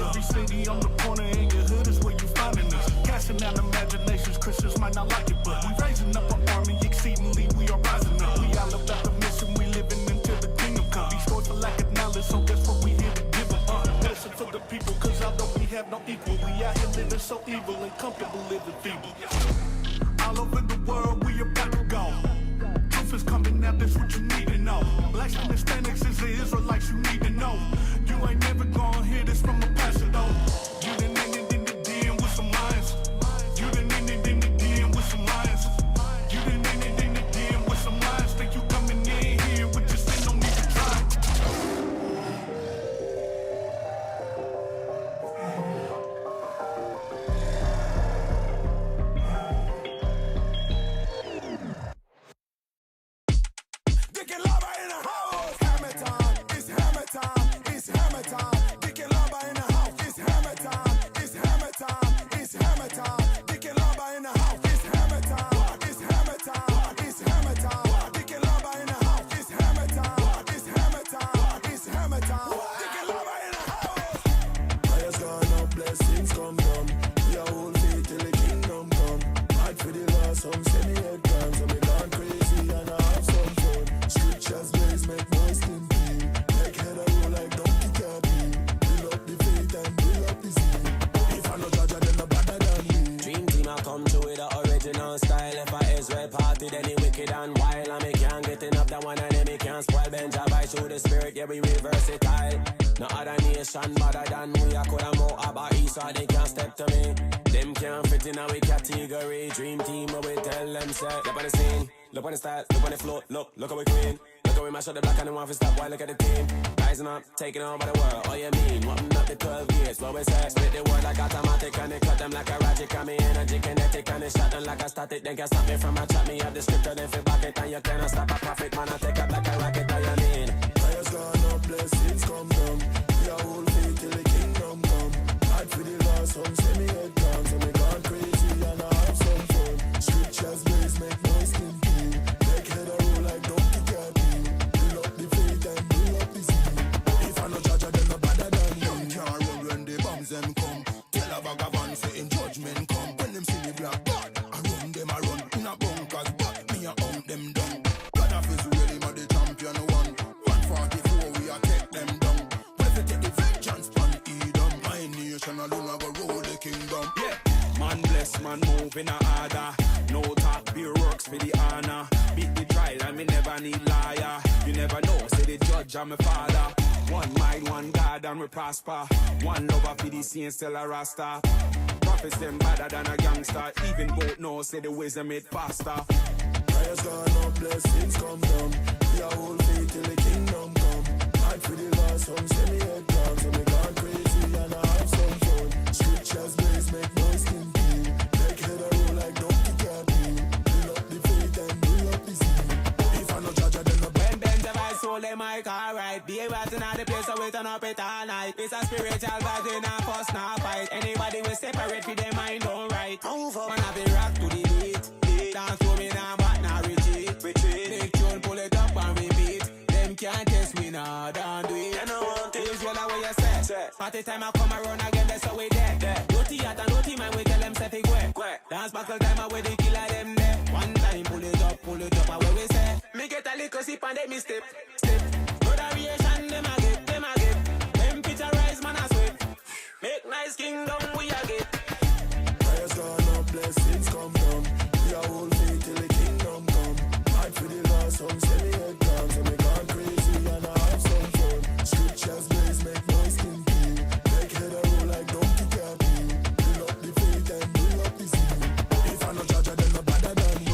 every city on the corner in your hood is where you finding us. Casting out imaginations, Christians might not like it, but we raising up an army exceedingly, we are rising up. We all about the mission, we living until the kingdom come. Destroyed for lack of knowledge, so that's what we here to give up. Listen for the people, cause although we have no equal, we out here living so evil and comfortable living feeble. All over the world, we about to go. Truth is coming out, that's what you need to know. Blacks and Hispanics is the Israelites you need to know. You ain't never gonna hear this from a pastor though. You done ended in the den with some lions. You done ended in the den with some lions. You done ended in the den with some lions. Think you coming in here with your sin, don't need to try. Dick and lava in the house. Hammer time, it's hammer time, it's hammer time. Dick and lava in the house, it's hammer time, it's hammer time, it's hammer time. Dick and lava in the house, it's hammer time, it's hammer time, it's hammer time. Dick and lava in the house, it's hammer time, it's hammer time, it's hammer time. Dick and lava in the house. Fire's gone up, blessings come down. We are all faith till the kingdom come. Fight for the lost, some send me head down. So me gone crazy and I have some fun. Scriptures blaze, make voice clean clean. Make head a roll like donkey cabin. Build up the faith and build up the zeal. If I no judge, then no better than me. Dream team I come to with the original style. If I Israel party, then he wicked and wild. And me can't get enough that one and then me can't spoil. Benja by through the spirit, yeah we versatile. No other nation better than we. I could have more about East, so they can't step to me. Them can't fit in our category. Dream team, where we tell them say. Look on the scene, look on the style, look on the flow. Look how we clean. Look how we mash up the black and the one for stop. Why look at the team? Rising up, taking over the world. Oh you mean, wanting up the 12 years. What we say, split the word like automatic. And they cut them like a ratchet. And me energy kinetic. And they shot them like a static. They can't stop me from a chat. Me have the scripture, then feel back it. And you cannot stop a prophet. Man, I take up like a rocket. Oh you mean? Fire's gone up, blessings come down. We are all faith till the kingdom come. Fight for the lost, some send me head down. So me gone crazy and I have some fun. Scriptures blaze, make noise clean clean. Make head a roll like donkey cabin. Build up the faith and build up the zeal. If I no judge, then no better than me. Can't run when the bombs them come. Tell a vagabond say in judgment come. When them see me black God, I run them I run in a bunkers, but me I hunt them down. God of Israel, him a the champion one. 144 we a take them down. But if you take the vengeance on Edom, my nation alone I go rule the kingdom. Yeah, man bless, man move in a order. No talk, pure works for the honor. Beat the trial and me never need liar. You never know, say the judge and my father. One mind, one God and we prosper. One lover for the saints, still a rasta. Prophets them better than a gangster. Even both know, say the wisdom made faster. Fire's gone up, blessings come down. We are all faith till the kingdom come. Fight for the lost, some send me head down. So me gone crazy and I have some fun. Scriptures blaze, make noise clean clean. Make head a roll like donkey cabin. Build up the faith and build up the zeal. If I no judge, then no When Benja by soul, they mic alright. Be able to know the place, so we turn up it all night. It's a spiritual vibe, they not fuss, not fight. Anybody will separate for their mind, don't right. Move up, man, I be rock to the beat. Dance to me now, but now retreat. Big tune, pull it up and repeat. Them can't test me now, don't do it. You know what it is, what I way you say. Party time I come around again, that's how we there. No theater, no team, and we tell them set it quick. Dance battle time, I way the killer them there. One time, pull it up, and what we say. Me get a little sip and let me step. Moderation, them a get. Temperature rise, man, I sweat. Make nice kingdom, we a get. Fire's gone up, blessings come down. We are all faith till the kingdom come. Fight for the lost, some send me head down. So me gone crazy and I have some fun. Scriptures blaze, make noise clean clean. Make head a roll like donkey cabin. Build up the faith and build up the zeal. If I no judge, then no better than me.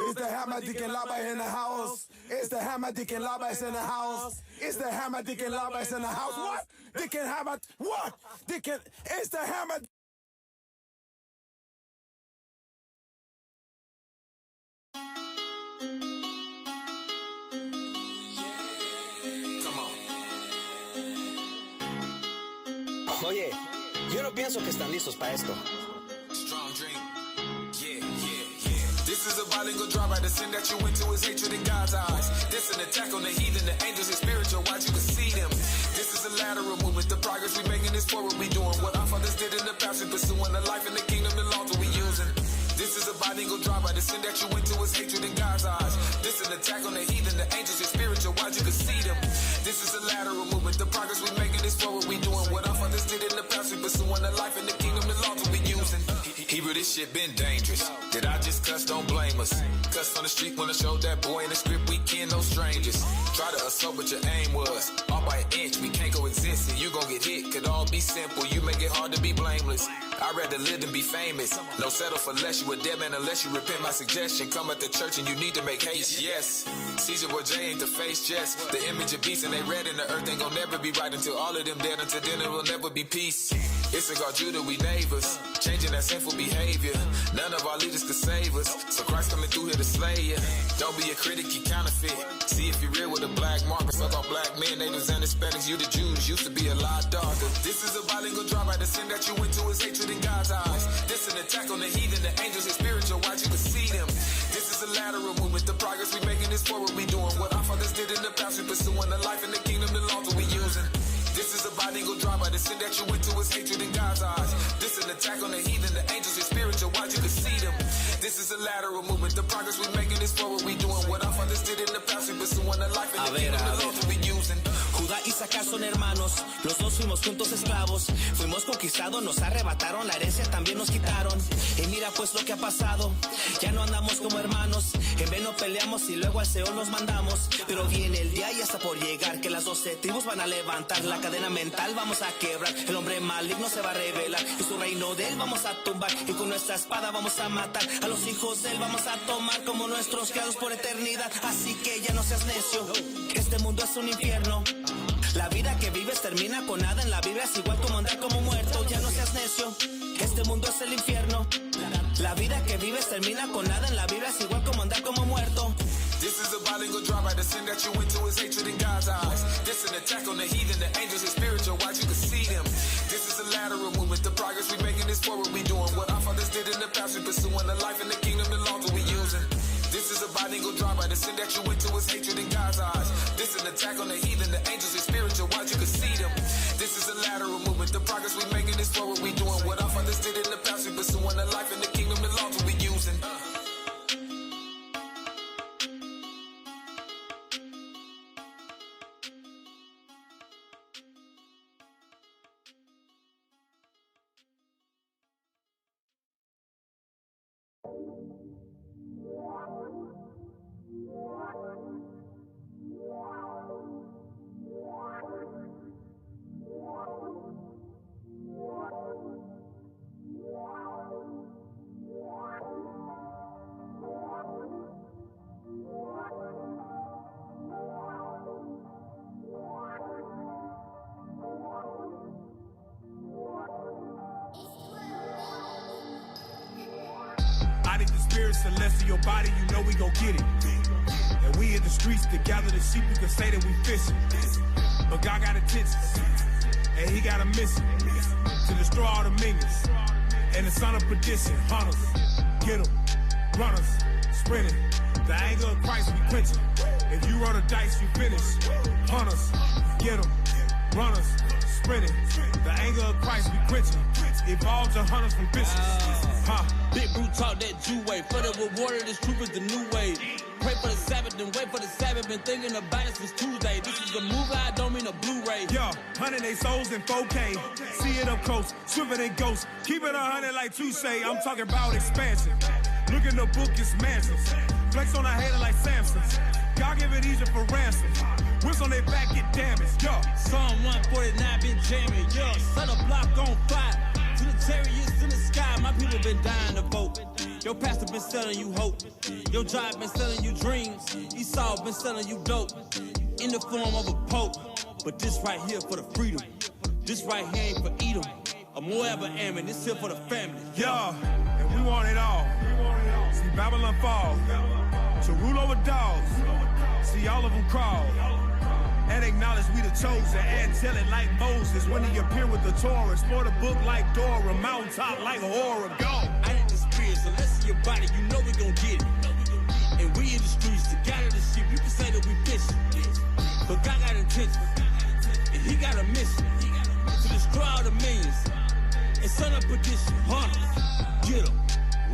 It's the hammer, dick and lava in the house. It's the hammer, dick and lava is in the house. It's the hammer, dick and lava is in the house. What? Dick and hammer, what? Dick and, it's the hammer. Oye, yo no pienso que están listos para esto. Strong drink. This is a bilingual drive-by. The sin that you went to is hatred in God's eyes. This an attack on the heathen, the angels, and spiritual watch, you can see them. This is a lateral movement. The progress we making is forward. We doing what our fathers did in the past. We pursuing the life in the kingdom, the laws that we using. This is a bilingual drive-by. The sin that you went to is hatred in God's eyes. This an attack on the heathen, the angels, and spiritual watch, you can see them. This is a lateral movement. The progress we making is forward. We doing what our fathers did in the past. We pursuing the life in the kingdom, the laws that we using. Hebrew, this shit been dangerous. Did I just cuss? Don't blame us. Cuss on the street when I showed that boy in the script. We can't no strangers. Try to assault, but your aim was all by an inch. We can't coexist, and you gon' get hit. Could all be simple. You make it hard to be blameless. I'd rather live than be famous. No settle for less. You a dead man unless you repent my suggestion. Come at the church and you need to make haste. Yes, Caesar Boy J ain't the face just the image of beast, and they read in the earth ain't gon' never be right until all of them dead. Until then it will never be peace. Issachar, Judah, we neighbors. Changing that sinful behavior. None of our leaders could save us. So Christ coming through here to slay you. Don't be a critic, you counterfeit. See if you're real with a black marker. Fuck all black men, natives and Hispanics. You the Jews used to be a lot darker. This is a bilingual drive-by. The sin that you went to is hatred in God's eyes. This an attack on the heathen, the angels, and spiritual watch, you can see them. This is a lateral movement. The progress we making is forward. We doing what our fathers did in the past. We pursuing the life in the kingdom, the laws that we using. This is a bilingual drive-by. The sin that you went to is hatred in God's eyes. This an attack on the heathen, the angels, and spiritual watch, you can see them. This is a lateral movement. The progress we making is forward. We doing what our fathers did in the past. We pursuing the life in the kingdom, the laws that we using. Judá y Isaacar son hermanos, los dos fuimos juntos esclavos, fuimos conquistados, nos arrebataron, la herencia también nos quitaron. Y mira pues lo que ha pasado, ya no andamos como hermanos, en vez no peleamos y luego al Seol nos mandamos. Pero viene el día y hasta por llegar, que las 12 tribus van a levantar, la cadena mental vamos a quebrar, el hombre maligno se va a revelar, y su reino de él vamos a tumbar, y con nuestra espada vamos a matar, a los hijos de él vamos a tomar como nuestros criados por eternidad. Así que ya no seas necio, este mundo es un infierno. La vida que vives termina con nada, en la Biblia es igual como andar como muerto. Ya no seas necio, este mundo es el infierno. La vida que vives termina con nada, en la Biblia es igual como andar como muerto. This is a bilingual drive-by. The sin that you went to is hatred in God's eyes. This an attack on the heathen, the angels, and spiritual watch, you can see them. This is a lateral movement. The progress we making is forward. We doing what our fathers did in the past. We pursuing the life in the kingdom, the laws that we using. This is a bilingual drive-by. The sin that you went to is hatred in God's eyes. This an attack on the heathen, the angels, and spiritual watch, you can see them. This is a lateral movement. The progress we making is forward. We doing what our fathers did in the past. We pursuing the life in the kingdom, the laws that we using. Celestial your body, you know we gon' get it. And we in the streets to gather the sheep, you can say that we fishing. But God got intentions, and he got a mission to destroy all the minions. And the son of perdition, hunters, get them, runners, sprinting. The anger of Christ we quenching. If you roll the dice, you finish. Hunters, get them, runners, sprinting. The anger of Christ we quenching. Evolve to hunters from fishes. Big brute talk that Jew way. For the reward of this truth is the new way. Pray for the Sabbath, then wait for the Sabbath. Been thinking about it since Tuesday. This is a movie, I don't mean a Blu-ray. Yo, hunting they souls in 4K. See it up close, swimming in ghosts. Keep it 100 like Touche. I'm talking about expansion. Look in the book, it's mansions. Flex on a hater like Samson's. God give it Egypt for ransom. Whips on their back get damaged. Yo, Psalm 149 been jamming. Yo, set a block on fire. To the chariots in the sky, my people been dying to vote. Your pastor been selling you hope. Your job been selling you dreams. Esau been selling you dope. In the form of a pope. But this right here for the freedom. This right here ain't for Edom. A Moab or Ammon, this here for the family. Yo, and we want it all. See Babylon fall. To rule over dogs. See all of them crawl. And acknowledge we the chosen, angelic like Moses. When he appeared with the Torah, explore the book like Dora, mountaintop like Horror. Go! I need the spirit spirit, so let's see your body, you know we gon' get it. And we in the streets to gather the sheep, you can say that we fishing. But God got intention, and he got a mission to destroy all the millions and son of perdition. Hunters, get them,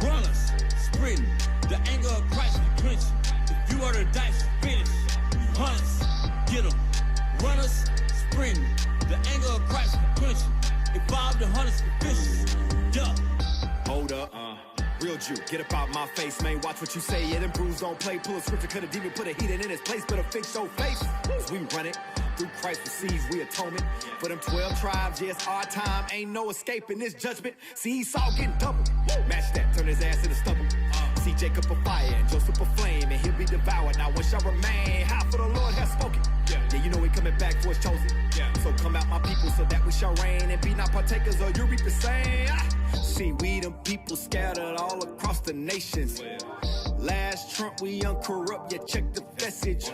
runners, sprinting. The anger of Christ we quenching. If you are the dice, you finish. Hunters, get them, runners, sprinting. The anger of Christ we quenching. If all the hunters we fishing. Yeah. Hold up, real Jew, get up out my face, man. Watch what you say, it improves, don't play. Pull a scripture, cut a demon, put a heathen in his place. Better fix your face, cause we run it. Through Christ receives we atonement. For them 12 tribes, yes, our time. Ain't no escaping this judgment. See Esau getting double. Match that, turn his ass to the stubble. See Jacob a fire and Joseph a flame, and he'll be devoured. Now what shall remain? How for the Lord has spoken. Yeah, you know we coming back for his chosen. So come out my people so that we shall reign, and be not partakers or you reap the same. See, we them people scattered all across the nations. Last Trump, we uncorrupt, yeah, check the message.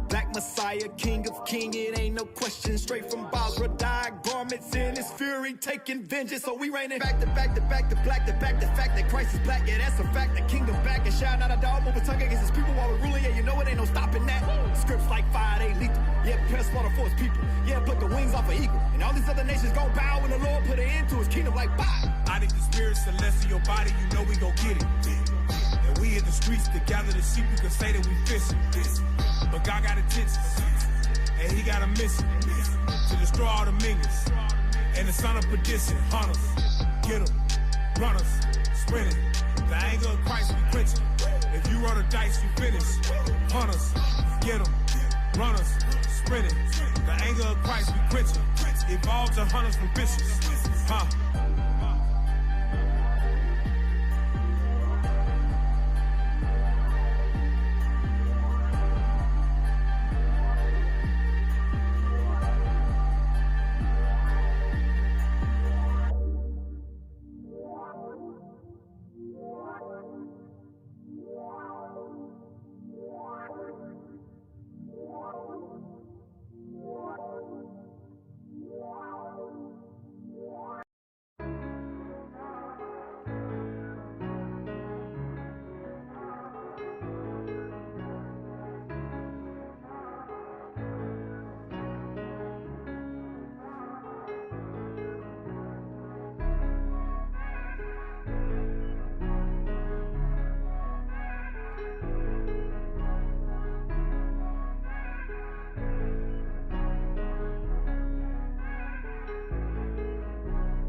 Black Messiah, King of King, it ain't no question. Straight from Basra, dyed garments in his fury, taking vengeance. So we reigning back to back to back to black to back. The fact that Christ is black, yeah, that's a fact. The kingdom back and shout out a dog, move a tongue against his people while we're ruling. Yeah, you know it ain't no stopping that. Scripts like fire, they lethal. Yeah, prepare slaughter for his people. Yeah, put the wings off an eagle. And all these other nations gon' bow when the Lord put an end to his kingdom like bye. I need the spirit celestial your body, you know we gon' get it. And we in the streets to gather the sheep, you can say that we fishing. But God got intentions, and he got a mission to destroy all the minions and the son of perdition. Hunters, get them, runners, sprinting. The anger of Christ we quenching. If you roll the dice, you finish. Hunters, get them, runners, sprinting. The anger of Christ we quenching. Evolve to hunters from bishops. Huh?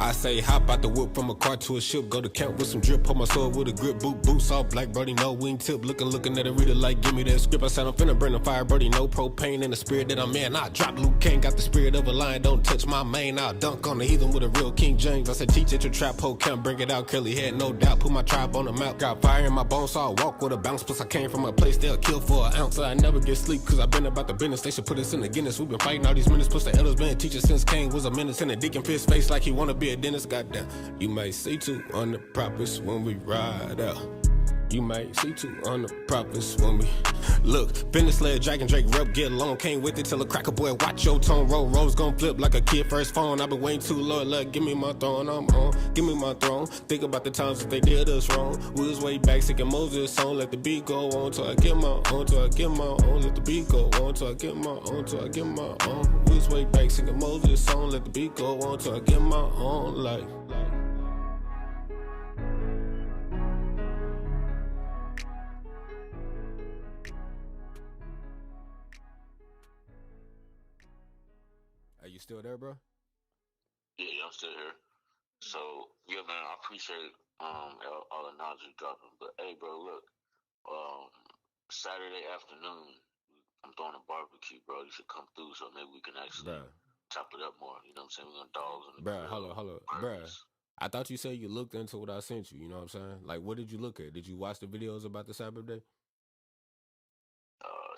I say hop out the whip from a car to a ship, go to camp with some drip, put my sword with a grip, boots all black, Brody, no wing tip, looking at a reader like, give me that script. I said I'm finna bring the fire, Brody, no propane in the spirit that I'm in. I drop Luke Kane, got the spirit of a lion, don't touch my mane. I'll dunk on the heathen with a real King James. I said teach at your trap hole camp, bring it out, curly head, no doubt, put my tribe on the map. Got fire in my bones, so I walk with a bounce, plus I came from a place they'll kill for an ounce. I never get sleep, cause I been about the business, they should put us in the Guinness. We been fighting all these minutes, plus the elders been teaching since Cain was a menace, and a deacon fist face like he wanna be a dentist. Goddamn, you might see two on the prophets when we ride out. You might see two on the prophets when we look. Finish sled, Jack and Drake rep, get along. Can't wait to tell a cracker boy, watch your tone roll. Rose gon' flip like a kid first phone. I've been waiting too long, like, give me my throne, I'm on. Give me my throne. Think about the times that they did us wrong. We was way back singing Moses song. Let the beat go on till I get my own, till I get my own. Let the beat go on till I get my own, till I get my own. We was way back singing Moses song. Let the beat go on till I get my own, like. Are you still there, bro? Yeah, I'm still here. So, yeah, man, I appreciate all the knowledge you dropping. But, hey, bro, look, Saturday afternoon, I'm throwing a barbecue, bro. You should come through so maybe we can actually chop it up more. You know what I'm saying? We're going to dogs on the grill. Hold up. Bro, I thought you said you looked into what I sent you. You know what I'm saying? Like, what did you look at? Did you watch the videos about the Sabbath day?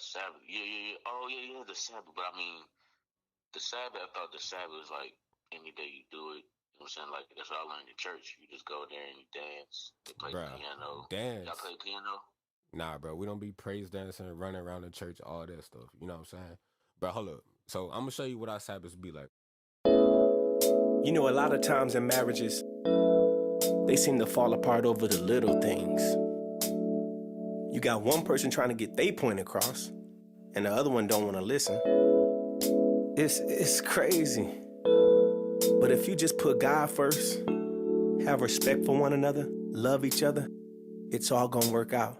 Sabbath. Yeah. Oh, yeah, the Sabbath. But, I mean, the Sabbath, I thought the Sabbath was like any day you do it. You know what I'm saying? Like, that's what I learned in church. You just go there and you dance. They play piano. Dance. Y'all play piano? Nah, bro. We don't be praise dancing, running around the church, all that stuff. You know what I'm saying? Bro, hold up. So, I'm going to show you what our Sabbaths be like. You know, a lot of times in marriages, they seem to fall apart over the little things. You got one person trying to get their point across, and the other one don't want to listen. It's crazy. But if you just put God first, have respect for one another, love each other, it's all gonna work out.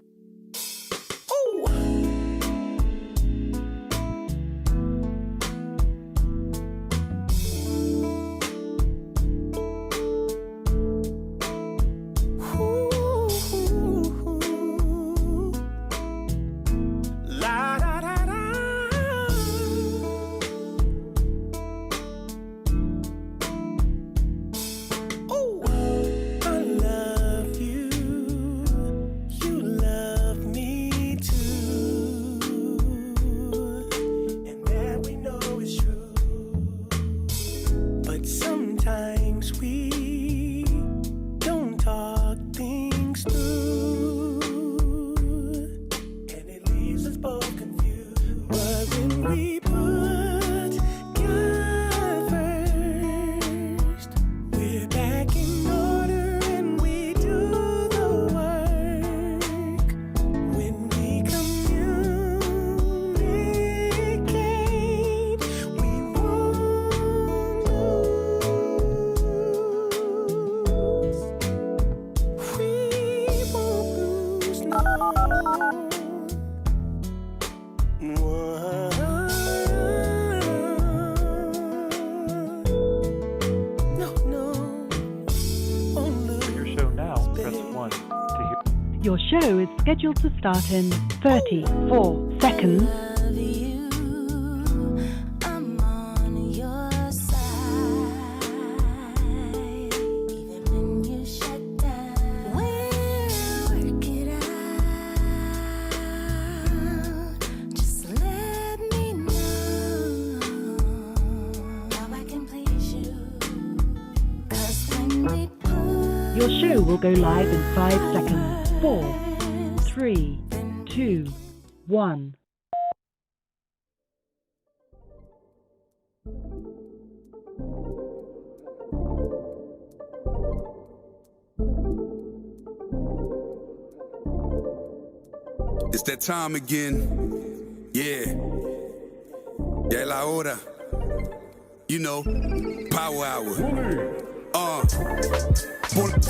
Your show is scheduled to start in 34 seconds. Your show will go live in 5 seconds. 4, 3, 2, 1. It's that time again. Yeah. Ya es la hora. You know, power hour.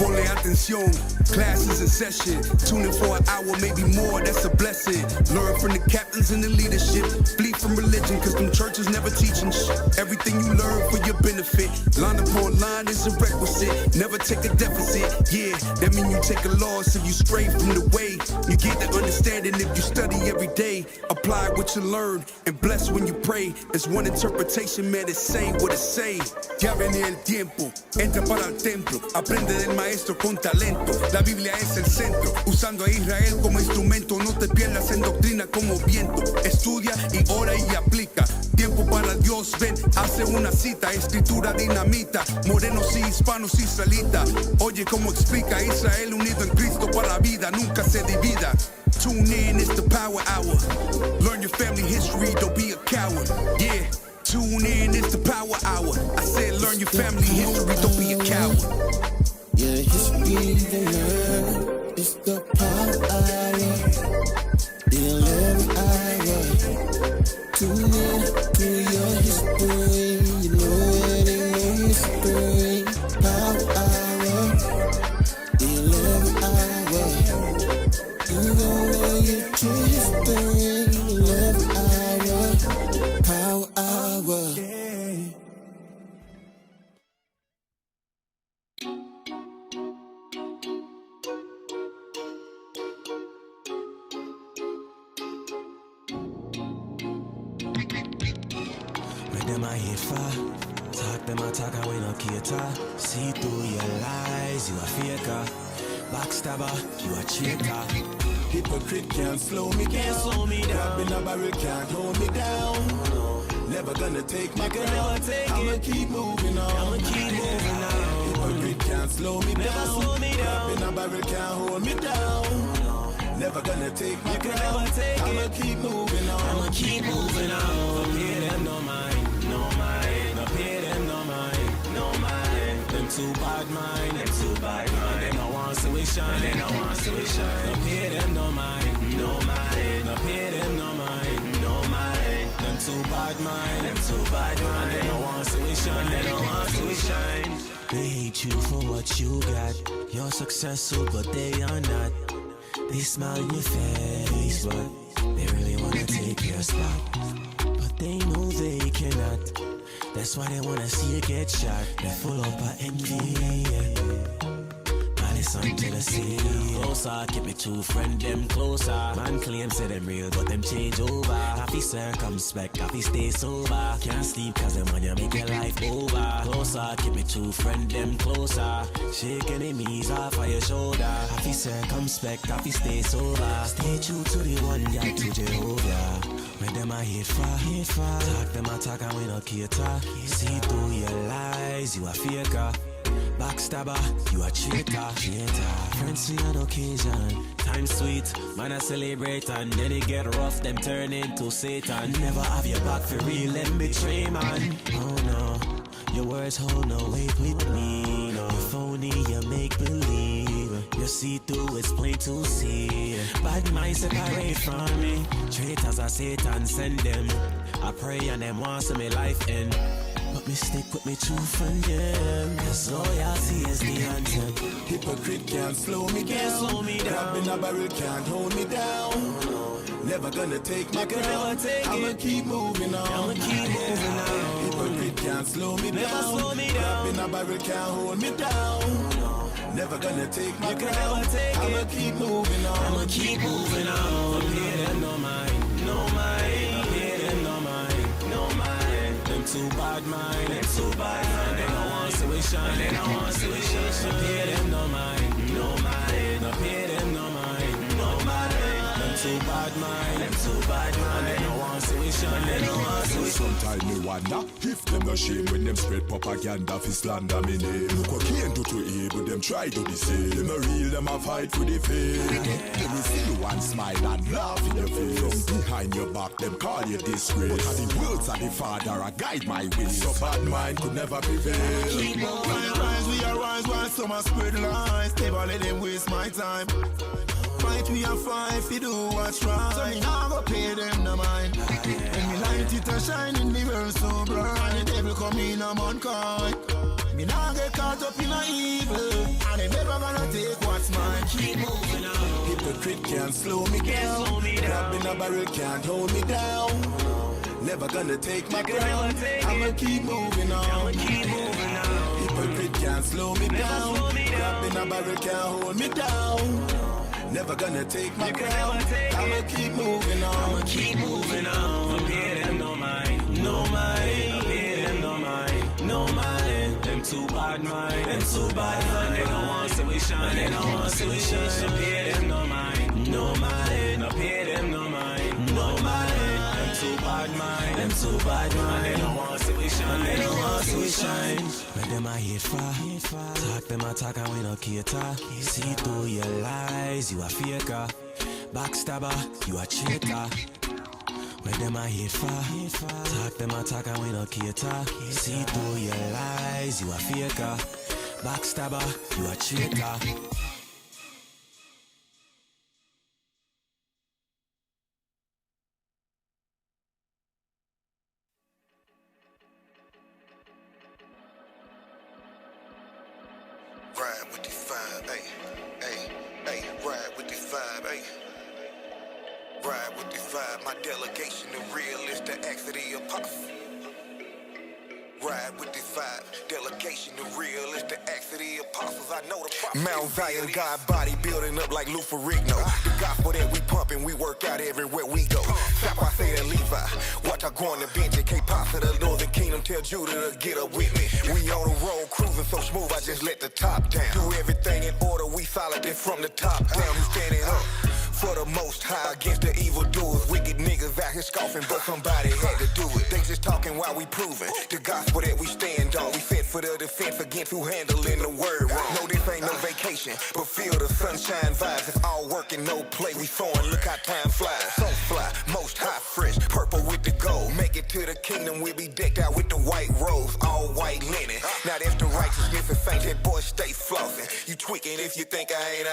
Ponle atención, class is in session. Tune in for an hour, maybe more, that's a blessing. Learn from the captains and the leadership. Flee from religion, cause them churches never teaching shit. Everything you learn for your benefit. Line upon line is a requisite. Never take a deficit, yeah. That mean you take a loss if you stray from the way. You get the understanding if you study every day. Apply what you learn and bless when you pray. There's one interpretation, man, it's saying what it say. Ya viene el tiempo, entra para el templo. Aprende del maestro con talento. La Biblia es el centro, usando a Israel como instrumento. No te pierdas en doctrina como viento. Estudia y ora y aplica. Tiempo para Dios, ven, hace una cita. Escritura dinamita, morenos y hispanos israelitas. Oye cómo explica Israel unido en Cristo para la vida, nunca se divida. Tune in, it's the power hour. Learn your family history, don't be a coward. Yeah. Tune in, it's the power hour. I said learn your family history, don't be a coward. Your history to learn, it's the power hour. The 11th hour. Tune in to your history, you know it ain't no mystery. Power hour, the 11th hour. You gon' learn your true history, 11th hour. Power hour. Them I hit fire. Talk them I talk, I will not cater. See through your lies, you a faker. Backstabber, you a cheater. Hypocrite can't slow me down. Grabbing a barrel can't hold me down. Never gonna take my crown. I'ma keep moving on. Hypocrite can't slow me down. Grabbing a barrel can't hold me down. Never gonna take my crown. I'ma keep moving on. I'ma keep moving on. Up here them no mind, no mind. Up here them no mind, no mind. Them too bad mind, them too bad mind. see we shine. They don't want see we shine. No pay them no mind, no mind. No pay them no mind, no mind. Them too bad mind, them too bad mind. They don't want see we shine. They don't want see we shine. They hate you for what you got. You're successful, but they are not. They smile in your face, but they really wanna take your spot. But they know they cannot. That's why they wanna see you get shot. They're full up of envy, malice and jealousy. Closer, keep me two friend them closer. Man claims say them real, but them change over. Happy circumspect, happy stay sober. Can't sleep cause them when you make your life over. Closer, keep me two friend them closer. Shake enemies off of your shoulder. Happy circumspect, happy stay sober. Stay true to the one, yeah, to Jehovah. When them I hate far. Talk them I talk and we no cater. See through your lies, you a faker. Backstabber, you a traitor. Friends see on occasion. Time sweet, man I celebrate and then it get rough, them turn into Satan. Never have your back for real, them betray man. Oh no, your words hold no weight with me. No, you're phony, you make believe. You see through, it's plain to see. Bad minds separate from me. Traitors are Satan, send them. I pray and them want some me life end. But me stick with me true friend, them. Cause loyalty is the anthem. Hypocrite can't slow me down. Grabbing a barrel can't hold me down. Never gonna take my crown. I'ma keep moving on. Hypocrite can't slow me down. Grabbing a barrel can't hold me down. Never gonna take my crown. I'ma keep moving on. I'ma keep moving on. Up here them no mind, no mind. Up here them no mind, no mind. Them too bad mind, them too bad mind. They don't want see we shine, they don't want see we shine. Up here them no mind, no mind. Up here them no mind, no mind. Them too bad mind, them too bad mind. They don't want see we shine, they don't want see we shine. Sometimes me wonder if them no shame when them spread propaganda fi slander me name. Look what can't do to evil, them try to the same. Them a real, them a fight for the faith. Them will see you and smile and laugh in your face. From behind your back, them call you disgrace. But the words of the Father a guide my way. So bad mind could never prevail. We arise while some are spread lies. Never let them waste my time. Fight we a fight, we do what's right. So me nah go pay them no mind. When me light it a shine in the world so bright. And the devil come in a mankind. Me nah get caught up in a evil. And they never gonna take what's mine. Keep moving on. Hypocrite can't slow me down. Grabbing a barrel can't hold me down. Never gonna take my crown. I'ma keep moving on. Hypocrite can't slow me down. Grabbing a barrel can't hold me down. Never gonna take my crown. I'ma keep moving on. I'ma keep moving on. Up here them no mind, no mind. Up here them no mind, no mind. Them too bad mind, them too bad mind. They don't want see we shine, they don't want see we shine. Up here them no mind, no mind. Up here them no mind, no mind. Them too bad mind, them too bad mind. They don't want see we shine, they don't want see we shine. When them I hate far, talk them I talk and we no cater. See through your lies, you a faker. Backstabber, you a traitor. When them I hate far, talk them I talk and we no cater. See through your lies, you a faker. Backstabber, you a traitor. Ride with the vibe, ayy, ayy, ayy, ride with the vibe, ayy. Ride with the vibe, my delegation, the real is the acts of the apostle. Ride with the vibe, delegation, the real is the acts of the apostles. I know the prophet. Mount Zion, God body building up like Lou Ferrigno. The gospel that we pumping, we work out everywhere we go. Stop, I say to Levi, watch I go on the bench and K Pop to the Northern Kingdom, tell Judah to get up with me. We on the road cruising so smooth, I just let the top down. Do everything in order, we solid it from the top down. We standing up for the most high against the evildoers. Wicked niggas out here just scoffing, but somebody had to do it. They just talking while we proving the gospel that we stand on. We fit for the defense against who handling the word wrong. No, this ain't no vacation, but feel the sunshine vibes. It's all work and no play. We soaring, look how time flies. So fly, most high, fresh, purple with the gold. Make it to the kingdom, we'll be decked out with the white rose, all white linen. Now that's the righteousness of saints, that boy stay flossing. You tweaking if you think I ain't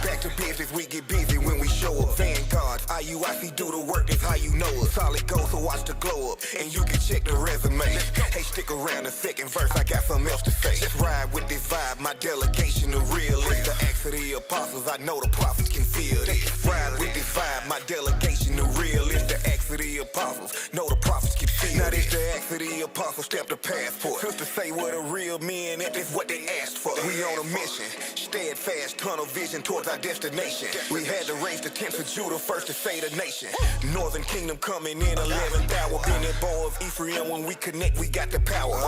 back to business, we get busy when we show up. Vanguards, IUIC do the work, that's how you know it. Solid gold, so watch the glow up, and you can check the resume. Hey, stick around the second verse, I got something else to say. Just ride with this vibe, my delegation, the realist. The acts of the apostles, I know the prophets can feel this. Ride with this vibe, my delegation, the realist. The acts of the apostles, know the prophets can feel this. Now this the acts of the apostles, step the passport. Just to say what a real men, that's what they asked for. We on a mission, steadfast, tunnel vision towards our destination. We had to raise the tents of Judah first to say the nation. Northern kingdom coming in 11th hour. Been that bow of Ephraim, when we connect, we got the power.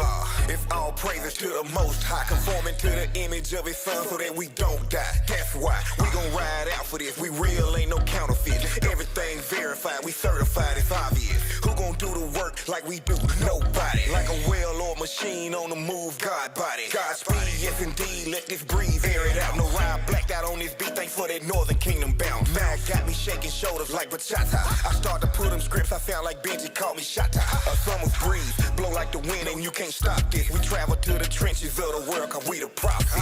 It's all praises to the Most High, conforming to the image of His Son so that we don't die. That's why we gon' ride out for this. We real, ain't no counterfeit. Everything verified, we certified, it's obvious. Who gon' do the work like we do? Nobody. Like a well-oiled machine on the move, God body. Godspeed, yes indeed, let this breeze air it out. No ride blacked out on this beat, thanks for that Northern Kingdom bounce. Mag got me shaking shoulders like bachata. I start to put them scripts, I sound like Benji called me Shatta. A summer's breeze, blow like the wind and you can't stop this. We travel to the trenches of the world, cause we the prophets.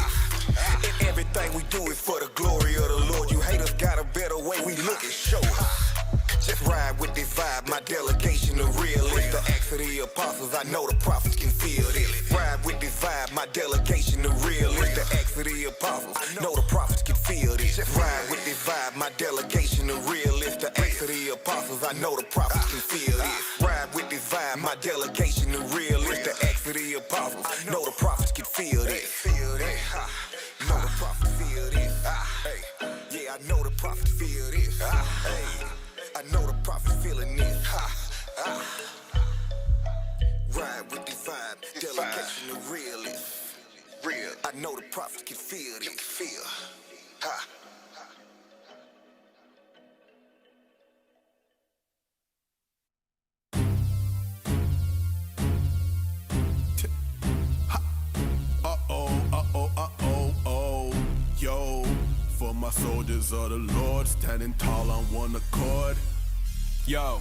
And everything we do is for the glory of the Lord. You haters got a better way, we look and show us. Just ride with this vibe, my delegation, the realist. The acts of the apostles, I know the prophets can feel this. Ride with this vibe, my delegation, the realist. The acts of the apostles, know the prophets can feel this. Just ride with this vibe, my delegation, the realist. The acts of the apostles, I know the prophets can feel this. Ride with this vibe, my delegation, the realist. The acts of the apostles, know the prophets can feel this. Know the prophets feel this. Yeah, I know the prophets feel this. I know the prophet feeling this. Ride with the vibe, delegation the realist. Real. I know the prophet can feel this. Feel. Yo, for my soldiers of the Lord, standing tall on one accord. Yo,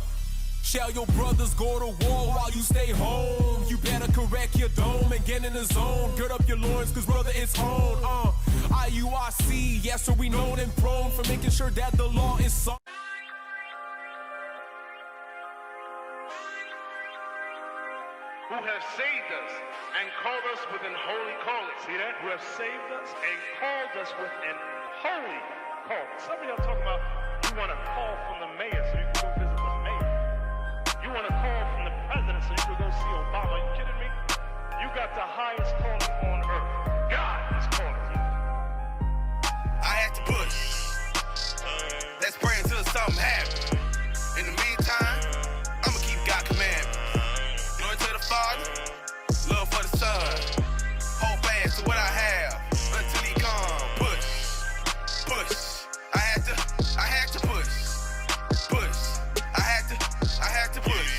shall your brothers go to war while you stay home? You better correct your dome and get in the zone. Gird up your loins, cause brother, it's on. IUIC, yes, so we known and prone for making sure that the law is so. Who have saved us and called us with an holy calling. See that? Who have saved us and called us with an holy calling. Some of y'all talking about you want to call from the mayor so you can go visit the mayor. You want to call from the president so you can go see Obama. Are you kidding me? You got the highest calling on earth. God is calling you. I had to push. Let's pray until something happens. In the meantime, I'ma keep God commandments. Glory to the Father, love for the Son. Hold fast to what I have until He come. Push. I had to push. I had to push.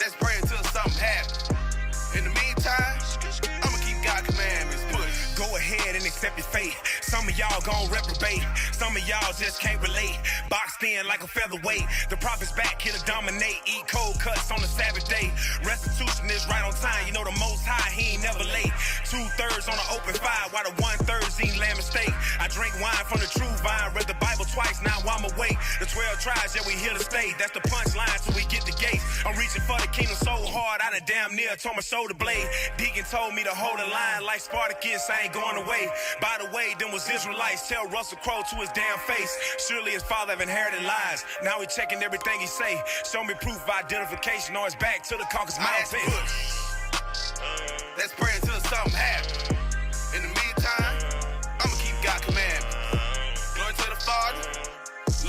Let's pray until something happens. In the meantime, I'ma keep God commandments. Push. Go ahead and accept your fate. Some of y'all gon' reprobate. Some of y'all just can't relate. Boxed in like a featherweight. The prophet's back here to dominate. Eat cold cuts on the Sabbath day. Restitution is right on time. You know the Most High, He ain't never late. 2/3 on the open fire, while the 1/3 ain't lamb mistake. I drink wine from the true vine. Read the Bible twice, now I'm awake. The 12 tribes, yeah, we here to stay. That's the punchline till we get the gates. I'm reaching for the kingdom so hard, I done damn near tore my shoulder blade. Deacon told me to hold the line like Spartacus, I ain't going away. By the way, them was Israelites. Tell Russell Crowe to his damn face. Surely his father have inherited lies. Now he checking everything he say. Show me proof of identification or his back to the Caucasus Mountains. Let's pray until something happens. In the meantime, I'ma keep God commandments. Glory to the Father,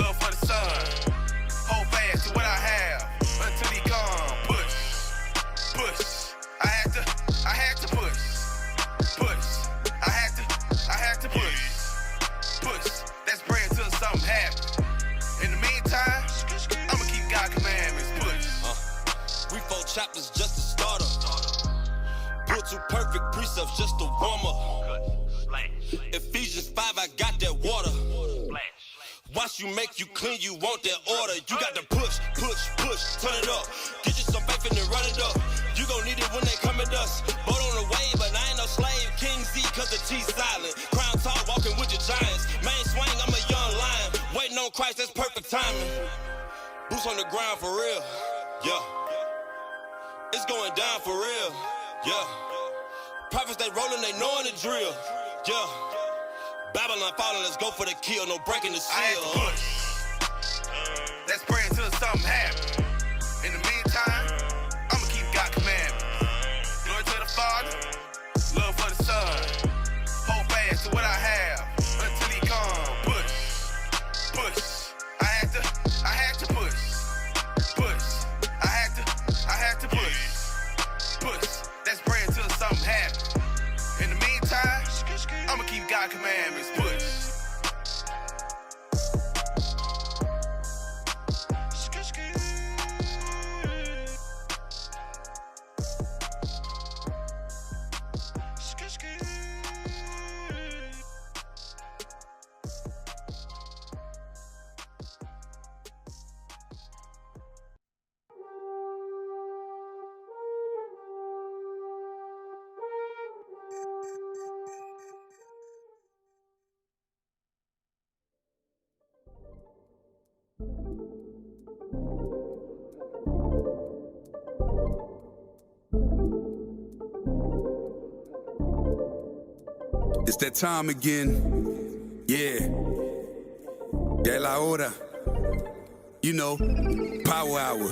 love for the Son. Hold fast to what I have until He come. Push. I had to push. I had to push. Let's pray until something happens. In the meantime, I'ma keep God Once you make you clean, you want that order. You got to push, turn it up. Get you some faith and then run it up. You gon' need it when they come at us. Boat on the wave, but I ain't no slave. King Z, cause the T silent. Crown tall, walking with your giants. Main swing, I'm a young lion. Waiting on Christ, that's perfect timing. Boots on the ground for real, yeah. It's going down for real, yeah. Prophets, they rolling, they knowing the drill, yeah. Babylon falling, let's go for the kill, no breaking the seal. Let's pray until something happens. In the meantime, I'ma keep God commandments. Glory to the Father, love for the Son. Hold fast to what I have until He come. Push. I had to push. I had to push. Let's pray until something happens. In the meantime, I'ma keep God commandments. Push. It's that time again. Yeah. Ya la hora. You know, power hour.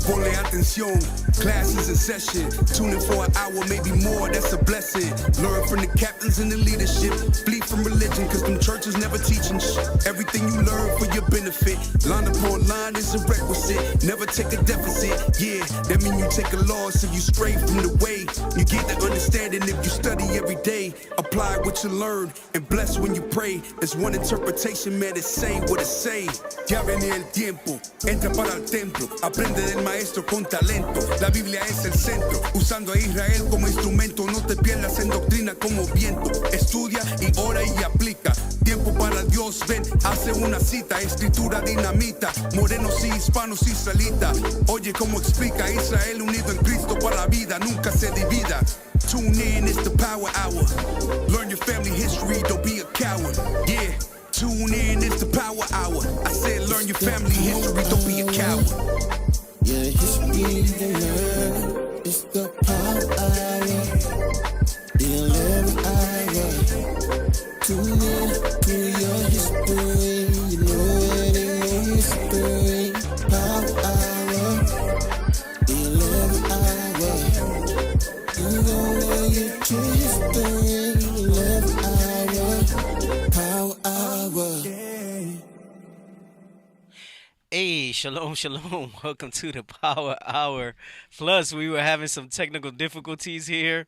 Ponle atención, class is in session. Tune in for an hour, maybe more, that's a blessing. Learn from the captains and the leadership. Flee from religion, cause them churches never teaching shit. Everything you learn for your benefit. Line upon line is a requisite. Never take a deficit, yeah. That mean you take a loss if you stray from the way. You get the understanding if you study every day. Apply what you learn and bless when you pray. There's one interpretation, man, it's saying what it say. Ya viene el tiempo, entra para el templo. Aprende del maestro con talento. La Biblia es el centro, usando a Israel como instrumento. No te pierdas en doctrina como viento. Estudia y ora y aplica. Tiempo para Dios, ven, hace una cita. Escritura dinamita, morenos y hispanos israelitas. Oye cómo explica Israel unido en Cristo para la vida, nunca se divida. Tune in, it's the power hour. Learn your family history, don't be a coward. Yeah. Tune in, it's the power hour. I said learn your family history, don't be a coward. Yeah, history to learn. It's the power hour. The 11th hour. Tune in to your history. You know it ain't no mystery. Power hour. The 11th hour. You gon' learn your history. 11th hour. Power hour. Hey, shalom. Welcome to the Power Hour. Plus, we were having some technical difficulties here.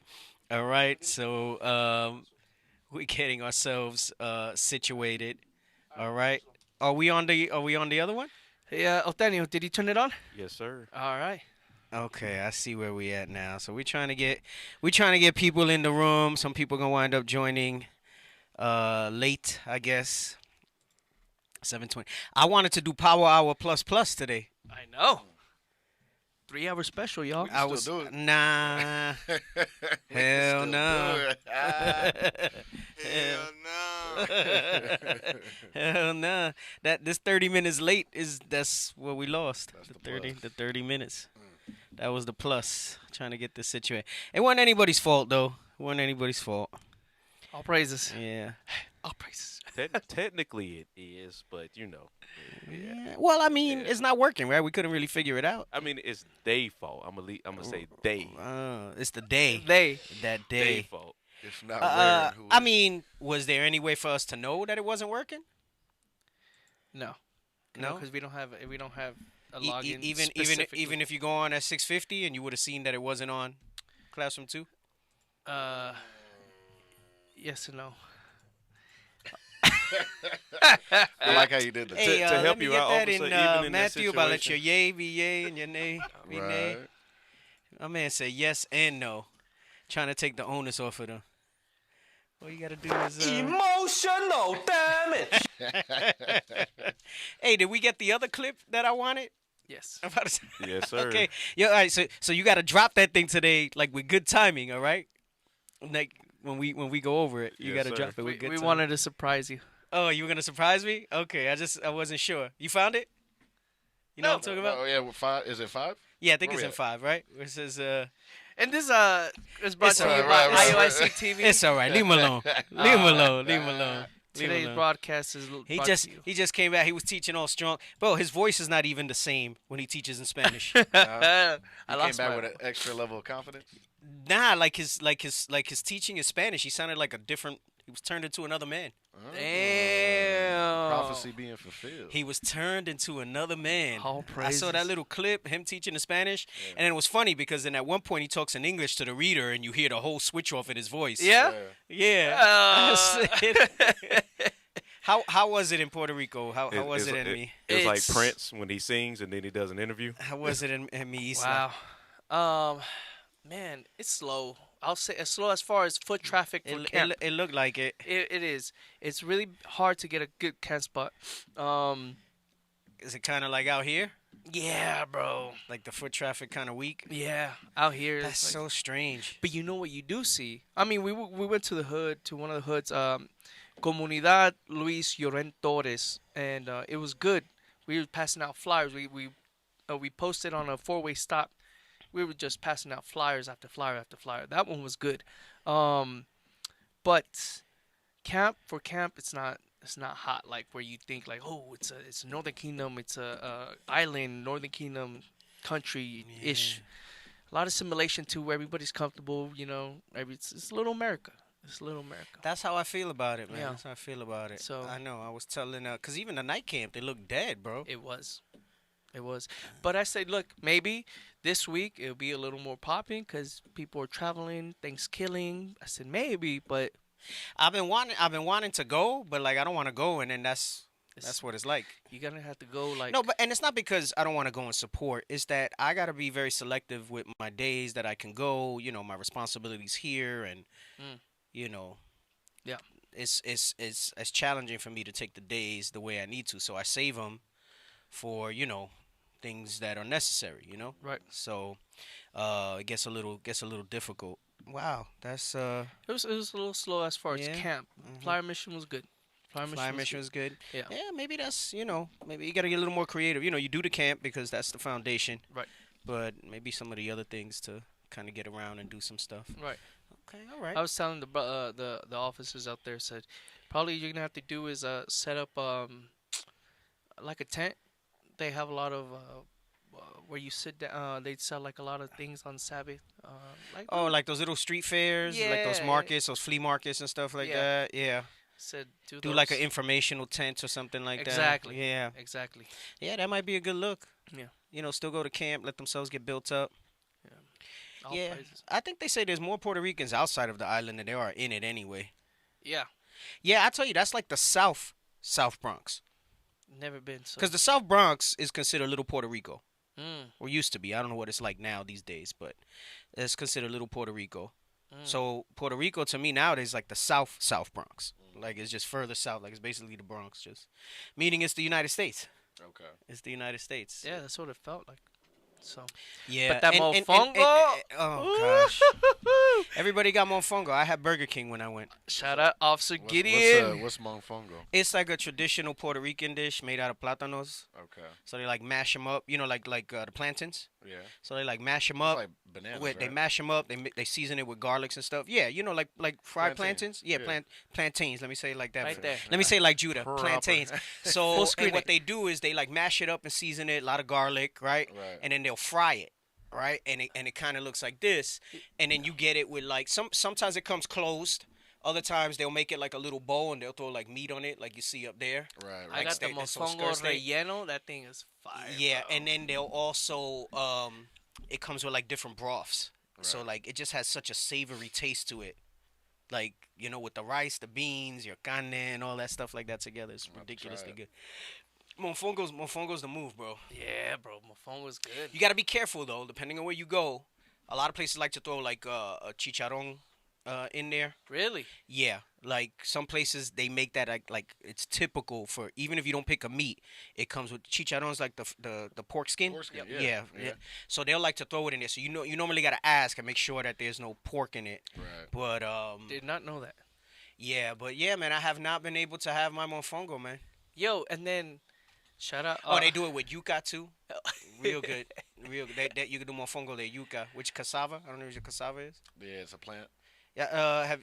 All right, so we're getting ourselves situated. All right, are we on the other one? Yeah, Otenio, did you turn it on? Yes, sir. All right. Okay, I see where we at now. So we're trying to get people in the room. Some people gonna wind up joining late, I guess. 7:20. I wanted to do Power Hour plus today. I know. 3 hour special, y'all. I was do it. Nah. Hell no. Hell no. Hell no. This 30 minutes late that's what we lost. That's the 30 minutes. That was the plus. Trying to get this situated. It wasn't anybody's fault though. It wasn't anybody's fault. All praises. Yeah. All praises. Technically it is, but you know. Yeah. Well, I mean, it's not working, right? We couldn't really figure it out. I mean, it's they fault. I'm gonna say they. It's the day. That day. They fault. It's not rare. I mean, was there any way for us to know that it wasn't working? No. No, because we don't have a login. Even if you go on at 6:50 and you would have seen that it wasn't on Classroom 2. Yes and no. I like how you did that. Hey, to help let me you get out, that officer, in even in Matthew that about let situation. your yay be yay and your nay be nay. Right. My man said yes and no, trying to take the onus off of them. All you gotta do is emotional damage. Hey, did we get the other clip that I wanted? Yes. I'm about to say- Yes, sir. Okay. Yeah. All right. So you gotta drop that thing today, like with good timing. All right. Like when we go over it, you Yes, gotta sir. drop it with We good timing. wanted to surprise you. Oh, you were gonna surprise me? Okay. I wasn't sure. You found it? You know what I'm talking about? Oh yeah, with 5. Is it 5? Yeah, I think Where it's we in at? 5, right? It says And this is brought It's to you alright, by right, right, IUIC right. TV. It's all right. Leave him alone. Leave him alone. Leave him alone. Leave him Today's alone. broadcast is He brought just to you. he just came back. He was teaching all strong. Bro, his voice is not even the same when he teaches in Spanish. I He came lost back my. with an extra level of confidence. Nah, like his teaching in Spanish, he sounded like a different. He was turned into another man. Damn. Prophecy being fulfilled. He was turned into another man. All I saw that praises. little clip, him teaching in Spanish, and it was funny because then at one point he talks in English to the reader, and you hear the whole switch off in his voice. Yeah? Yeah. Uh, I said- how was it in Puerto Rico? How was it in me? It's like It's- Prince when he sings and then he does an interview. How was it in me? Isla? Wow. Man, it's slow. I'll say it's slow as far as foot traffic for camp. It looked like it. It is. It's really hard to get a good camp spot. Is it kind of like out here? Yeah, bro. Like the foot traffic kind of weak? Yeah, out here. That's it's like- so strange. But you know what you do see? I mean, we went to the hood, to one of the hoods, Comunidad Luis Lloren Torres, and it was good. We were passing out flyers. We posted on a 4-way stop. We were just passing out flyers after flyer after flyer. That one was good. But camp, it's not hot like where you think like, oh, it's a Northern Kingdom, it's a island, Northern Kingdom country ish. A lot of simulation to where everybody's comfortable, you know. It's little America. It's little America. That's how I feel about it, man. Yeah. That's how I feel about it. So- I know. I was telling, because even the night camp, they look dead, bro. It was. But I said, look, maybe this week it'll be a little more popping because people are traveling, Thanksgiving. I said maybe, but I've been wanting to go, but like I don't want to go, and then that's what it's like. you're gonna have to go like. No, but and it's not because I don't want to go and support. It's that I gotta be very selective with my days that I can go. You know, my responsibilities here, and you know, Yeah. it's challenging for me to take the days the way I need to. So I save them for things that are necessary. You know. Right. So it gets a little difficult. Wow, that's It was a little slow as far as Yeah. camp. Flyer mission was good. Flyer mission was good. Yeah. Maybe that's, maybe you got to get a little more creative. You do the camp because that's the foundation. Right. But maybe some of the other things to kind of get around and do some stuff. Right. Okay, all right. I was telling the officers out there, said probably you're gonna have to do is set up like a tent. They have a lot of where you sit down. They sell like a lot of things on Sabbath. Like those little street fairs, like those Yeah. markets, those flea markets and stuff like Yeah. that. Yeah. Said Do like an informational tent or something like Exactly. that. Yeah. Exactly. Yeah, that might be a good look. Yeah. Still go to camp, let themselves get built up. All Yeah. praises. I think they say there's more Puerto Ricans outside of the island than there are in it anyway. Yeah. Yeah, I tell you, that's like the South Bronx. Never been so. Because the South Bronx is considered Little Puerto Rico. Mm. Or used to be. I don't know what it's like now these days, but it's considered Little Puerto Rico. Mm. So Puerto Rico to me nowadays is like the South Bronx. Like it's just further south. Like it's basically the Bronx, just meaning it's the United States. Okay. It's the United States. Yeah, that's what it felt like. So. Yeah. But that and- mofongo. oh gosh. Everybody got mofongo. I had Burger King when I went. Shout out Officer Gideon. What's mofongo? It's like a traditional Puerto Rican dish made out of plátanos. Okay. So they like mash them up, like the plantains. Yeah. So they like mash them up. like bananas, They right? mash them up. They season it with garlics and stuff. Yeah, like fried plantains. Yeah, plantains. Let me say it like that. Right there. Let me say it like Judah. Proper. Plantains. Full So screen and what it. they do is they like mash it up and season it. A lot of garlic, right? Right. And then they'll fry it. Right, and it kind of looks like this, and then you get it with like sometimes it comes closed, other times they'll make it like a little bowl and they'll throw like meat on it, like you see up there. Right. I got the steak, so mofongo skirt steak. relleno. That thing is fire. Yeah, bro. and then they'll also it comes with like different broths, so Right. like it just has such a savory taste to it, like with the rice, the beans, your carne, and all that stuff like that together. It's ridiculously it. good. Mofongo's the move, bro. Yeah, bro. Mofongo's good. You gotta be careful though, depending on where you go. A lot of places like to throw like a chicharron in there. Really? Yeah, like some places they make that like it's typical for even if you don't pick a meat, it comes with chicharrones like the pork skin. Pork skin, Yeah. So they'll like to throw it in there. So you normally gotta ask and make sure that there's no pork in it. Right. But Did not know that. yeah, man, I have not been able to have my mofongo, man. Yo, and then shout out. Oh, they do it with yuca too. Real good, real good. That you can do mofongo de yuca, which cassava. I don't know what your cassava is. Yeah, it's a plant. Yeah,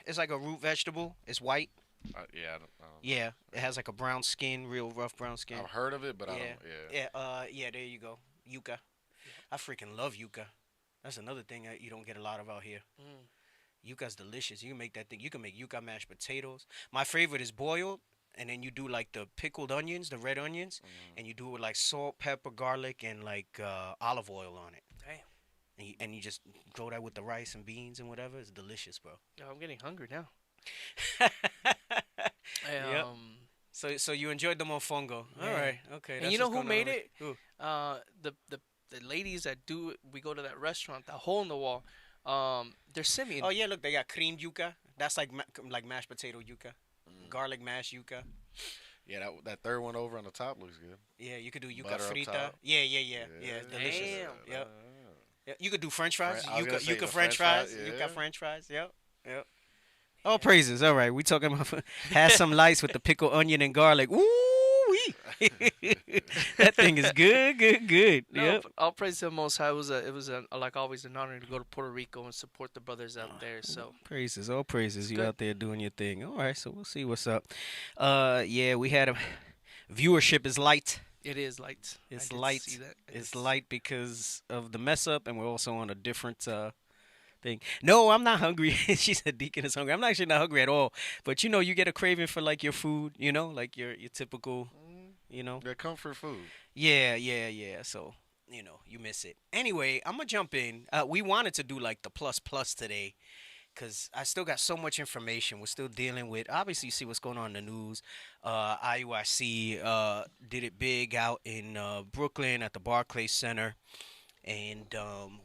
it's like a root vegetable. It's white. Yeah. Yeah, it has like a brown skin, real rough brown skin. I've heard of it, but I don't. Yeah. Yeah. There you go, yuca. I freaking love yuca. That's another thing that you don't get a lot of out here. Yuca's delicious. You can make that thing. You can make yuca mashed potatoes. My favorite is boiled, and then you do like the pickled onions, the red onions, and you do it with like salt, pepper, garlic, and like olive oil on it. Damn. And you just throw that with the rice and beans and whatever. It's delicious, bro. Yo, I'm getting hungry now. Yep. So you enjoyed the mofongo. Yeah. All right. Okay. And that's you know what's who going made on it? with- The ladies that do it. We go to that restaurant, that hole in the wall. They're Simeon. Oh yeah, look, they got creamed yuca. That's like like mashed potato yuca, garlic mashed yuca. Yeah, that third one over on the top looks good. Yeah, you could do yuca Butter up frita. top. Yeah, it's delicious. Damn. Yep. Yeah, you could do French fries. I was gonna say Yuca the French French fries. fries, Yuca yeah. French fries. Yep. All praises. All right, we talking about had some lights with the pickled onion and garlic. Ooh wee. That thing is good. No, Yep. but all praise to the Most High. It was like always an honor to go to Puerto Rico and support the brothers out there. So Praises, all praises. You good. out there doing your thing. All right, so we'll see what's up. Yeah, we had a viewership is light. it is light. I It's did light. see that. It's light because of the mess up, and we're also on a different thing. No, I'm not hungry. She said Deacon is hungry. I'm actually not hungry at all. But you get a craving for like your food, like your typical, Their comfort food. Yeah. So, you miss it. Anyway, I'm going to jump in. We wanted to do like the plus today because I still got so much information. We're still dealing with, obviously, you see what's going on in the news. IUIC did it big out in Brooklyn at the Barclays Center. And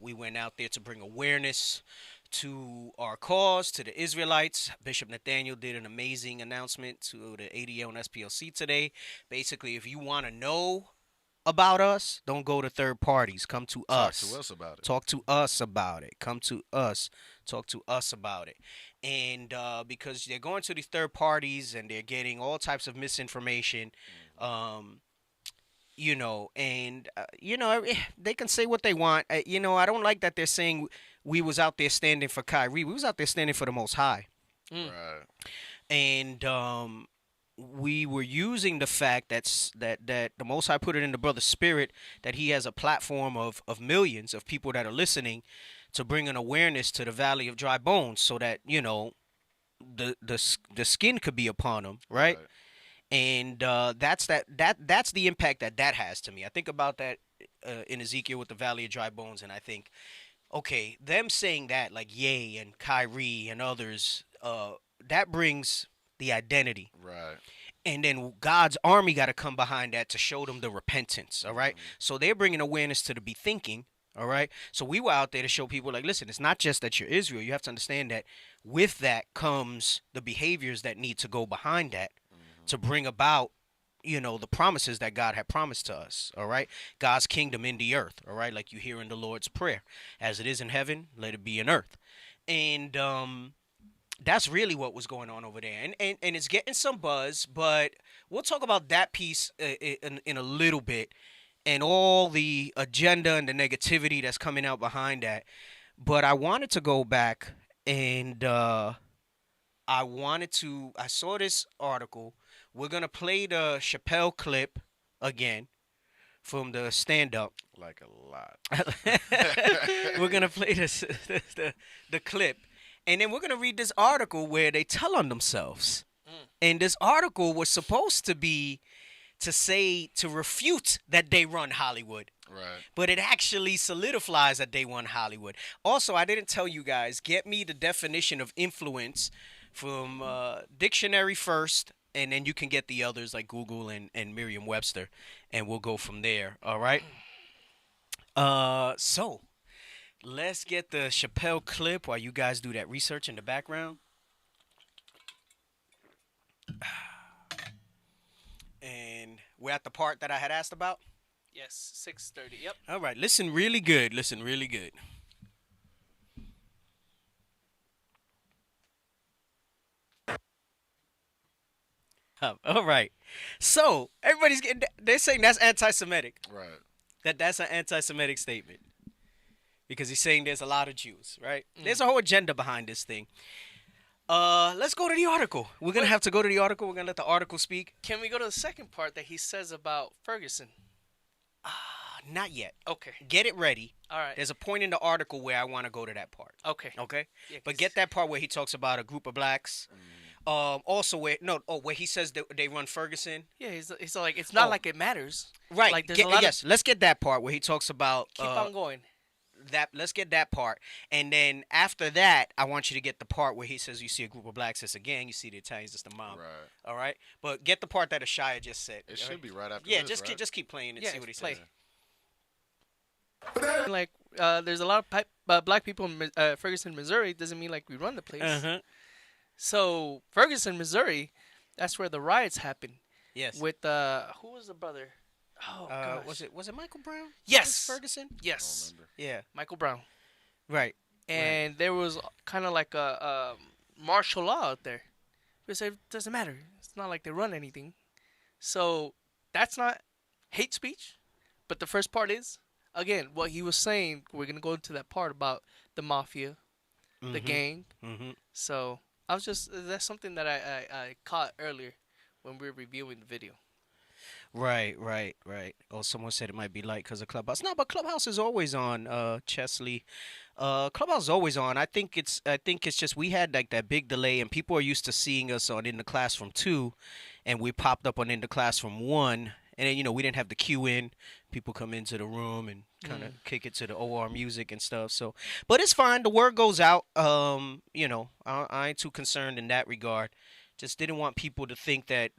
we went out there to bring awareness to our cause, to the Israelites. Bishop Nathaniel did an amazing announcement to the ADL and SPLC today. Basically, if you want to know about us, don't go to third parties. Come to us. Talk to us about it. Talk to us about it. Come to us. Talk to us about it. And because they're going to these third parties and they're getting all types of misinformation, they can say what they want. I don't like that they're saying we was out there standing for Kyrie. We was out there standing for the Most High. Right. And we were using the fact that the Most High put it in the brother's spirit that he has a platform of millions of people that are listening to bring an awareness to the Valley of Dry Bones so that, the skin could be upon them, right? And that's the impact that has to me. I think about that in Ezekiel with the Valley of Dry Bones, and I think, okay, them saying that, like Ye and Kyrie and others, that brings the identity. Right. And then God's army got to come behind that to show them the repentance, all right? So they're bringing awareness to the be thinking, all right? So we were out there to show people, like, listen, it's not just that you're Israel. You have to understand that with that comes the behaviors that need to go behind that to bring about, the promises that God had promised to us, all right? God's kingdom in the earth, all right? Like you hear in the Lord's Prayer. As it is in heaven, let it be in earth. And that's really what was going on over there. And it's getting some buzz, but we'll talk about that piece in a little bit and all the agenda and the negativity that's coming out behind that. But I wanted to go back and I saw this article. We're going to play the Chappelle clip again from the stand-up. Like a lot. We're going to play the clip. And then we're going to read this article where they tell on themselves. And this article was supposed to be to refute that they run Hollywood. Right. But it actually solidifies that they run Hollywood. Also, I didn't tell you guys, get me the definition of influence from dictionary first, and then you can get the others like Google and Merriam-Webster, and we'll go from there, all right? So, Let's get the Chappelle clip while you guys do that research in the background. And we're at the part that I had asked about. Yes, 6:30. Yep. All right, listen really good. Listen really good. All right. So they're saying that's anti-Semitic. Right. That's an anti-Semitic statement because he's saying there's a lot of Jews. Right. There's a whole agenda behind this thing. Let's go to the article. We're gonna have to go to the article. We're gonna let the article speak. Can we go to the second part that he says about Ferguson? Not yet. Okay. Get it ready. All right. There's a point in the article where I want to go to that part. Okay. Okay. Yeah, but get that part where he talks about a group of blacks. Also where he says that they run Ferguson. Yeah, he's like it's not like it matters. Right. Like there's a lot yes. Let's get that part where he talks about. Keep on going. Let's get that part, and then after that, I want you to get the part where he says you see a group of blacks, it's a gang. You see the Italians, it's the mob. Right. All right. But get the part that Ashaya just said. It should be right after. Yeah. this, Just keep playing and see what he play. says. Like there's a lot of black people in Ferguson, Missouri. Doesn't mean like we run the place. So Ferguson, Missouri, that's where the riots happened. Yes. With who was the brother? Oh gosh. Was it Michael Brown? Yes. Ferguson? Yes. Yeah. Michael Brown. Right. And there was kind of like a martial law out there. They say it doesn't matter. It's not like they run anything. So that's not hate speech. But the first part is, again, what he was saying. We're going to go into that part about the mafia, the gang. So that's something that I caught earlier when we were reviewing the video. Right. Oh, someone said it might be light because of Clubhouse. No, but Clubhouse is always on, Chesley. Clubhouse is always on. I think it's just we had like that big delay, and people are used to seeing us on In the Classroom 2, and we popped up on In the Classroom 1, and then we didn't have the queue in. People come into the room and kind of kick it to the OR music and stuff. So, but it's fine. The word goes out. I ain't too concerned in that regard. Just didn't want people to think that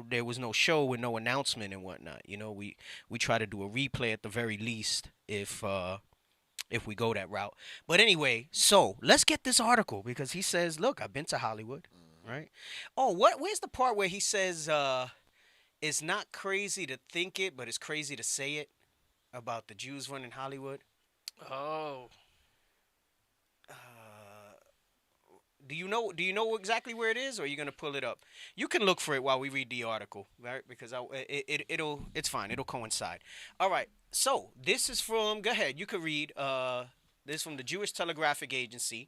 there was no show with no announcement and whatnot. We try to do a replay at the very least if we go that route. But anyway, so let's get this article because he says, look, I've been to Hollywood, right? Oh, where's the part where he says it's not crazy to think it, but it's crazy to say it about the Jews running Hollywood? Oh. Do you know exactly where it is, or are you gonna pull it up? You can look for it while we read the article, right? Because it's fine. It'll coincide. All right. So this is from. Go ahead. You can read. This is from the Jewish Telegraphic Agency,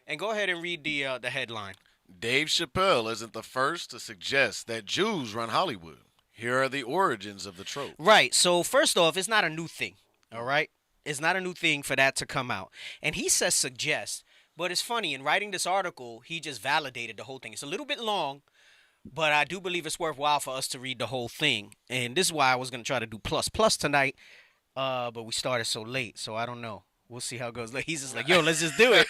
and go ahead and read the headline. Dave Chappelle isn't the first to suggest that Jews run Hollywood. Here are the origins of the trope. Right. So first off, it's not a new thing. All right. It's not a new thing for that to come out. And he says suggest. But it's funny, in writing this article, he just validated the whole thing. It's a little bit long, but I do believe it's worthwhile for us to read the whole thing. And this is why I was going to try to do plus tonight, but we started so late, so I don't know. We'll see how it goes. He's just like, yo, let's just do it.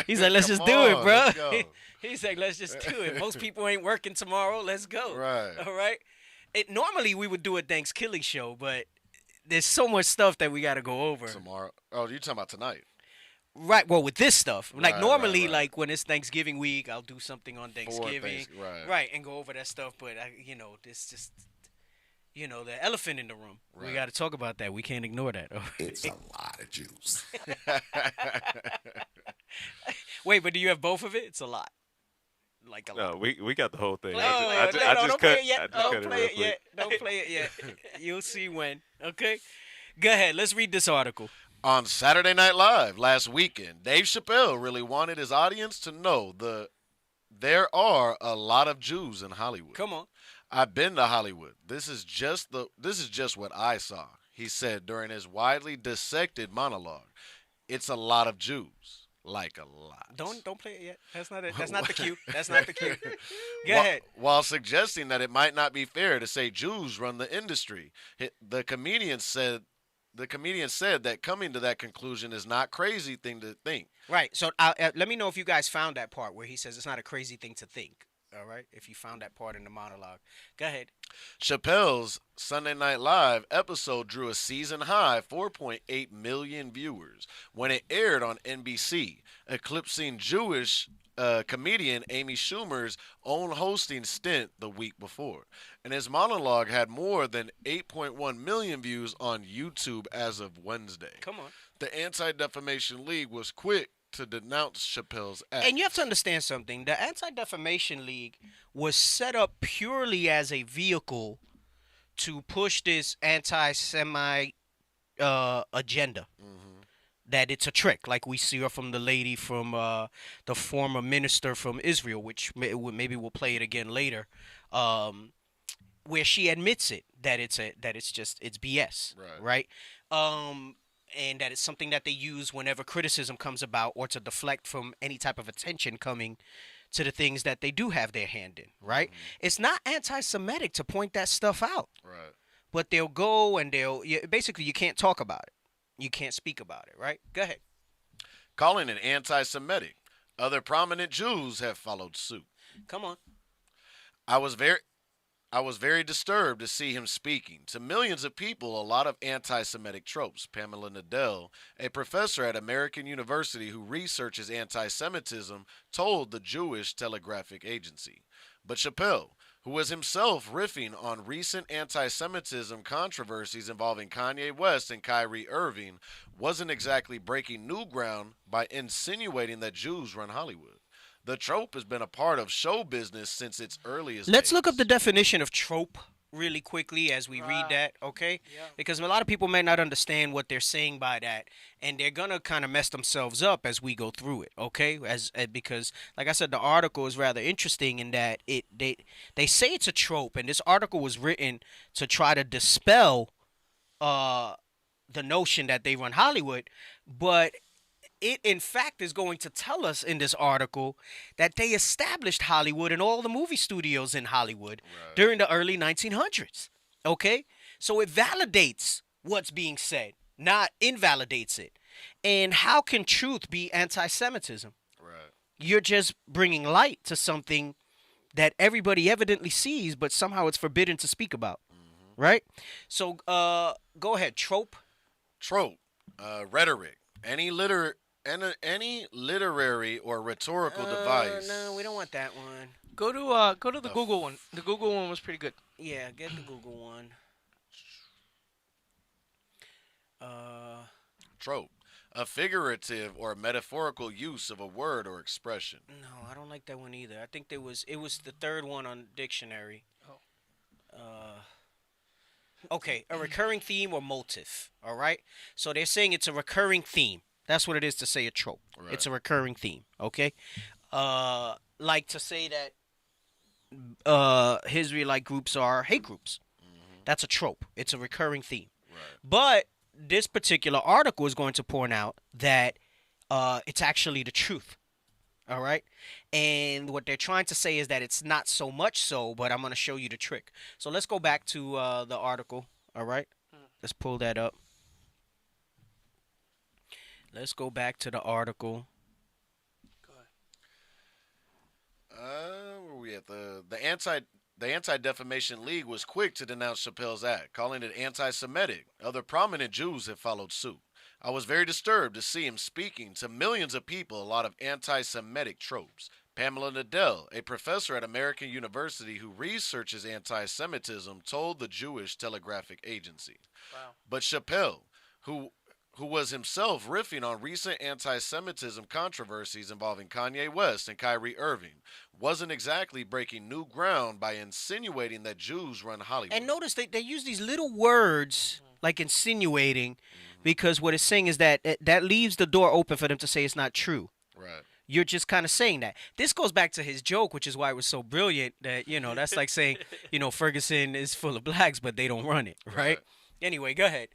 He's like, let's just do it, bro. He's like, let's just do it. Most people ain't working tomorrow. Let's go. Right. All right? Normally, we would do a Thanksgiving show, but there's so much stuff that we got to go over. Tomorrow. Oh, you're talking about tonight. Right, well, with this stuff, like normally, right. like when it's Thanksgiving week, I'll do something on Thanksgiving, right, and go over that stuff. But this just, the elephant in the room. Right. We got to talk about that. We can't ignore that. It's a lot of Jews. Wait, but do you have both of it? It's a lot. Like a lot. No, we got the whole thing. Don't play it yet. Don't play it yet. Don't play it yet. You'll see when. Okay, go ahead. Let's read this article. On Saturday Night Live last weekend, Dave Chappelle really wanted his audience to know there are a lot of Jews in Hollywood. Come on. I've been to Hollywood. This is just what I saw, he said during his widely dissected monologue. It's a lot of Jews. Like a lot. Don't play it yet. That's not it. That's not the cue. That's not the cue. Go ahead. While suggesting that it might not be fair to say Jews run the industry, the comedian said that coming to that conclusion is not a crazy thing to think. Right. So let me know if you guys found that part where he says it's not a crazy thing to think. All right, if you found that part in the monologue. Go ahead. Chappelle's Sunday Night Live episode drew a season high 4.8 million viewers when it aired on NBC, eclipsing Jewish comedian Amy Schumer's own hosting stint the week before. And his monologue had more than 8.1 million views on YouTube as of Wednesday. Come on. The Anti-Defamation League was quick to denounce Chappelle's act. And you have to understand something. The Anti-Defamation League was set up purely as a vehicle to push this anti-Semite agenda. That it's a trick, like we see from the lady from the former minister from Israel, which maybe we'll play it again later, where she admits it, that it's BS, right? And that it's something that they use whenever criticism comes about or to deflect from any type of attention coming to the things that they do have their hand in, right? It's not anti-Semitic to point that stuff out. Right. But they'll go and basically you can't talk about it. You can't speak about it, right? Go ahead. Calling it anti-Semitic. Other prominent Jews have followed suit. Come on. I was very disturbed to see him speaking to millions of people a lot of anti-Semitic tropes. Pamela Nadell, a professor at American University who researches anti-Semitism, told the Jewish Telegraphic Agency. But Chappelle, who was himself riffing on recent anti-Semitism controversies involving Kanye West and Kyrie Irving, wasn't exactly breaking new ground by insinuating that Jews run Hollywood. The trope has been a part of show business since its earliest Let's days. look up the definition of trope really quickly as we read that, okay? Yeah. Because a lot of people may not understand what they're saying by that, and they're gonna kind of mess themselves up as we go through it, okay? Because, like I said, the article is rather interesting in that they say it's a trope, and this article was written to try to dispel the notion that they run Hollywood, but it, in fact, is going to tell us in this article that they established Hollywood and all the movie studios in Hollywood during the early 1900s. Okay? So it validates what's being said, not invalidates it. And how can truth be anti-Semitism? Right. You're just bringing light to something that everybody evidently sees, but somehow it's forbidden to speak about. Right? So go ahead. Trope. Trope. Rhetoric. Any literary or rhetorical device. No, we don't want that one. Go to the Google one. The Google one was pretty good. Yeah, get the Google one. Trope. A figurative or metaphorical use of a word or expression. No, I don't like that one either. I think it was the third one on dictionary. Okay, a recurring theme or motive. All right? So they're saying it's a recurring theme. That's what it is to say a trope. Right. It's a recurring theme, okay? Like to say that Israelite groups are hate groups. That's a trope. It's a recurring theme. Right. But this particular article is going to point out that it's actually the truth, all right? And what they're trying to say is that it's not so much so, but I'm going to show you the trick. So let's go back to the article, all right? Let's pull that up. Let's go back to the article. Go ahead. Where are we at? The Anti-Defamation League was quick to denounce Chappelle's act, calling it anti-Semitic. Other prominent Jews have followed suit. I was very disturbed to see him speaking to millions of people a lot of anti-Semitic tropes. Pamela Nadell, a professor at American University who researches anti-Semitism, told the Jewish Telegraphic Agency. Wow. But Chappelle, who was himself riffing on recent anti-Semitism controversies involving Kanye West and Kyrie Irving, wasn't exactly breaking new ground by insinuating that Jews run Hollywood. And notice they use these little words like insinuating, because what it's saying is that that leaves the door open for them to say it's not true. Right. You're just kind of saying that. This goes back to his joke, which is why it was so brilliant that, that's like saying, Ferguson is full of blacks, but they don't run it, right? Anyway, go ahead.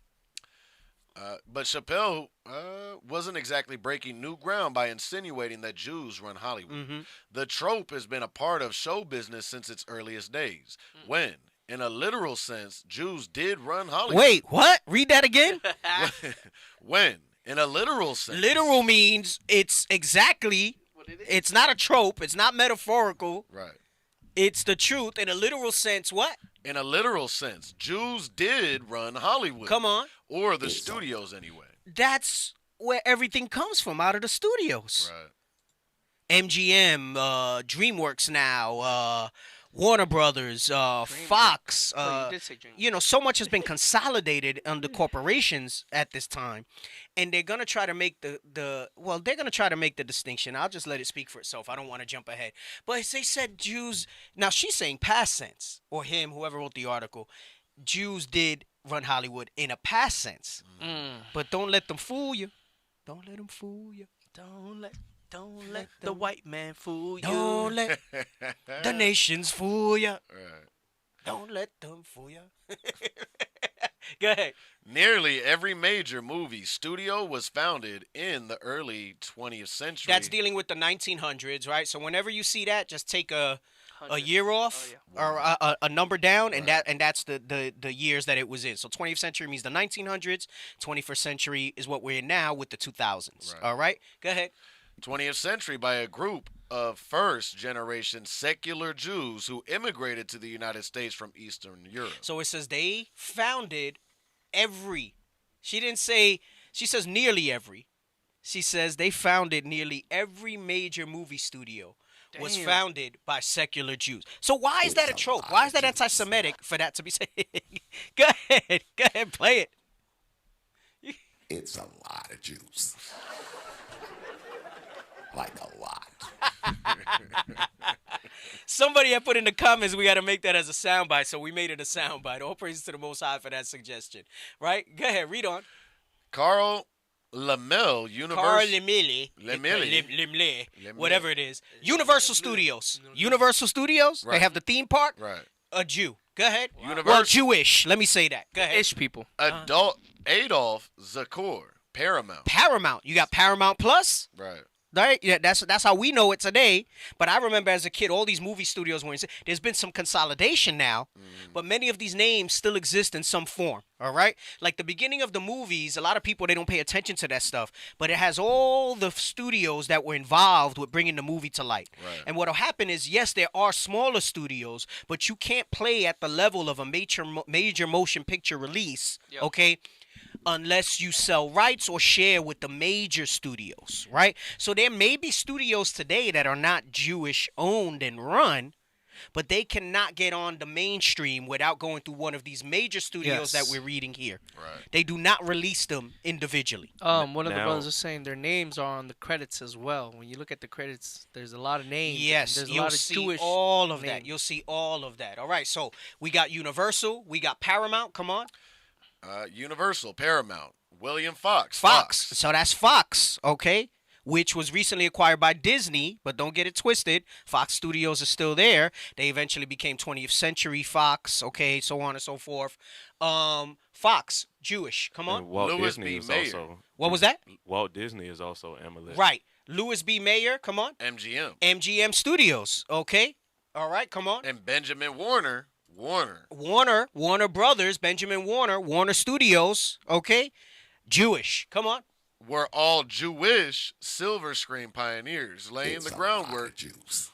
But Chappelle wasn't exactly breaking new ground by insinuating that Jews run Hollywood. The trope has been a part of show business since its earliest days, when, in a literal sense, Jews did run Hollywood. Wait, what? Read that again? When, in a literal sense. Literal means it's exactly, it's not a trope, it's not metaphorical. Right. It's the truth in a literal sense. What? In a literal sense, Jews did run Hollywood. Come on. Or the studios anyway. That's where everything comes from, out of the studios. Right. MGM, DreamWorks now, Warner Brothers, Fox. You did say DreamWorks. You know, so much has been consolidated under corporations at this time, and they're gonna try to make they're gonna try to make the distinction. I'll just let it speak for itself. I don't want to jump ahead, but they said Jews. Now she's saying past tense, or him, whoever wrote the article. Jews did run Hollywood in a past sense, but don't let them fool you. Don't let them fool you. Don't let the white man fool you. Don't let the nations fool you. Right. Don't let them fool you. Go ahead. Nearly every major movie studio was founded in the early 20th century. That's dealing with the 1900s, right? So whenever you see that, just take a year off or a number down, and that's the years that it was in. So 20th century means the 1900s. 21st century is what we're in now with the 2000s. Right. All right? Go ahead. 20th century by a group of first-generation secular Jews who immigrated to the United States from Eastern Europe. So it says they founded she didn't say, she says nearly every. She says they founded nearly every major movie studio was founded by secular Jews. So why is that a trope? Why is that anti-Semitic for that to be said? Go ahead, play it. It's a lot of Jews. Like a lot. Somebody had put in the comments we got to make that as a soundbite, so we made it a soundbite. All praises to the Most High for that suggestion. Right? Go ahead, read on. Carl Laemmle University. Whatever it is. Universal Studios. Universal Studios. Right. They have the theme park. Right. A Jew. Go ahead. Universal. Well, Jewish. Let me say that. Go ahead. Ish people. Adolf Zakor. Paramount. You got Paramount Plus. Right. Right? Yeah, that's how we know it today. But I remember as a kid, all these movie studios were in. There's been some consolidation now, but many of these names still exist in some form. All right? Like the beginning of the movies, a lot of people, they don't pay attention to that stuff. But it has all the studios that were involved with bringing the movie to light. Right. And what will happen is, yes, there are smaller studios, but you can't play at the level of a major motion picture release, okay? Unless you sell rights or share with the major studios, right? So there may be studios today that are not Jewish owned and run, but they cannot get on the mainstream without going through one of these major studios that we're reading here. Right. They do not release them individually. One of the brothers was saying their names are on the credits as well. When you look at the credits, there's a lot of names. Yes, there's a you'll lot of see Jewish all of that. names. You'll see all of that. All right, so we got Universal, we got Paramount. Come on. Universal, Paramount, William Fox. So that's Fox, okay? Which was recently acquired by Disney, but don't get it twisted. Fox Studios is still there. They eventually became 20th Century Fox, okay, so on and so forth. Fox, Jewish, come on. Walt Disney is also. What was that? Walt Disney is also Amalek. Right. Louis B. Mayer, come on. MGM. MGM Studios, okay? All right, come on. And Benjamin Warner. Warner Brothers, Benjamin Warner Studios, okay? Jewish, come on. Were all Jewish silver screen pioneers, laying the groundwork. Jews.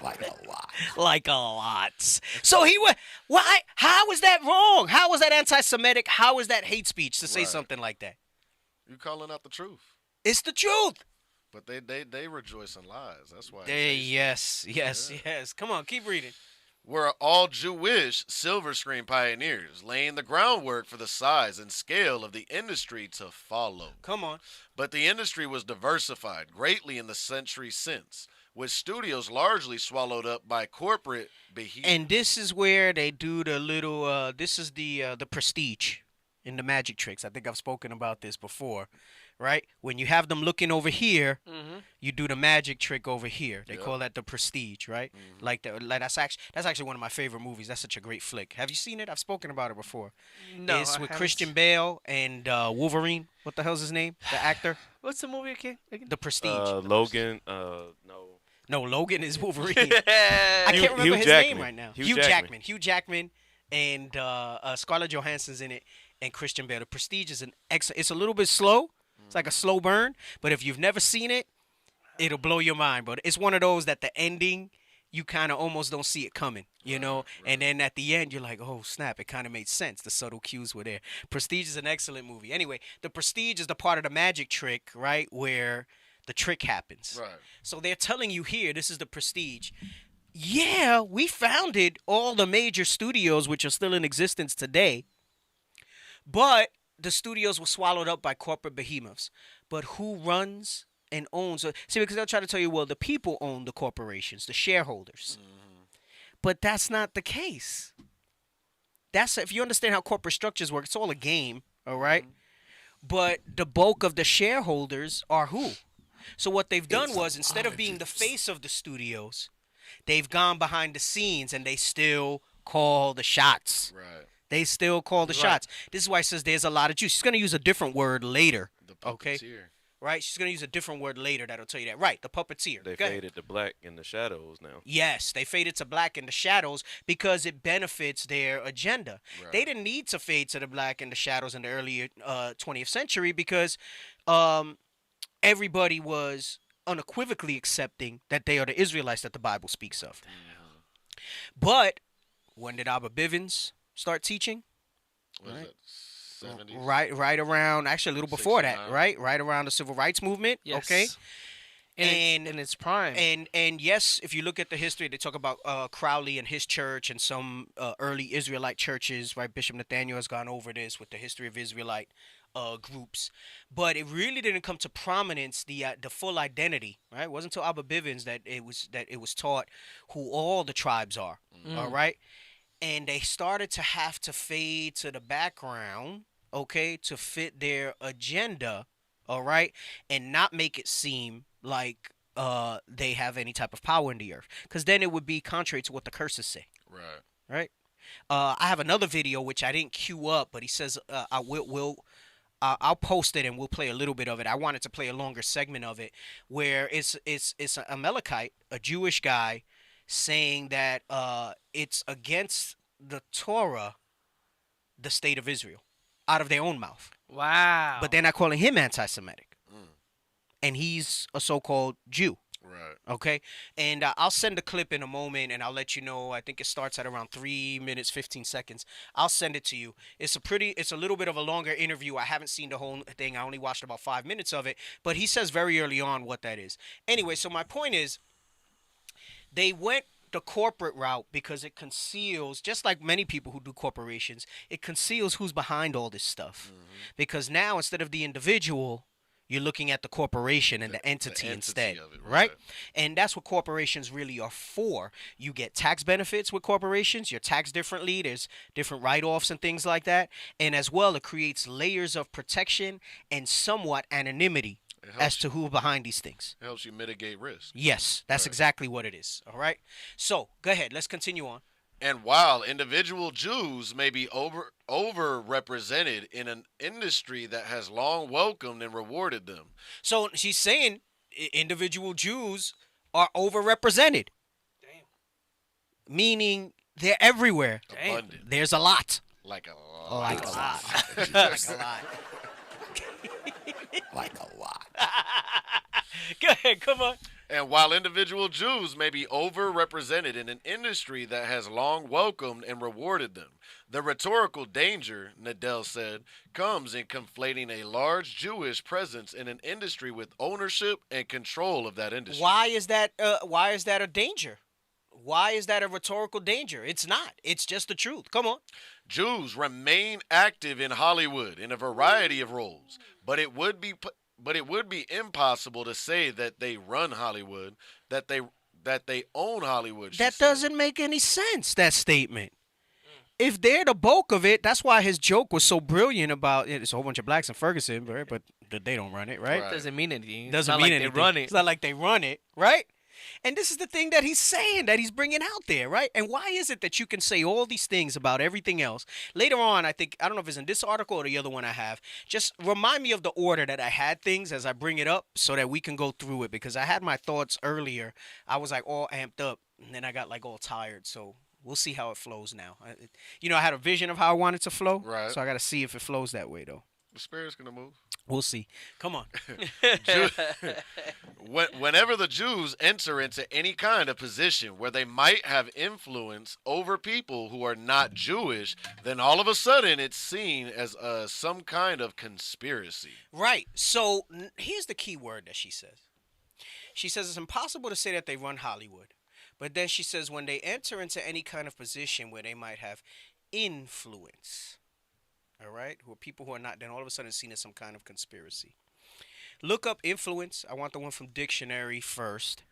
Like a lot. So he was. Why? How is that wrong? How is that anti-Semitic? How is that hate speech to say something like that? You're calling out the truth. It's the truth. But they rejoice in lies. That's why. Yes. Come on, keep reading. Were all Jewish silver screen pioneers, laying the groundwork for the size and scale of the industry to follow. Come on. But the industry was diversified greatly in the century since, with studios largely swallowed up by corporate behemoths. And this is where they do the little. This is the prestige in the magic tricks. I think I've spoken about this before. Right? When you have them looking over here, you do the magic trick over here. They call that the prestige, right? Like that's actually one of my favorite movies. That's such a great flick. Have you seen it? I've spoken about it before. No, it's I with haven't. Christian Bale and Wolverine. What the hell's his name? The actor. What's the movie again? The Prestige. Logan. No, Logan is Wolverine. I can't remember his name right now. Hugh Jackman, and Scarlett Johansson's in it, and Christian Bale. The Prestige is an excellent. It's a little bit slow. It's like a slow burn, but if you've never seen it, It'll blow your mind, but it's one of those that the ending, you kind of almost don't see it coming, you know? And then at the end, you're like, oh, snap, it kind of made sense. The subtle cues were there. Prestige is an excellent movie. Anyway, the Prestige is the part of the magic trick, right, where the trick happens. Right. So they're telling you here, this is the Prestige. Yeah, we founded all the major studios, which are still in existence today, but the studios were swallowed up by corporate behemoths. But who runs and owns? See, because they'll try to tell you, well, the people own the corporations, the shareholders. But that's not the case. That's if you understand how corporate structures work, it's all a game, all right? But the bulk of the shareholders are who? So what they've done was, instead of being the face of the studios, they've gone behind the scenes and they still call the shots. Right. They still call the shots. This is why it says there's a lot of juice. She's going to use a different word later. The puppeteer. Right? She's going to use a different word later that'll tell you that. Right, the puppeteer. They Go ahead. faded to black in the shadows now. Yes, they faded to black in the shadows because it benefits their agenda. Right. They didn't need to fade to the black in the shadows in the early 20th century because everybody was unequivocally accepting that they are the Israelites that the Bible speaks of. But when did Abba Bivens start teaching? What is that? 70s? Right around, actually a little before that, 69. right around the Civil Rights Movement. Yes. Okay. In its prime. And yes, if you look at the history, they talk about Crowley and his church and some early Israelite churches, right? Bishop Nathaniel has gone over this with the history of Israelite groups, but it really didn't come to prominence the full identity, right? It wasn't until Abba Bivens that it was taught who all the tribes are, all right? And they started to have to fade to the background, okay, to fit their agenda, all right, and not make it seem like they have any type of power in the earth, because then it would be contrary to what the curses say. Right. I have another video which I didn't queue up, but he says I'll post it and we'll play a little bit of it. I wanted to play a longer segment of it where it's a Amalekite, a Jewish guy, saying that it's against the Torah, the state of Israel, out of their own mouth. Wow. But they're not calling him anti-Semitic. And he's a so-called Jew. Right. Okay? And I'll send a clip in a moment, and I'll let you know. I think it starts at around 3 minutes, 15 seconds. I'll send it to you. It's a little bit of a longer interview. I haven't seen the whole thing. I only watched about 5 minutes of it. But he says very early on what that is. Anyway, so my point is, they went the corporate route because it conceals, just like many people who do corporations, it conceals who's behind all this stuff. Because now, instead of the individual, you're looking at the corporation and the entity instead, of it, right? And that's what corporations really are for. You get tax benefits with corporations. You're taxed differently. There's different write-offs and things like that. And as well, it creates layers of protection and somewhat anonymity as to who behind these things. It helps you mitigate risk. Yes, that's exactly what it is. All right? So, go ahead. Let's continue on. And while individual Jews may be overrepresented in an industry that has long welcomed and rewarded them. So she's saying individual Jews are overrepresented. Damn. Meaning they're everywhere. Abundant. There's a lot. Like a lot. Like a lot. Like a lot. Like a lot. Go ahead, come on. And while individual Jews may be overrepresented in an industry that has long welcomed and rewarded them, the rhetorical danger, Nadell said, comes in conflating a large Jewish presence in an industry with ownership and control of that industry. Why is that a danger? Why is that a rhetorical danger? It's not. It's just the truth. Come on. Jews remain active in Hollywood in a variety of roles, but it would be impossible to say that they run Hollywood, that they own Hollywood. That doesn't make any sense, that statement. If they're the bulk of it, that's why his joke was so brilliant about it. It's a whole bunch of blacks in Ferguson, right? But they don't run it, right? Doesn't mean anything. Doesn't mean anything. They run it. It's not like they run it, right? And this is the thing that he's saying, that he's bringing out there, right? And why is it that you can say all these things about everything else? Later on, I don't know if it's in this article or the other one I have, just remind me of the order that I had things as I bring it up so that we can go through it, because I had my thoughts earlier. I was like all amped up, and then I got like all tired, so we'll see how it flows now. I had a vision of how I want it to flow, right? So I got to see if it flows that way, though. The Spirit's gonna move. We'll see. Come on. Whenever the Jews enter into any kind of position where they might have influence over people who are not Jewish, then all of a sudden it's seen as some kind of conspiracy. Right. So here's the key word that she says. She says it's impossible to say that they run Hollywood. But then she says when they enter into any kind of position where they might have influence, all right, who are people who are not, then all of a sudden seen as some kind of conspiracy. Look up influence. I want the one from dictionary first,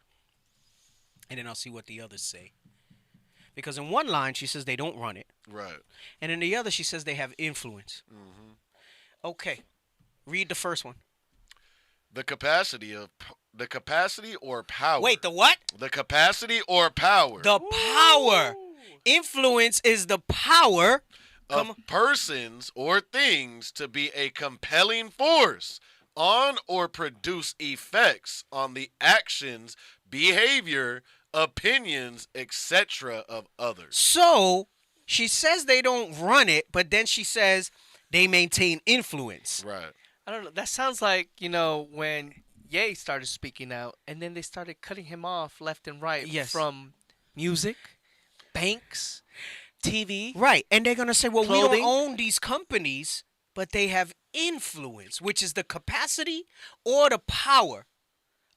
and then I'll see what the others say. Because in one line she says they don't run it. Right. And in the other she says they have influence. Mm-hmm. Okay. Read the first one. The capacity or power. Wait, the what? The capacity or power. The power. Influence is the power of persons or things to be a compelling force on or produce effects on the actions, behavior, opinions, etc. of others. So she says they don't run it, but then she says they maintain influence. Right. I don't know. That sounds like, when Ye started speaking out, and then they started cutting him off left and right from music, banks, TV. Right. And they're going to say, well, clothing. We don't own these companies, but they have influence, which is the capacity or the power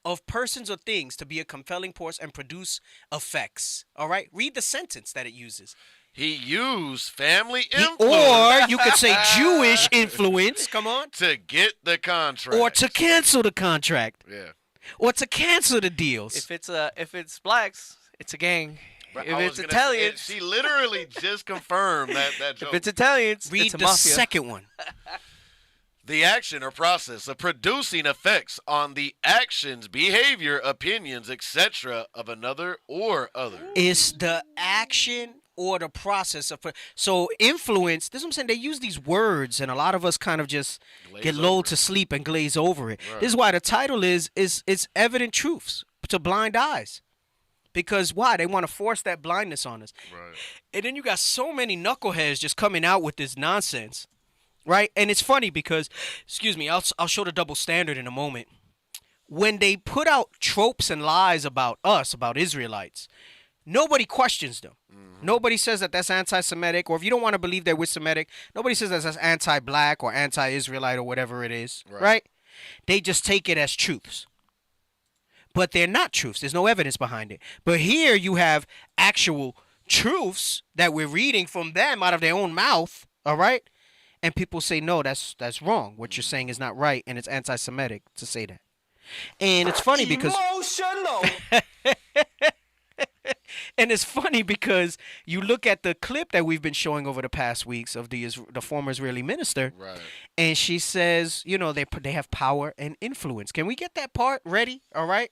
of persons or things to be a compelling force and produce effects. All right? Read the sentence that it uses. He used family influence. Or you could say Jewish influence. Come on. To get the contract. Or to cancel the contract. Yeah. Or to cancel the deals. If it's blacks, it's a gang. But if it's Italians, she literally just confirmed that joke. If it's Italians, read it's a the mafia. second one. The action or process of producing effects on the actions, behavior, opinions, etc. of another or other. It's the action or the process of. So influence, this is what I'm saying, they use these words and a lot of us kind of just get lulled to sleep and glaze over it. Right. This is why the title is it's evident truths to blind eyes. Because why? They want to force that blindness on us. Right. And then you got so many knuckleheads just coming out with this nonsense. Right? And it's funny because, excuse me, I'll show the double standard in a moment. When they put out tropes and lies about us, about Israelites, nobody questions them. Mm-hmm. Nobody says that that's anti-Semitic, or if you don't want to believe that we're Semitic, nobody says that that's anti-black or anti-Israelite or whatever it is. Right? They just take it as truths. But they're not truths. There's no evidence behind it. But here you have actual truths that we're reading from them out of their own mouth, all right? And people say, no, that's wrong. What you're saying is not right, and it's anti-Semitic to say that. And it's funny because... Emotional! And it's funny because you look at the clip that we've been showing over the past weeks of the former Israeli minister, right? And she says, they have power and influence. Can we get that part ready? All right,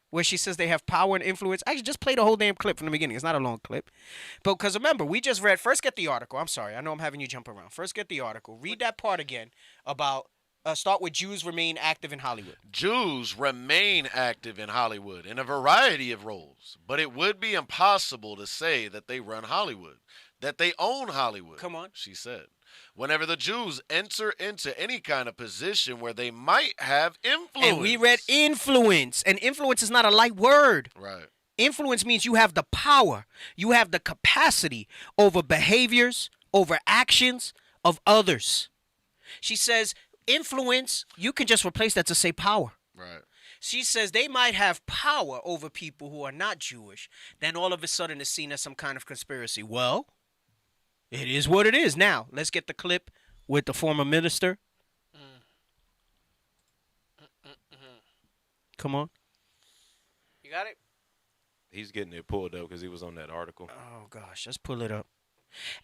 where she says they have power and influence. Actually, just play the whole damn clip from the beginning. It's not a long clip, but because remember, we just read. First, get the article. I'm sorry, I know I'm having you jump around. First, get the article. Read that part again about. Start with Jews remain active in Hollywood. Jews remain active in Hollywood in a variety of roles, but it would be impossible to say that they run Hollywood, that they own Hollywood. Come on. She said. Whenever the Jews enter into any kind of position where they might have influence. And we read influence, and influence is not a light word. Right. Influence means you have the power, you have the capacity over behaviors, over actions of others. She says, influence, you can just replace that to say power. Right. She says they might have power over people who are not Jewish. Then all of a sudden it's seen as some kind of conspiracy. Well, it is what it is. Now, let's get the clip with the former minister. Come on. You got it? He's getting it pulled up because he was on that article. Oh, gosh. Let's pull it up.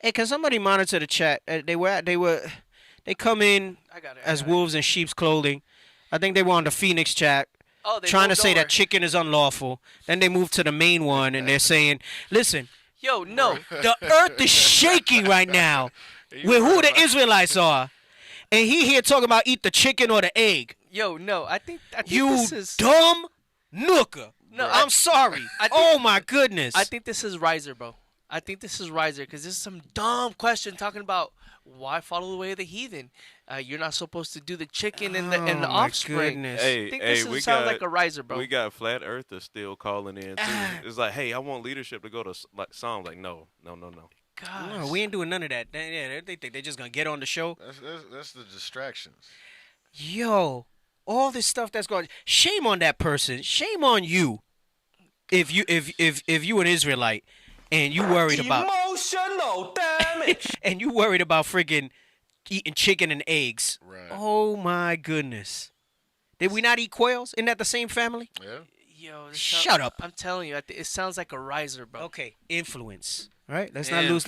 Hey, can somebody monitor the chat? They come in as wolves in sheep's clothing. I think they were on the Phoenix chat trying to say that chicken is unlawful. Then they moved to the main one, and they're saying, listen, yo, no. The earth is shaking right now with who the Israelites are. And he here talking about eat the chicken or the egg. Yo, no. I think you this is... dumb nooker. No, I'm sorry. Oh, my goodness. I think this is Riser, bro. I think this is Riser because this is some dumb question talking about why follow the way of the heathen. You're not supposed to do the chicken and the my offspring. goodness. I think this sounds like a Riser, bro. We got flat earthers still calling in too. It's like, hey, I want leadership to go to like Psalms. Like, no. Gosh. No, we ain't doing none of that. They think they're just gonna get on the show. That's the distractions. Yo, all this stuff that's going. Shame on that person. Shame on you. If you an Israelite and you worried about emotional damage and you worried about friggin' eating chicken and eggs. Right. Oh my goodness. Did we not eat quails? Isn't that the same family? Yeah. Yo, Shut up. I'm telling you, it sounds like a Riser, bro. Okay, influence. Right? Let's not lose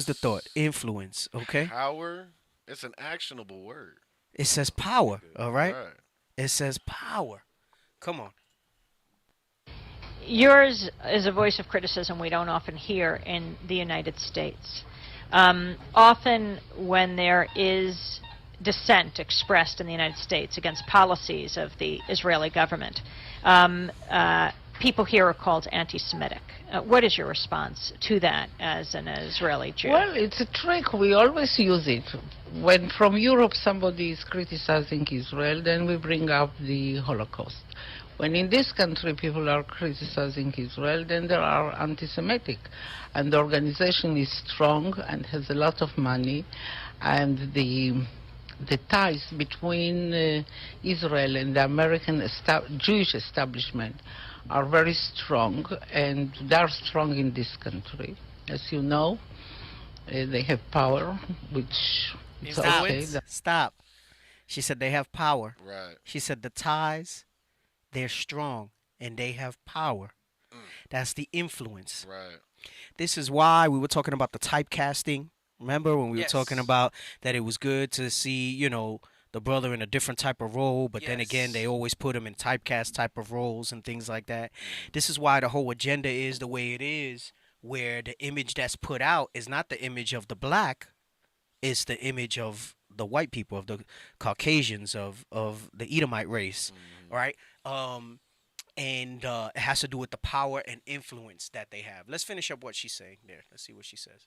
the thought. Influence, okay? Power. It's an actionable word. It says power, all right? Right. It says power. Come on. Yours is a voice of criticism we don't often hear in the United States. Often when there is dissent expressed in the United States against policies of the Israeli government, people here are called anti-Semitic. What is your response to that as an Israeli Jew? Well, it's a trick. We always use it. When from Europe somebody is criticizing Israel, then we bring up the Holocaust. When in this country people are criticizing Israel, then they are anti-Semitic. And the organization is strong and has a lot of money, and the ties between Israel and the American Jewish establishment are very strong, and they are strong in this country. As you know, they have power, which is okay. Stop. She said they have power. Right. She said the ties, they're strong, and they have power. That's the influence. Right. This is why we were talking about the typecasting. Remember when we were Yes. talking about that it was good to see, the brother in a different type of role, but then again, they always put him in typecast type of roles and things like that. This is why the whole agenda is the way it is, where the image that's put out is not the image of the black, it's the image of the white people, of the Caucasians, of the Edomite race, right? And it has to do with the power and influence that they have. Let's finish up what she's saying there. Let's see what she says.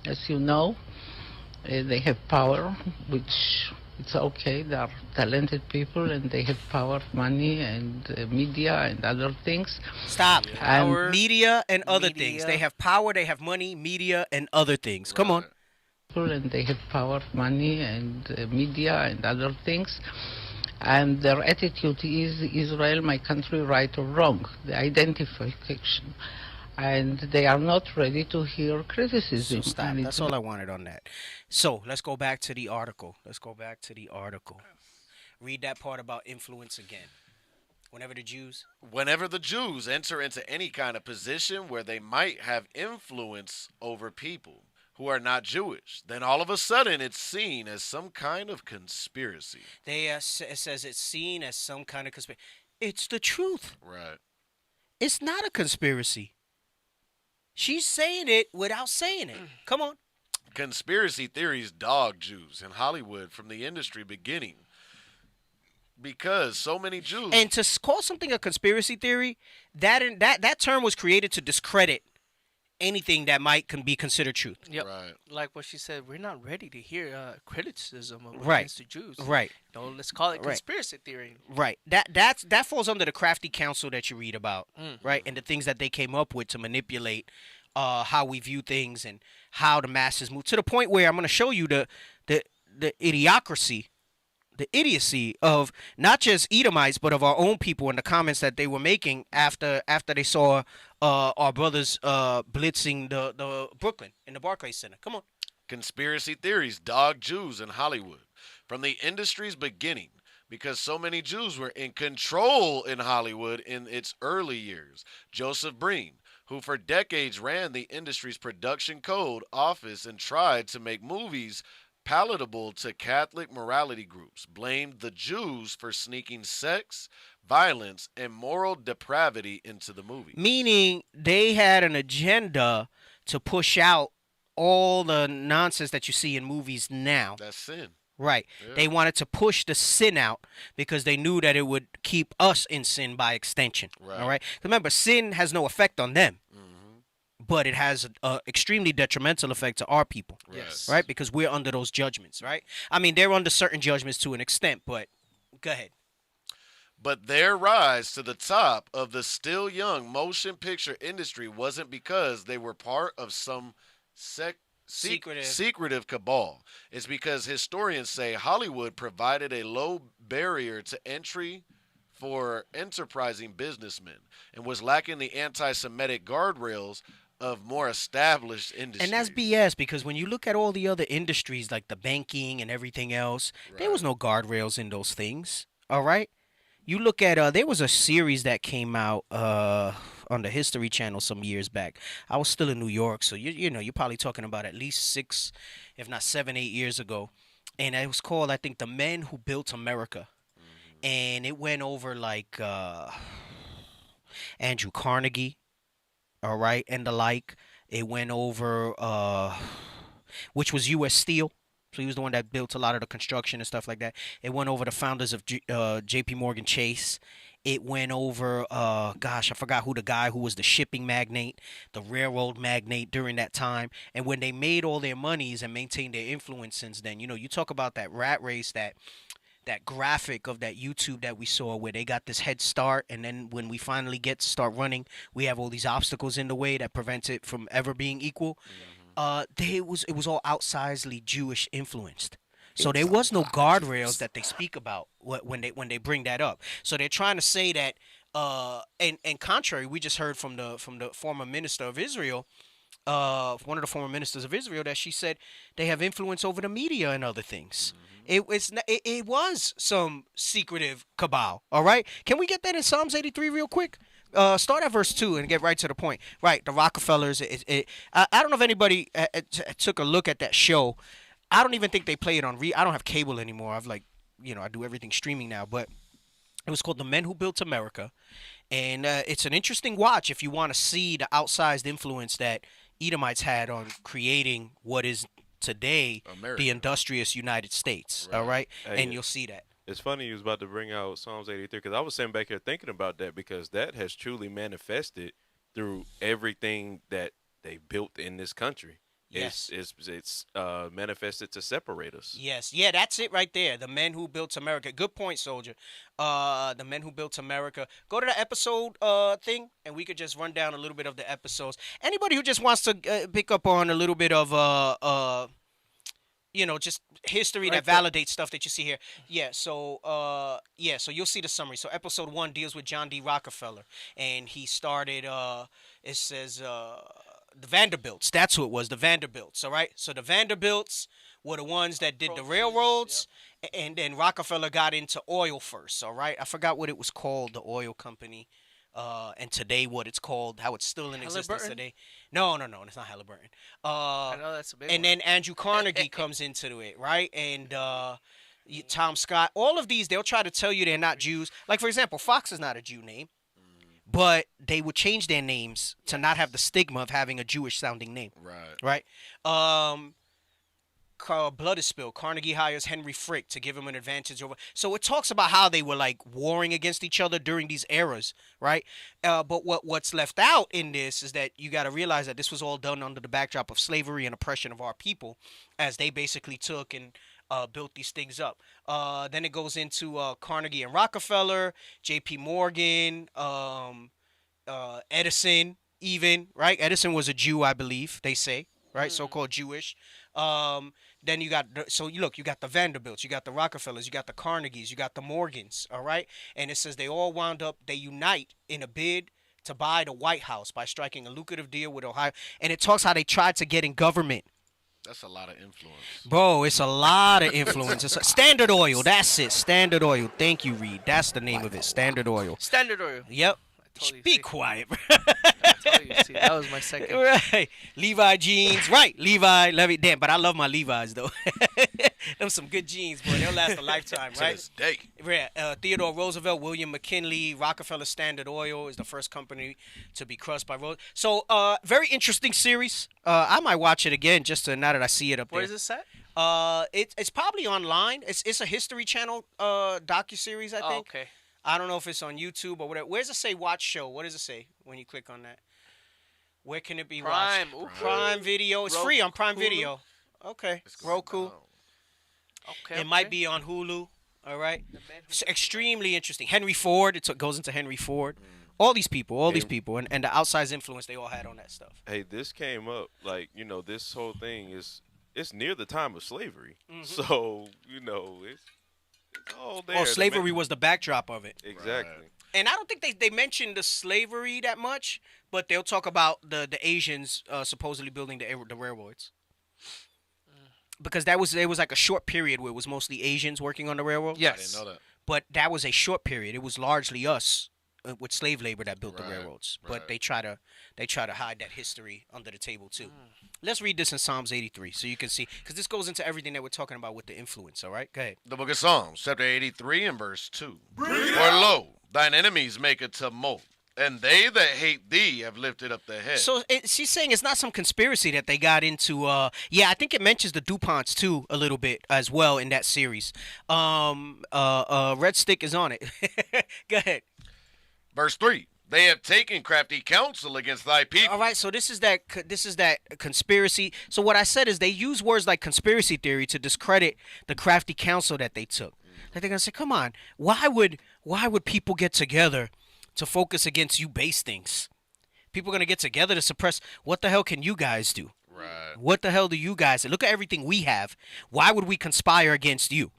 As you know, they have power, which it's okay. They are talented people, and they have power, money, and media, and other things. Stop. And Media and other things. They have power, they have money, media, and other things. Come on. And they have power, money, and media, and other things. And their attitude is Israel, my country, right or wrong, the identification. And they are not ready to hear criticism. So stop. That's all I wanted on that. So let's go back to the article. Read that part about influence again. Whenever the Jews enter into any kind of position where they might have influence over people who are not Jewish, then all of a sudden it's seen as some kind of conspiracy. It says it's seen as some kind of conspiracy. It's the truth. Right. It's not a conspiracy. She's saying it without saying it. Come on. Conspiracy theories dog Jews in Hollywood from the industry beginning. Because so many Jews. And to call something a conspiracy theory, that term was created to discredit anything that can be considered truth. Yep. Right. Like what she said, we're not ready to hear criticism Right. against the Jews. Right. Let's call it Right. conspiracy theory. Right. That falls under the Crafty counsel that you read about, right? And the things that they came up with to manipulate how we view things and how the masses move, to the point where I'm going to show you the idiocracy, the idiocy of not just Edomites, but of our own people, and the comments that they were making after they saw our brothers blitzing the Brooklyn in the Barclays Center. Come on. Conspiracy theories dog Jews in Hollywood from the industry's beginning, because so many Jews were in control in Hollywood in its early years. Joseph Breen, who for decades ran the industry's production code office and tried to make movies palatable to Catholic morality groups, blamed the Jews for sneaking sex, violence, and moral depravity into the movie. Meaning they had an agenda to push out all the nonsense that you see in movies now. That's sin. Right. Yeah. They wanted to push the sin out because they knew that it would keep us in sin by extension. Right. All right. Remember, sin has no effect on them. but it has a extremely detrimental effect to our people. Yes. Right? Because we're under those judgments, right? I mean, they're under certain judgments to an extent, but go ahead. But their rise to the top of the still young motion picture industry wasn't because they were part of some secretive cabal. It's because historians say Hollywood provided a low barrier to entry for enterprising businessmen and was lacking the anti-Semitic guardrails of more established industries. And that's BS, because when you look at all the other industries like the banking and everything else, there was no guardrails in those things. All right? You look at there was a series that came out on the History Channel some years back. I was still in New York, so you know, you're probably talking about at least 6, if not 7, 8 years ago. And it was called, I think, The Men Who Built America. And it went over like Andrew Carnegie, all right, and the like. It went over which was U.S. Steel. So he was the one that built a lot of the construction and stuff like that. It went over the founders of J.P. Morgan Chase. It went over, gosh, I forgot who the guy who was the shipping magnate, the railroad magnate during that time. And when they made all their monies and maintained their influence since then, you know, you talk about that rat race, that graphic of that YouTube that we saw where they got this head start, and then when we finally get to start running, we have all these obstacles in the way that prevents it from ever being equal. It was all outsizedly Jewish influenced. So there was no guardrails that they speak about when they bring that up. So they're trying to say that, and contrary, we just heard from the former minister of Israel, one of the former ministers of Israel, that she said they have influence over the media and other things. It was some secretive cabal. All right, can we get that in Psalms 83 real quick? Start at verse 2 and get right to the point. Right, the Rockefellers. I don't know if anybody took a look at that show. I don't even think they play it on. I don't have cable anymore. I do everything streaming now. But it was called The Men Who Built America, and it's an interesting watch if you want to see the outsized influence that Edomites had on creating what is today the industrious United States. All right, Hey, and you'll see that. It's funny you was about to bring out Psalms 83 because I was sitting back here thinking about that, because that has truly manifested through everything that they built in this country. Yes. It's manifested to separate us. Yes. Yeah, that's it right there. The Men Who Built America. Good point, soldier. The Men Who Built America. Go to the episode thing, and we could just run down a little bit of the episodes. Anybody who just wants to pick up on a little bit of just history that validates stuff that you see here. Yeah, so you'll see the summary. So episode 1 deals with John D. Rockefeller, and he started, it says, the Vanderbilts. That's who it was, the Vanderbilts, all right? So the Vanderbilts were the ones that did the railroads, and then Rockefeller got into oil first, all right? I forgot what it was called, the oil company. And today what it's called, how it's still in existence today. No, it's not Halliburton. I know that's a big and one. then Andrew Carnegie comes into it, right? And Tom Scott, all of these, they'll try to tell you they're not Jews. Like, for example, Fox is not a Jew name, but they would change their names to not have the stigma of having a Jewish-sounding name. Right? Blood is spilled. Carnegie hires Henry Frick to give him an advantage over. So it talks about how they were like warring against each other during these eras, right? But what's left out in this is that you got to realize that this was all done under the backdrop of slavery and oppression of our people, as they basically took and built these things up. Then it goes into Carnegie and Rockefeller, J.P. Morgan, Edison, even, right? Edison was a Jew, I believe, they say, right? So-called Jewish. Then you got, you got the Vanderbilts, you got the Rockefellers, you got the Carnegies, you got the Morgans, all right? And it says they all wound up, they unite in a bid to buy the White House by striking a lucrative deal with Ohio. And it talks how they tried to get in government. That's a lot of influence. Bro, it's a lot of influence. Standard Oil, that's it. Standard Oil. Thank you, Reed. That's the name of it. Standard Oil. Standard Oil. Yep. Be quiet, bro. See, that was my second. Right. Levi jeans. Right. Levi. Damn, but I love my Levi's, though. Them some good jeans, boy. They'll last a lifetime, right? To this day. Yeah. Theodore Roosevelt, William McKinley, Rockefeller Standard Oil is the first company to be crushed by Roosevelt. So, very interesting series. I might watch it again just to, now that I see it up there. Where is this set? It's probably online. It's a History Channel docuseries, I think. Okay. I don't know if it's on YouTube or whatever. Where's it say watch show? What does it say when you click on that? Where can it be Prime. watched? Prime Video. It's free on Prime Hulu. Video. Okay. Roku. Okay. It might be on Hulu. All right. It's extremely interesting. Henry Ford. It goes into Henry Ford. All these people, and the outsized influence they all had on that stuff. Hey, this came up like this whole thing it's near the time of slavery, so it's all there. Oh, slavery was the backdrop of it. Exactly. And I don't think they mentioned the slavery that much, but they'll talk about the Asians supposedly building the railroads. Because there was like a short period where it was mostly Asians working on the railroad. Yes. I didn't know that. But that was a short period. It was largely us with slave labor that built the railroads. But they try to hide that history under the table too. Let's read this in Psalms 83 so you can see, because this goes into everything that we're talking about with the influence. All right, go ahead. The book of Psalms, chapter 83 and verse 2. For lo, thine enemies make a tumult, and they that hate thee have lifted up their head. So she's saying it's not some conspiracy that they got into. I think it mentions the DuPonts too a little bit as well in that series. Red Stick is on it. Go ahead. Verse 3. They have taken crafty counsel against thy people. All right, so this is that conspiracy. So what I said is they use words like conspiracy theory to discredit the crafty counsel that they took. Like they're gonna say, "Come on, why would people get together to focus against you base things? People are gonna get together to suppress. What the hell can you guys do? Right. What the hell do you guys do? Look at everything we have. Why would we conspire against you?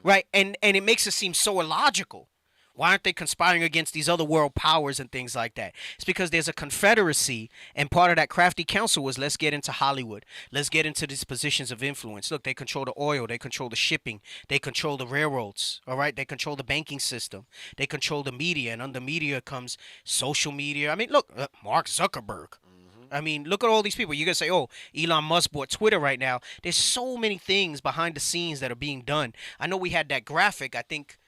Right? And it makes it seem so illogical. Why aren't they conspiring against these other world powers and things like that? It's because there's a confederacy, and part of that crafty counsel was, let's get into Hollywood. Let's get into these positions of influence. Look, they control the oil. They control the shipping. They control the railroads, all right? They control the banking system. They control the media, and under media comes social media. I mean, look, Mark Zuckerberg. I mean, look at all these people. You're going to say, oh, Elon Musk bought Twitter right now. There's so many things behind the scenes that are being done. I know we had that graphic, I think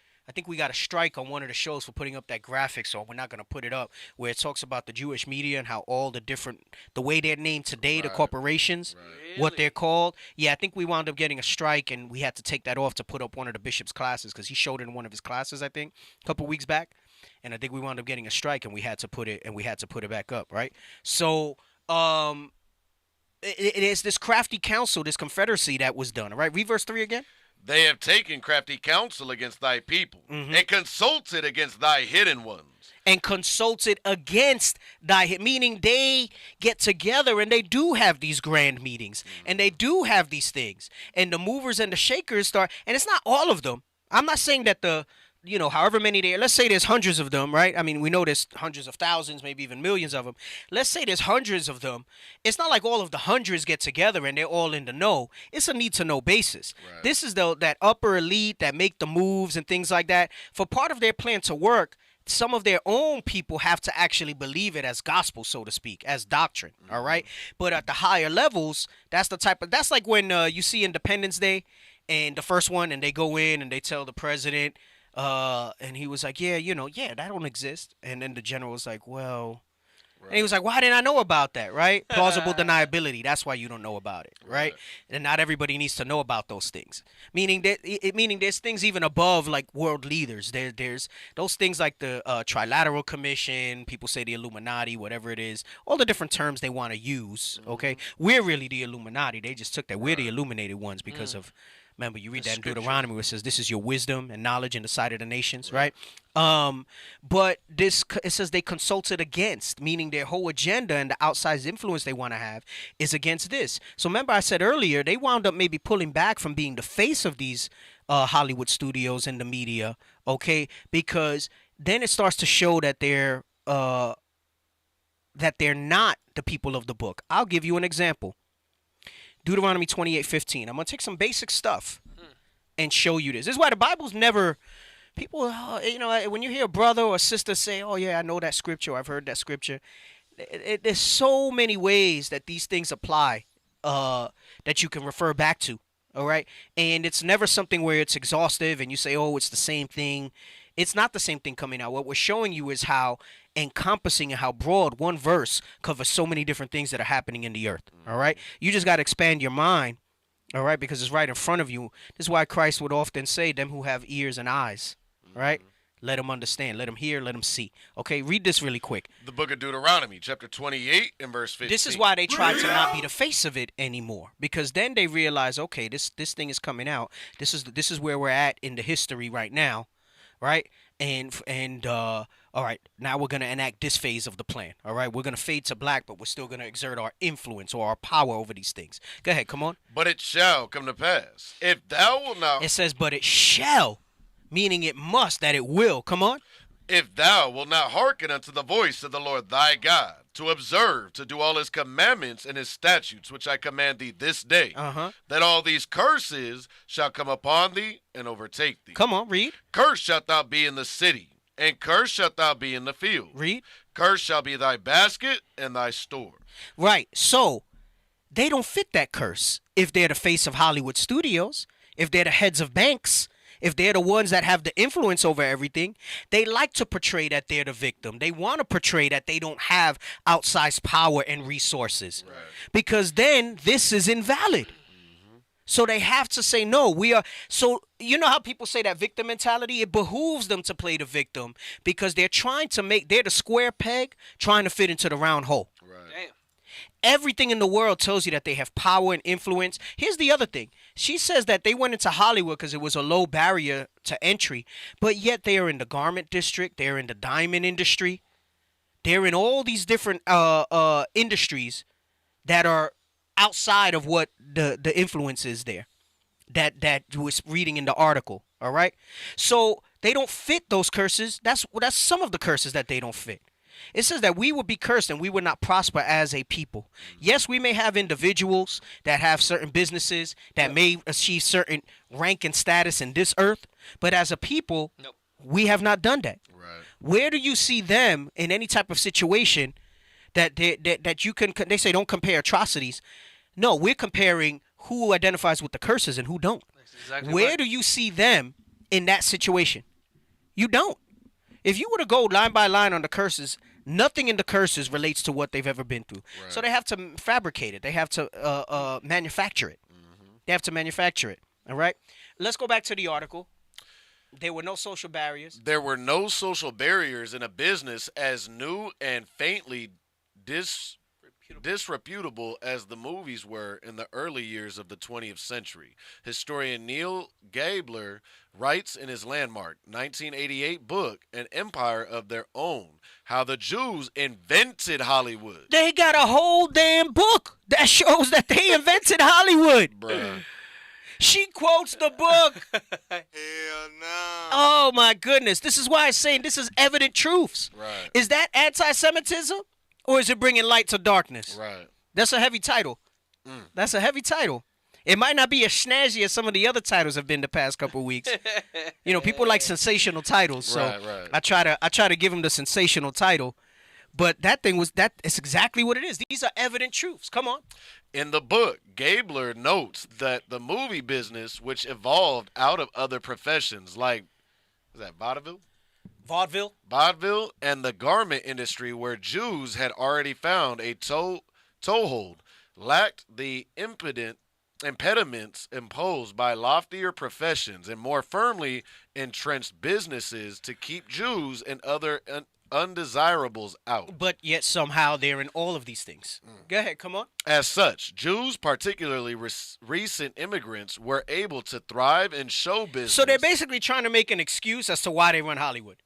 we got a strike on one of the shows for putting up that graphic, so we're not going to put it up, where it talks about the Jewish media and how all the way they're named today, the corporations, what they're called. Yeah, I think we wound up getting a strike, and we had to take that off to put up one of the bishop's classes, because he showed it in one of his classes, I think, a couple weeks back. And I think we wound up getting a strike, and we had to put it back up, right? So it is this crafty counsel, this confederacy that was done, all right? Read verse 3 again. They have taken crafty counsel against thy people, and consulted against thy hidden ones. And consulted against thy, meaning they get together and they do have these grand meetings, and they do have these things, and the movers and the shakers start, and it's not all of them. I'm not saying that however many there, let's say there's hundreds of them, right? I mean, we know there's hundreds of thousands, maybe even millions of them. Let's say there's hundreds of them. It's not like all of the hundreds get together and they're all in the know. It's a need-to-know basis. Right. This is that upper elite that make the moves and things like that. For part of their plan to work, some of their own people have to actually believe it as gospel, so to speak, as doctrine, all right? But at the higher levels, that's like when you see Independence Day and the first one, and they go in and they tell the president, and he was like, that don't exist. And then the general was like, well, and he was like, why didn't I know about that, right? Plausible deniability. That's why you don't know about it, right? And not everybody needs to know about those things. Meaning there's things even above like world leaders. There's those things like the Trilateral Commission. People say the Illuminati, whatever it is. All the different terms they want to use, okay? We're really the Illuminati. They just took that. We're the illuminated ones because of... Remember, you read that in Deuteronomy where it says, this is your wisdom and knowledge in the sight of the nations, right? But it says they consulted against, meaning their whole agenda and the outsized influence they want to have is against this. So remember I said earlier, they wound up maybe pulling back from being the face of these Hollywood studios and the media, okay? Because then it starts to show that they're not the people of the book. I'll give you an example. Deuteronomy 28:15. I'm going to take some basic stuff and show you this. This is why the Bible's never... People, when you hear a brother or a sister say, oh, yeah, I know that scripture, or I've heard that scripture, there's so many ways that these things apply that you can refer back to, all right? And it's never something where it's exhaustive and you say, oh, it's the same thing. It's not the same thing coming out. What we're showing you is how encompassing and how broad one verse covers so many different things that are happening in the earth, all right? You just got to expand your mind, all right, because it's right in front of you. This is why Christ would often say, them who have ears and eyes, right? Let them understand. Let them hear. Let them see. Okay, read this really quick. The book of Deuteronomy, chapter 28 and verse 15. This is why they try to not be the face of it anymore, because then they realize, okay, this thing is coming out. This is where we're at in the history right now, right? And all right, now we're gonna enact this phase of the plan. All right, we're gonna fade to black, but we're still gonna exert our influence or our power over these things. Go ahead, come on. But it shall come to pass, if thou wilt not. It says, but it shall, meaning it must, that it will. Come on. If thou wilt not hearken unto the voice of the Lord thy God, to observe, to do all his commandments and his statutes, which I command thee this day, that all these curses shall come upon thee and overtake thee. Come on, read. Cursed shalt thou be in the city, and cursed shalt thou be in the field. Read. Cursed shall be thy basket and thy store. Right, so they don't fit that curse if they're the face of Hollywood studios, if they're the heads of banks, if they're the ones that have the influence over everything. They like to portray that they're the victim. They want to portray that they don't have outsized power and resources, because then this is invalid. So they have to say, no, we are. So you know how people say that victim mentality? It behooves them to play the victim because they're trying to they're the square peg trying to fit into the round hole. Damn. Everything in the world tells you that they have power and influence. Here's the other thing. She says that they went into Hollywood because it was a low barrier to entry, but yet they are in the garment district. They're in the diamond industry. They're in all these different industries that are outside of what the influence is there that was reading in the article. All right. So they don't fit those curses. That's some of the curses that they don't fit. It says that we would be cursed and we would not prosper as a people. Yes, we may have individuals that have certain businesses that may achieve certain rank and status in this earth, but as a people, we have not done that. Right. Where do you see them in any type of situation that you can? They say don't compare atrocities. No, we're comparing who identifies with the curses and who don't. Exactly Where right. do you see them in that situation? You don't. If you were to go line by line on the curses, nothing in the curses relates to what they've ever been through. Right. So they have to fabricate it. They have to manufacture it. They have to manufacture it. All right? Let's go back to the article. There were no social barriers. There were no social barriers in a business as new and faintly disreputable as the movies were in the early years of the 20th century. Historian Neil Gabler writes in his landmark 1988 book, An Empire of Their Own, how the Jews invented Hollywood. They got a whole damn book that shows that they invented Hollywood. Bruh. She quotes the book. Hell no. Oh, my goodness. This is why I'm saying this is evident truths. Right. Is that anti-Semitism or is it bringing light to darkness? Right. That's a heavy title. That's a heavy title. It might not be as snazzy as some of the other titles have been the past couple of weeks. You know, people like sensational titles, so Right. I try to give them the sensational title. But that thing it's exactly what it is. These are evident truths. Come on. In the book, Gabler notes that the movie business, which evolved out of other professions like, is that vaudeville? Vaudeville and the garment industry, where Jews had already found a toehold, lacked the impediments imposed by loftier professions and more firmly entrenched businesses to keep Jews and other undesirables out. But yet somehow they're in all of these things. Go ahead, come on. As such, Jews, particularly recent immigrants, were able to thrive in show business. So they're basically trying to make an excuse as to why they run Hollywood.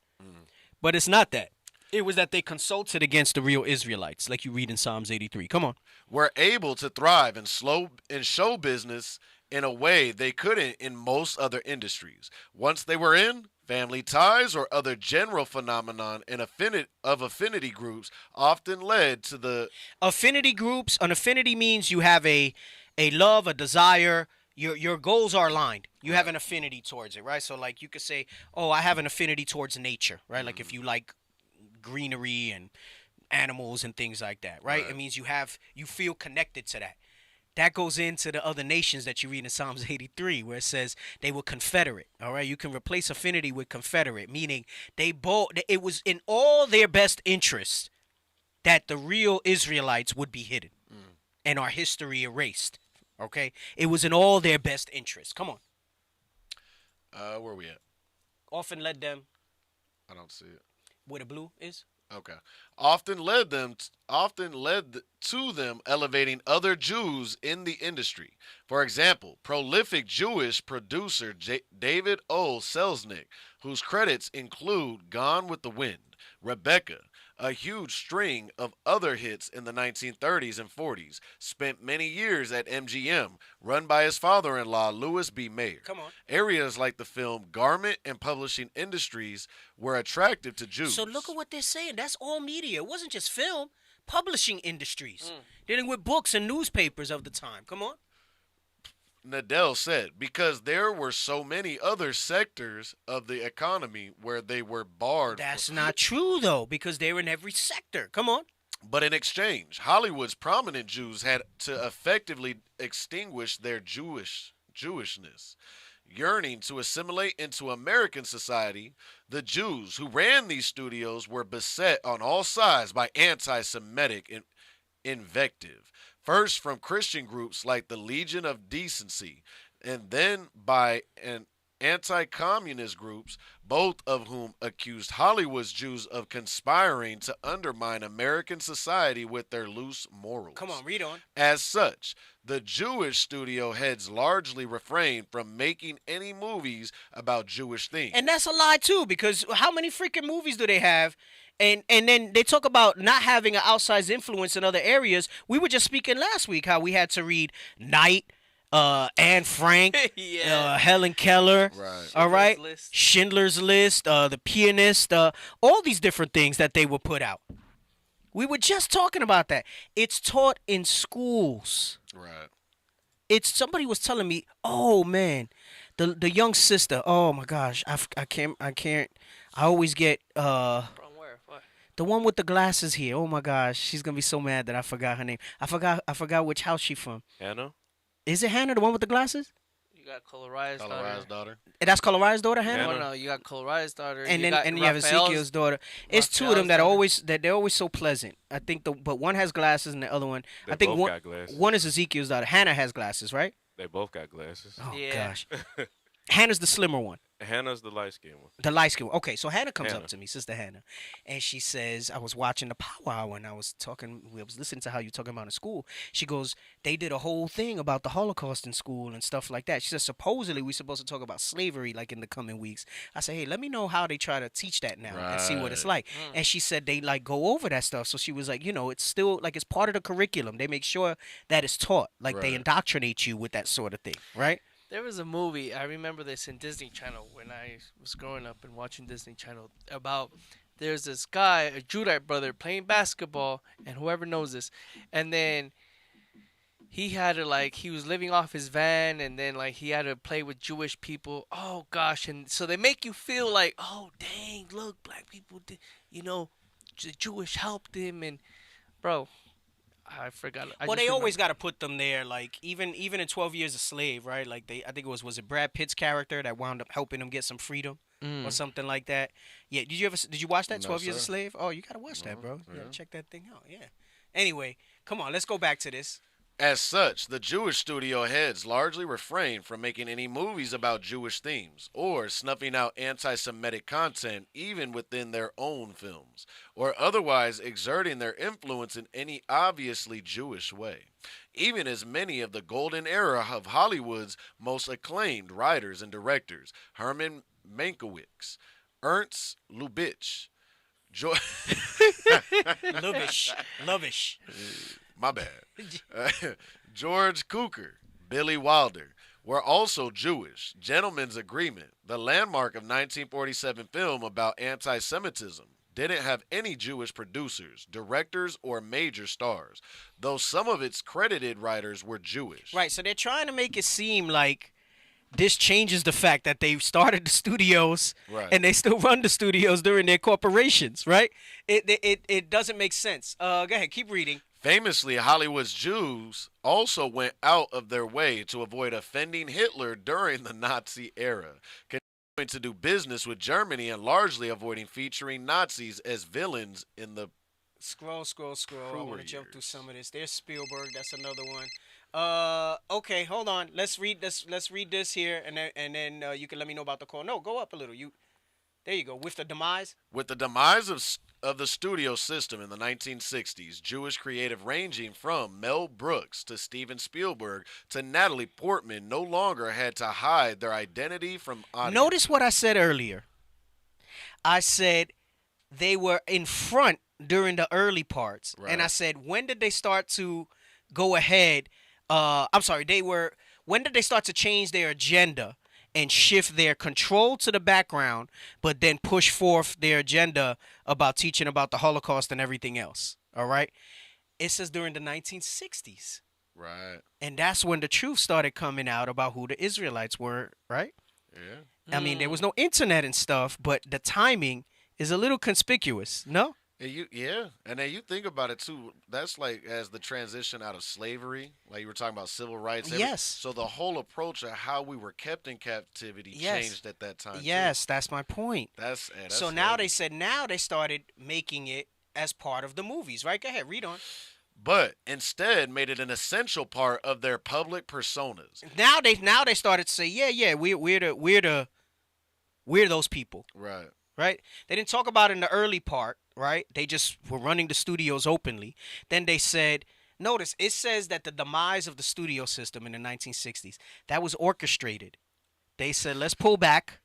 But it's not that. It was that they consulted against the real Israelites, like you read in Psalms 83. Come on. Were able to thrive in show business in a way they couldn't in most other industries. Once they were in, family ties or other general phenomenon and affinity groups often led to the affinity groups. An affinity means you have a love, a desire. Your goals are aligned. You have an affinity towards it, right? So like you could say, oh, I have an affinity towards nature, right? Like if you like greenery and animals and things like that, right? It means you feel connected to that. That goes into the other nations that you read in Psalms 83, where it says they were confederate. All right, you can replace affinity with confederate, meaning it was in all their best interest that the real Israelites would be hidden and our history erased. Okay, it was in all their best interest. Come on. where are we at? Often led them I don't see it. Where the blue is? Okay. Often led to them elevating other Jews in the industry. For example, prolific Jewish producer David O. Selznick, whose credits include Gone with the Wind, Rebecca, a huge string of other hits in the 1930s and 40s, spent many years at MGM, run by his father-in-law, Louis B. Mayer. Come on. Areas like the film garment and publishing industries were attractive to Jews. So look at what they're saying. That's all media. It wasn't just film. Publishing industries. Dealing with books and newspapers of the time. Come on. Nadell said, because there were so many other sectors of the economy where they were barred. That's not true, though, because they're in every sector. Come on. But in exchange, Hollywood's prominent Jews had to effectively extinguish their Jewishness. Yearning to assimilate into American society, the Jews who ran these studios were beset on all sides by anti-Semitic invective. First from Christian groups like the Legion of Decency, and then by anti-communist groups, both of whom accused Hollywood's Jews of conspiring to undermine American society with their loose morals. Come on, read on. As such, the Jewish studio heads largely refrained from making any movies about Jewish themes. And that's a lie, too, because how many freaking movies do they have? And then they talk about not having an outsized influence in other areas. We were just speaking last week how we had to read Night, Anne Frank, Helen Keller, all right, Schindler's List, The Pianist, all these different things that they would put out. We were just talking about that. It's taught in schools. Right. Somebody was telling me, oh man, the young sister. Oh my gosh, I can't. I always get the one with the glasses here. Oh my gosh, she's gonna be so mad that I forgot her name. I forgot which house she's from. Hannah? Is it Hannah, the one with the glasses? You got Coloriah's daughter. That's Coloriah's daughter, Hannah? No, you got Coloriah's daughter. And then you have Ezekiel's daughter. It's two of them they're always so pleasant. I think but one has glasses and the other one. They I think both got glasses. one is Ezekiel's daughter. Hannah has glasses, right? They both got glasses. Oh gosh. Hannah's the slimmer one. Hannah's the light-skinned one. The light-skinned one. Okay, so Hannah comes up to me, Sister Hannah, and she says, I was watching the Power Hour, and I was listening to how you're talking about in school. She goes, they did a whole thing about the Holocaust in school and stuff like that. She says, supposedly we're supposed to talk about slavery like in the coming weeks. I said, hey, let me know how they try to teach that now and see what it's like. And she said they like go over that stuff. So she was like, it's still like it's part of the curriculum. They make sure that it's taught. Like they indoctrinate you with that sort of thing, right? There was a movie, I remember this in Disney Channel when I was growing up and watching Disney Channel, about there's this guy, a Judite brother, playing basketball, and whoever knows this, and then he had to, he was living off his van, and then, he had to play with Jewish people. Oh, gosh, and so they make you feel like, oh, dang, look, black people, the Jewish helped him, and, bro... I forgot. They always got to put them there, even in 12 Years a Slave, right? I think it was it Brad Pitt's character that wound up helping him get some freedom or something like that. Yeah, did you watch that 12 Years a Slave? Oh, you got to watch that, bro. You got to check that thing out. Yeah. Anyway, come on, let's go back to this. As such, the Jewish studio heads largely refrained from making any movies about Jewish themes or snuffing out anti-Semitic content even within their own films, or otherwise exerting their influence in any obviously Jewish way. Even as many of the golden era of Hollywood's most acclaimed writers and directors, Herman Mankiewicz, Ernst Lubitsch, Lubitsch. My bad. George Cukor, Billy Wilder were also Jewish. Gentleman's Agreement, the landmark of 1947 film about anti-Semitism, didn't have any Jewish producers, directors, or major stars, though some of its credited writers were Jewish. Right, so they're trying to make it seem like this changes the fact that they started the studios and they still run the studios during their corporations, right? It doesn't make sense. Go ahead, keep reading. Famously, Hollywood's Jews also went out of their way to avoid offending Hitler during the Nazi era, continuing to do business with Germany and largely avoiding featuring Nazis as villains in the Scroll. I want to jump through some of this. There's Spielberg. That's another one. Okay, hold on. Let's read this here, and then you can let me know about the call. No, go up a little. There you go. With the demise? With the demise of the studio system in the 1960s, Jewish creative ranging from Mel Brooks to Steven Spielberg to Natalie Portman no longer had to hide their identity from audience. Notice what I said earlier. I said they were in front during the early parts. Right. And I said, when did they start to go ahead? When did they start to change their agenda and shift their control to the background, but then push forth their agenda about teaching about the Holocaust and everything else? All right. It says during the 1960s. Right. And that's when the truth started coming out about who the Israelites were, right? Yeah. I mean, there was no internet and stuff, but the timing is a little conspicuous, no? And then you think about it too. That's like as the transition out of slavery, like you were talking about civil rights. Yes. So the whole approach of how we were kept in captivity changed at that time. Yes, that's my point. That's so now they said they started making it as part of the movies, right? Go ahead, read on. But instead made it an essential part of their public personas. Now they started to say, we're those people. Right. Right? They didn't talk about it in the early part, right? They just were running the studios openly. Then they said, notice, it says that the demise of the studio system in the 1960s, that was orchestrated. They said, let's pull back.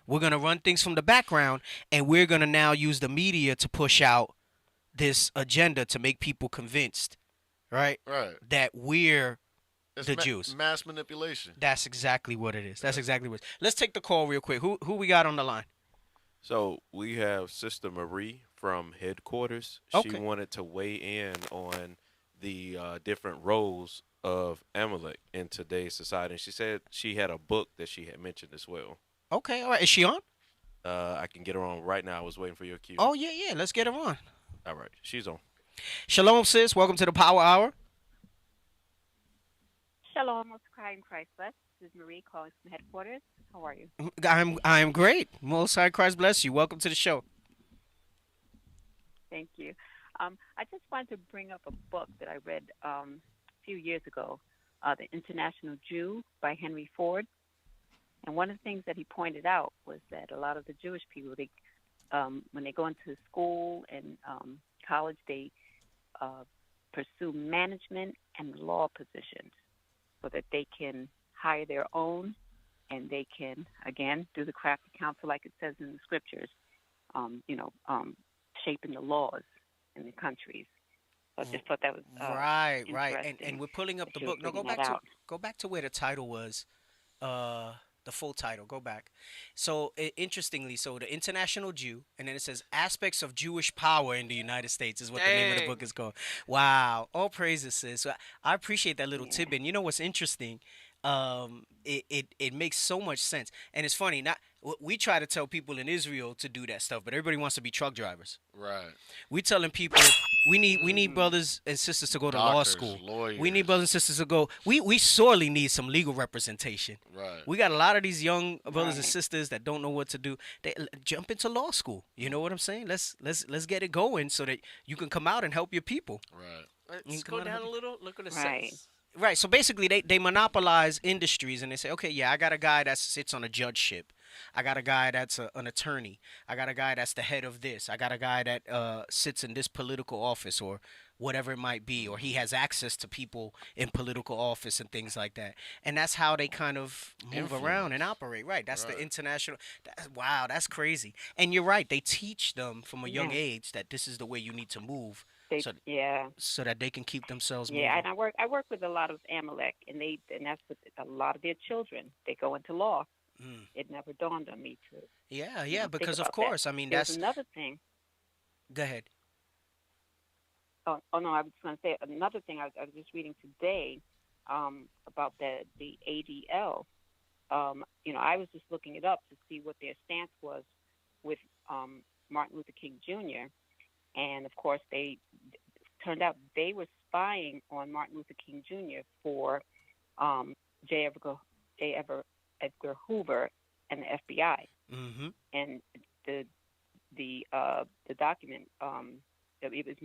We're going to run things from the background, and we're going to now use the media to push out this agenda to make people convinced, right? Right. That we're It's the Jews. Mass manipulation. That's exactly what it is. That's exactly what it is. Let's take the call real quick. Who we got on the line? So we have Sister Marie from headquarters. Okay. She wanted to weigh in on the different roles of Amalek in today's society. And she said she had a book that she had mentioned as well. Okay, all right. Is she on? I can get her on right now. I was waiting for your cue. Oh, yeah. Let's get her on. All right. She's on. Shalom, sis. Welcome to the Power Hour. Shalom, most high in Christ bless. This is Marie calling from headquarters. How are you? I'm great. Most high Christ bless you. Welcome to the show. Thank you. I just wanted to bring up a book that I read a few years ago, The International Jew by Henry Ford. And one of the things that he pointed out was that a lot of the Jewish people, they, when they go into school and college, they pursue management and law positions so that they can hire their own and they can, again, do the crafty counsel like it says in the scriptures, shaping the laws in the countries. So I just thought that was right. interesting. And we're pulling up the that book. you were No, bringing go back to where the title was. The full title. Go back. So interestingly, the International Jew, and then it says Aspects of Jewish Power in the United States is what the name of the book is called. Wow. All praises, sis. So I appreciate that little tidbit. You know what's interesting? It makes so much sense. And it's funny, we try to tell people in Israel to do that stuff, but everybody wants to be truck drivers. Right. We telling people we need brothers and sisters to go to law school. Lawyers. We need brothers and sisters to go. We sorely need some legal representation. Right. We got a lot of these young brothers and sisters that don't know what to do. They jump into law school. You know what I'm saying? Let's get it going so that you can come out and help your people. Right. Let's go down a little. Look what it says. Right. So basically, they monopolize industries, and they say, okay, yeah, I got a guy that sits on a judgeship. I got a guy that's an attorney. I got a guy that's the head of this. I got a guy that sits in this political office or whatever it might be, or he has access to people in political office and things like that. And that's how they kind of move around and operate. Right. That's the international. Wow, that's crazy. And you're right. They teach them from a young age that this is the way you need to move. So that they can keep themselves moving. Yeah, and I work with a lot of Amalek, and that's with a lot of their children. They go into law. It never dawned on me to. Yeah, because of think about course, that. I mean There's that's another thing. Go ahead. Oh no, I was going to say another thing. I was just reading today about the ADL. I was just looking it up to see what their stance was with Martin Luther King Jr. And of course, they turned out they were spying on Martin Luther King Jr. for J. Edgar Hoover and the FBI. Mm-hmm. And the document, it was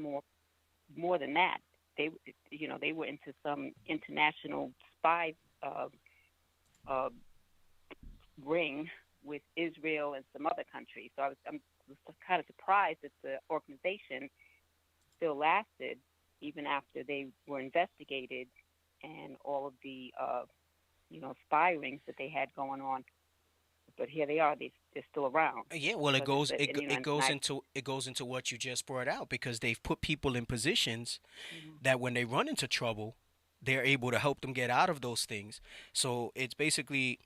more than that. They were into some international spy ring with Israel and some other countries. So I'm kind of surprised that the organization still lasted even after they were investigated and all of the spy rings that they had going on. But here they are; they're still around. Yeah, well, it goes into what you just brought out, because they've put people in positions that when they run into trouble, they're able to help them get out of those things. So it's basically,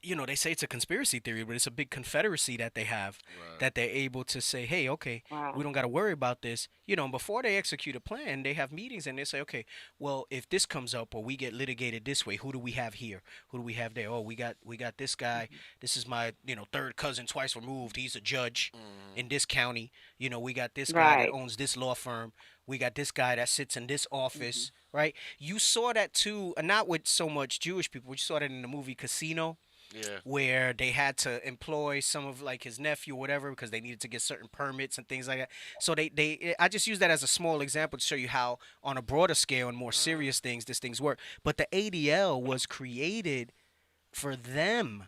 they say it's a conspiracy theory, but it's a big confederacy that they have, that they're able to say, hey, okay, we don't got to worry about this. And before they execute a plan, they have meetings and they say, okay, well, if this comes up or we get litigated this way, who do we have here? Who do we have there? Oh, we got this guy. This is my, third cousin twice removed. He's a judge in this county. We got this guy that owns this law firm. We got this guy that sits in this office, right? You saw that too, not with so much Jewish people. You saw that in the movie Casino. Yeah. Where they had to employ some of like his nephew or whatever because they needed to get certain permits and things like that. So I just use that as a small example to show you how on a broader scale and more serious things these things work. But the ADL was created for them,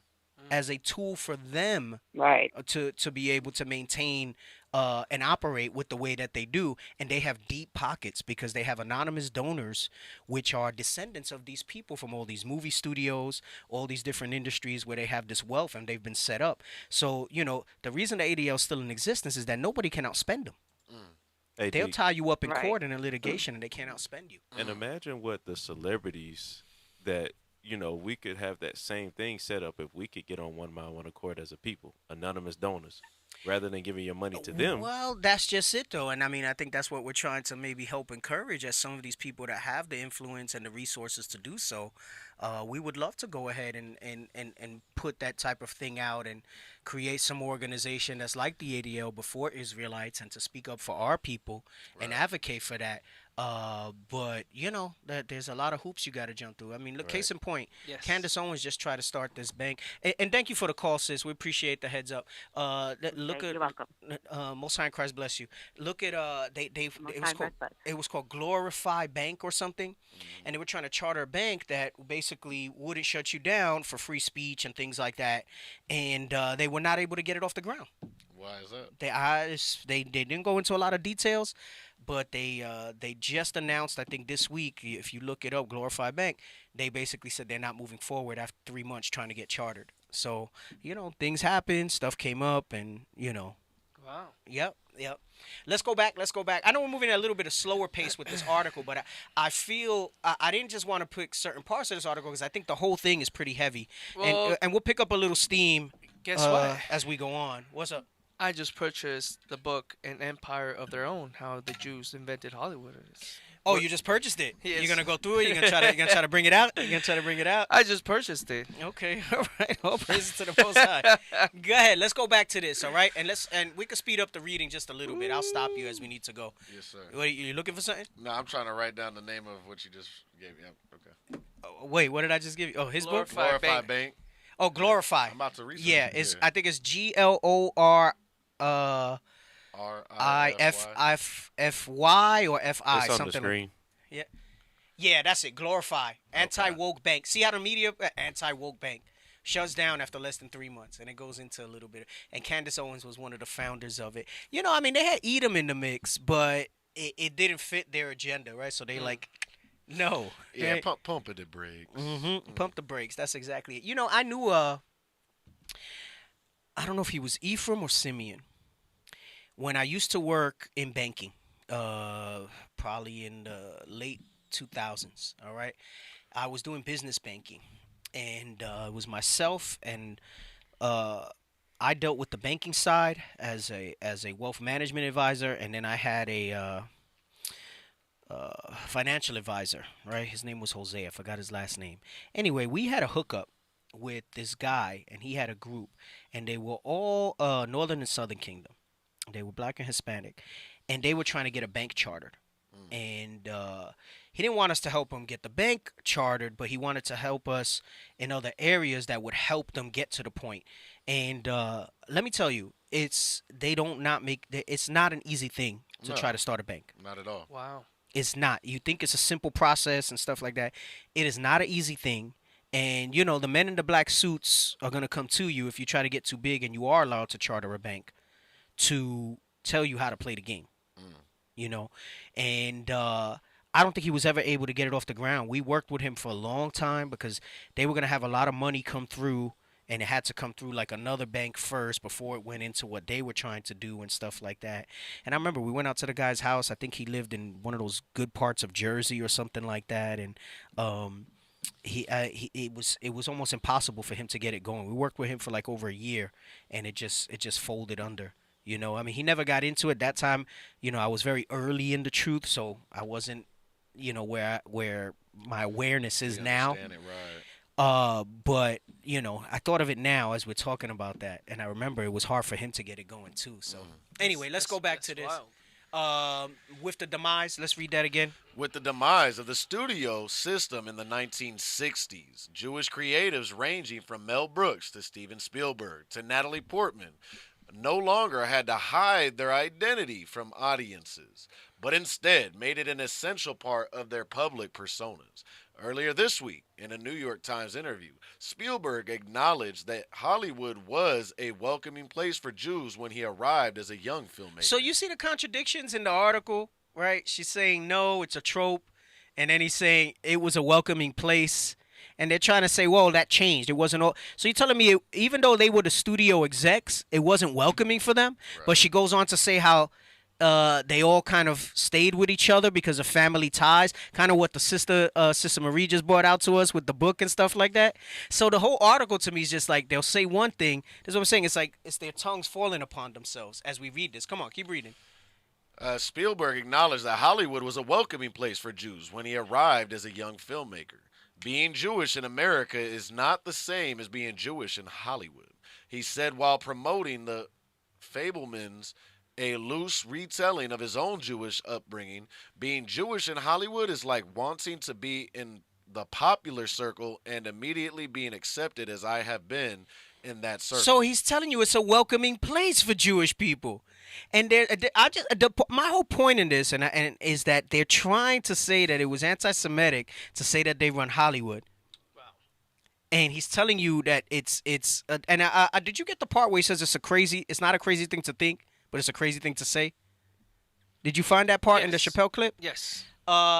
as a tool for them, to be able to maintain and operate with the way that they do. And they have deep pockets because they have anonymous donors, which are descendants of these people from all these movie studios, all these different industries where they have this wealth and they've been set up. So, the reason the ADL is still in existence is that nobody can outspend them. They'll tie you up in court and in litigation and they can't outspend you. And imagine what the celebrities that, we could have that same thing set up if we could get on one mind, one accord as a people, anonymous donors, rather than giving your money to them. Well, that's just it, though. And, I think that's what we're trying to maybe help encourage as some of these people that have the influence and the resources to do so. We would love to go ahead and put that type of thing out and create some organization that's like the ADL before Israelites and to speak up for our people and advocate for that. But that there's a lot of hoops you got to jump through. I mean, look, case in point, Candace Owens just tried to start this bank. And thank you for the call, sis. We appreciate the heads up. Look at, you're welcome. Most High in Christ bless you. Look at it was called Glorify Bank or something, and they were trying to charter a bank that basically wouldn't shut you down for free speech and things like that, and they were not able to get it off the ground. Why is that? They didn't go into a lot of details, but they just announced, I think this week, if you look it up, Glorify Bank, they basically said they're not moving forward after 3 months trying to get chartered. So, things happen, stuff came up, and, Wow. Yep. Let's go back. I know we're moving at a little bit of slower pace with this article, but I feel I didn't just want to pick certain parts of this article because I think the whole thing is pretty heavy. Well, and we'll pick up a little steam guess what? As we go on. What's up? I just purchased the book An Empire of Their Own, How the Jews Invented Hollywood. Oh, you just purchased it? Yes. You're going to go through it? You're going to try to bring it out? You're going to try to bring it out? I just purchased it. Okay, all right. All praises to the Most High. Go ahead. Let's go back to this, all right? And we can speed up the reading just a little bit. I'll stop you as we need to go. Yes, sir. What, you looking for something? No, I'm trying to write down the name of what you just gave me. Okay. Wait, what did I just give you? Oh, his book? Glorify Bank. Oh, Glorify. I'm about to research. Yeah, I think it's GLORIFY or FI. It's on something. the screen. Yeah, that's it. Glorify. Anti-woke bank. See how the media anti-woke bank shuts down after less than 3 months, and it goes into a little bit. And Candace Owens was one of the founders of it. They had Edom in the mix, but it didn't fit their agenda, right? So they no. Yeah, right? pump the brakes. Pump the brakes. That's exactly it. I knew I don't know if he was Ephraim or Simeon. When I used to work in banking, probably in the late 2000s, all right? I was doing business banking, and it was myself, and I dealt with the banking side as a wealth management advisor, and then I had a financial advisor, right? His name was Jose. I forgot his last name. Anyway, we had a hookup with this guy, and he had a group, and they were all Northern and Southern Kingdom. They were black and Hispanic, and they were trying to get a bank chartered. And he didn't want us to help him get the bank chartered, but he wanted to help us in other areas that would help them get to the point. And let me tell you, it's not an easy thing to try to start a bank. Not at all. Wow. It's not. You think it's a simple process and stuff like that. It is not an easy thing. And, you know, the men in the black suits are going to come to you if you try to get too big, and you are allowed to charter a bank to tell you how to play the game, you know. And I don't think he was ever able to get it off the ground. We worked with him for a long time because they were going to have a lot of money come through, and it had to come through like another bank first before it went into what they were trying to do and stuff like that. And I remember we went out to the guy's house. I think he lived in one of those good parts of Jersey or something like that. And it was almost impossible for him to get it going. We worked with him for like over a year, and it just folded under. You know, I mean, he never got into it that time. You know, I was very early in the truth, so I wasn't, you know, where my awareness is now. Understand it, right. But you know, I thought of it now as we're talking about that, and I remember it was hard for him to get it going too. So anyway, let's go back to this. With the demise, let's read that again. With the demise of the studio system in the 1960s, Jewish creatives ranging from Mel Brooks to Steven Spielberg to Natalie Portman no longer had to hide their identity from audiences, but instead made it an essential part of their public personas. Earlier this week, in a New York Times interview, Spielberg acknowledged that Hollywood was a welcoming place for Jews when he arrived as a young filmmaker. So you see the contradictions in the article, right? She's saying, no, it's a trope. And then he's saying it was a welcoming place. And they're trying to say, well, that changed. It wasn't all. So you're telling me, even though they were the studio execs, it wasn't welcoming for them? Right. But she goes on to say how they all kind of stayed with each other because of family ties, kind of what the Sister Marie just brought out to us with the book and stuff like that. So the whole article to me is just like they'll say one thing. That's what I'm saying. It's like it's their tongues falling upon themselves as we read this. Come on, keep reading. Spielberg acknowledged that Hollywood was a welcoming place for Jews when he arrived as a young filmmaker. Being Jewish in America is not the same as being Jewish in Hollywood. He said while promoting The Fabelmans, a loose retelling of his own Jewish upbringing, being Jewish in Hollywood is like wanting to be in the popular circle and immediately being accepted as I have been in that circle. So he's telling you it's a welcoming place for Jewish people. And my whole point in this and is that they're trying to say that it was anti-Semitic to say that they run Hollywood. Wow. And he's telling you that it's did you get the part where he says it's not a crazy thing to think, but it's a crazy thing to say? Did you find that part in the Chappelle clip? Yes.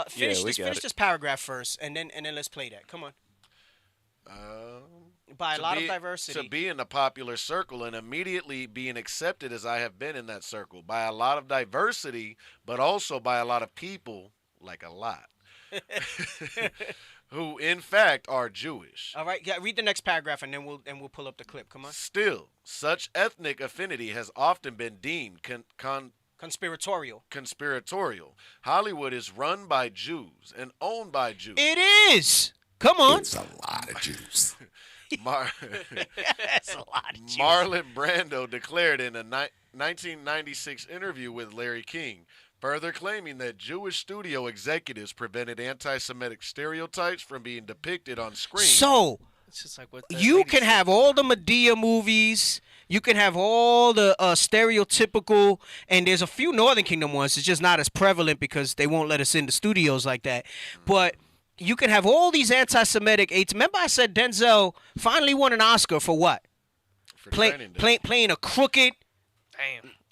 Finish this paragraph first, and then let's play that. Come on. By a lot of diversity. To be in the popular circle and immediately being accepted as I have been in that circle. By a lot of diversity, but also by a lot of people, like a lot, who in fact are Jewish. All right, read the next paragraph and then we'll pull up the clip. Come on. Still, such ethnic affinity has often been deemed conspiratorial. Hollywood is run by Jews and owned by Jews. It is. Come on. It's a lot of Jews. That's a lot of Jews. Marlon Brando declared in a 1996 interview with Larry King, further claiming that Jewish studio executives prevented anti-Semitic stereotypes from being depicted on screen. So, it's just like what you can have all the Medea movies, you can have all the stereotypical, and there's a few Northern Kingdom ones. It's just not as prevalent because they won't let us in the studios like that. But you can have all these anti-Semitic aids. Remember I said Denzel finally won an Oscar for what? Playing a crooked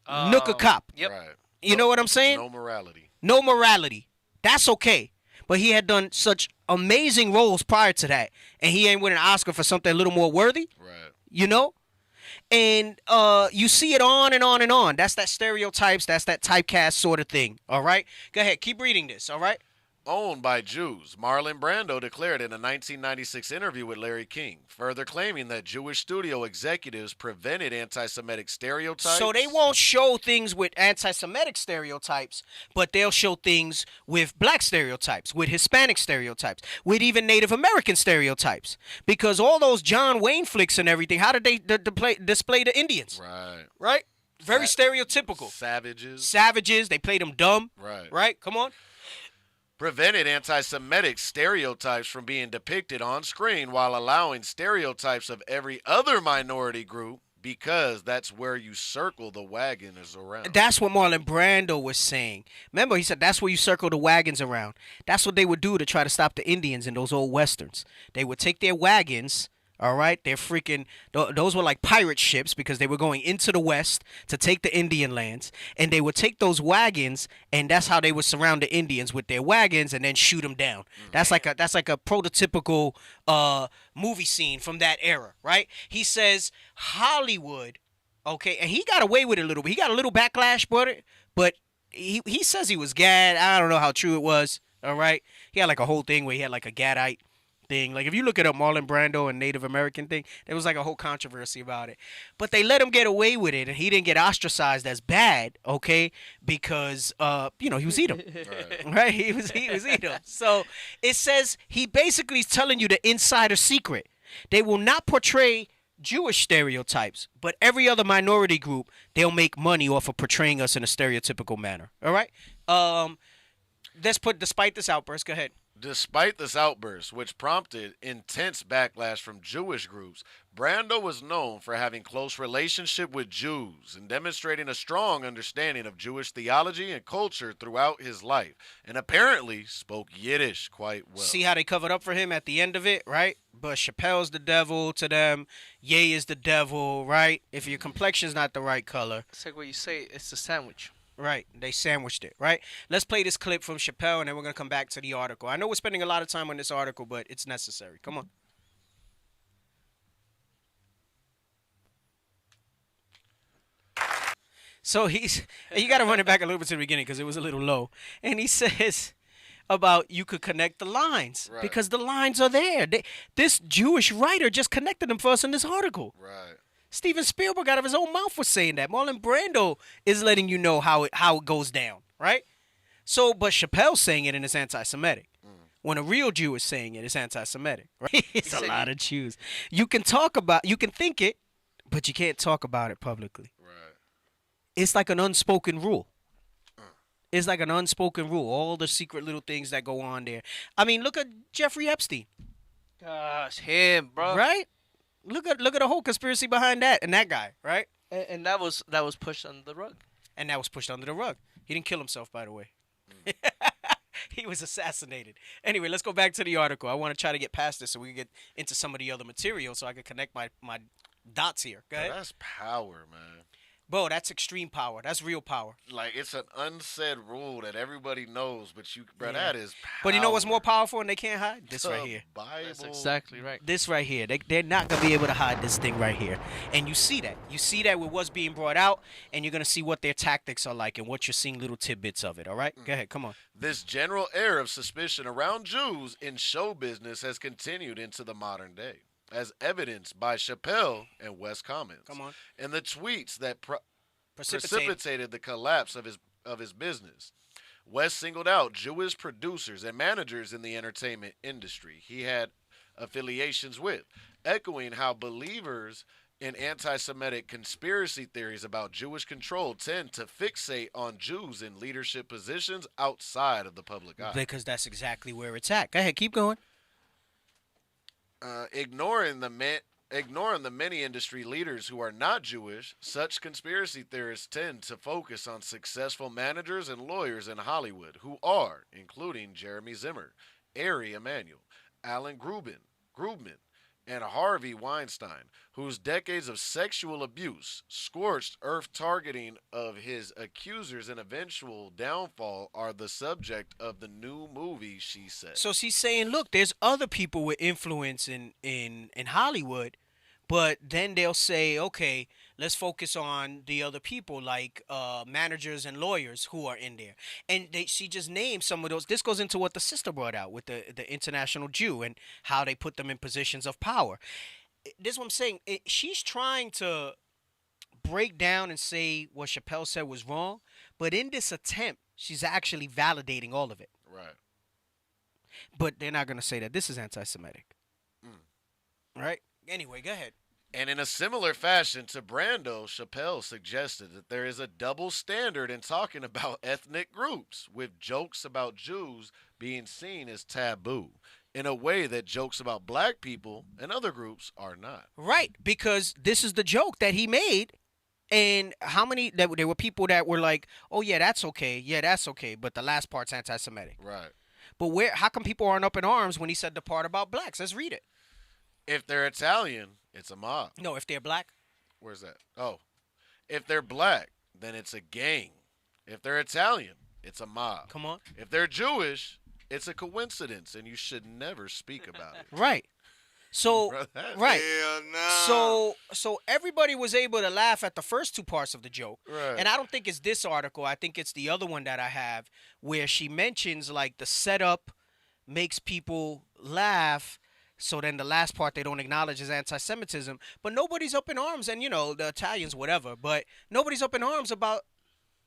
Nooka cop. Yep. Right. You know what I'm saying? No morality. That's okay. But he had done such amazing roles prior to that, and he ain't win an Oscar for something a little more worthy. Right. You know? And you see it on and on and on. That's that stereotypes. That's that typecast sort of thing. All right? Go ahead. Keep reading this. All right? Owned by Jews, Marlon Brando declared in a 1996 interview with Larry King, further claiming that Jewish studio executives prevented anti-Semitic stereotypes. So they won't show things with anti-Semitic stereotypes, but they'll show things with black stereotypes, with Hispanic stereotypes, with even Native American stereotypes. Because all those John Wayne flicks and everything, how did they display the Indians? Right? Very stereotypical. Savages, they played them dumb. Right? Come on. Prevented anti-Semitic stereotypes from being depicted on screen while allowing stereotypes of every other minority group, because that's where you circle the wagons around. That's what Marlon Brando was saying. Remember, he said that's where you circle the wagons around. That's what they would do to try to stop the Indians in those old westerns. They would take their wagons, all right? They're freaking, those were like pirate ships because they were going into the west to take the Indian lands. And they would take those wagons, and that's how they would surround the Indians with their wagons and then shoot them down. That's like a prototypical movie scene from that era, right? He says Hollywood, okay, and he got away with it a little bit. He got a little backlash, but he says he was Gad. I don't know how true it was, all right? He had like a whole thing where he had like a Gadite thing. Like if you look it up, Marlon Brando and Native American thing, there was like a whole controversy about it. But they let him get away with it, and he didn't get ostracized as bad, okay? Because he was Edom, right? He was Edom. So it says he basically is telling you the insider secret. They will not portray Jewish stereotypes, but every other minority group, they'll make money off of portraying us in a stereotypical manner. All right? Let's put, despite this outburst, go ahead. Despite this outburst, which prompted intense backlash from Jewish groups, Brando was known for having close relationship with Jews and demonstrating a strong understanding of Jewish theology and culture throughout his life, and apparently spoke Yiddish quite well. See how they covered up for him at the end of it, right? But Chappelle's the devil to them. Ye is the devil, right? If your complexion's not the right color. It's like what you say, it's a sandwich. Right. They sandwiched it, right? Let's play this clip from Chappelle, and then we're going to come back to the article. I know we're spending a lot of time on this article, but it's necessary. Come on. So and you got to run it back a little bit to the beginning because it was a little low. And he says about you could connect the lines because the lines are there. This Jewish writer just connected them for us in this article. Right. Steven Spielberg out of his own mouth was saying that. Marlon Brando is letting you know how it goes down, right? So, but Chappelle's saying it and it's anti-Semitic. When a real Jew is saying it, it's anti-Semitic, right? It's a lot of Jews. You can think it, but you can't talk about it publicly. Right. It's like an unspoken rule. It's like an unspoken rule. All the secret little things that go on there. I mean, look at Jeffrey Epstein. Gosh, him, bro. Right? Look at the whole conspiracy behind that and that guy, right? And that was pushed under the rug. And that was pushed under the rug. He didn't kill himself, by the way. He was assassinated. Anyway, let's go back to the article. I want to try to get past this so we can get into some of the other material so I can connect my dots here. Go ahead. That's power, man. Bro, that's extreme power. That's real power. Like, it's an unsaid rule that everybody knows, but that is power. But you know what's more powerful and they can't hide? This right here. Bible. That's exactly right. This right here. They're not going to be able to hide this thing right here. And you see that. You see that with what's being brought out, and you're going to see what their tactics are like and what you're seeing little tidbits of it, all right? Go ahead. Come on. This general air of suspicion around Jews in show business has continued into the modern day, as evidenced by Chappelle and West's comments. Come on. And the tweets that precipitated the collapse of his business. West singled out Jewish producers and managers in the entertainment industry he had affiliations with, echoing how believers in anti-Semitic conspiracy theories about Jewish control tend to fixate on Jews in leadership positions outside of the public eye. Because that's exactly where it's at. Go ahead, keep going. Ignoring the many industry leaders who are not Jewish, such conspiracy theorists tend to focus on successful managers and lawyers in Hollywood who are, including Jeremy Zimmer, Ari Emanuel, Alan Grubman, and Harvey Weinstein, whose decades of sexual abuse, scorched earth targeting of his accusers, and eventual downfall are the subject of the new movie, she said. So she's saying, look, there's other people with influence in Hollywood, but then they'll say, okay, let's focus on the other people like managers and lawyers who are in there. And she just named some of those. This goes into what the sister brought out with the international Jew and how they put them in positions of power. This is what I'm saying. She's trying to break down and say what Chappelle said was wrong, but in this attempt, she's actually validating all of it. Right. But they're not going to say that this is anti-Semitic. Right? Anyway, go ahead. And in a similar fashion to Brando, Chappelle suggested that there is a double standard in talking about ethnic groups, with jokes about Jews being seen as taboo, in a way that jokes about black people and other groups are not. Right, because this is the joke that he made. And how many, there were people that were like, oh, yeah, that's okay, but the last part's anti-Semitic. Right. But how come people aren't up in arms when he said the part about blacks? Let's read it. If they're Italian, it's a mob. No, if they're black. Where's that? Oh. If they're black, then it's a gang. If they're Italian, it's a mob. Come on. If they're Jewish, it's a coincidence, and you should never speak about it. Right. So, right. So everybody was able to laugh at the first two parts of the joke. Right. And I don't think it's this article. I think it's the other one that I have where she mentions like the setup makes people laugh. So then the last part they don't acknowledge is anti-Semitism. But nobody's up in arms. And, the Italians, whatever. But nobody's up in arms about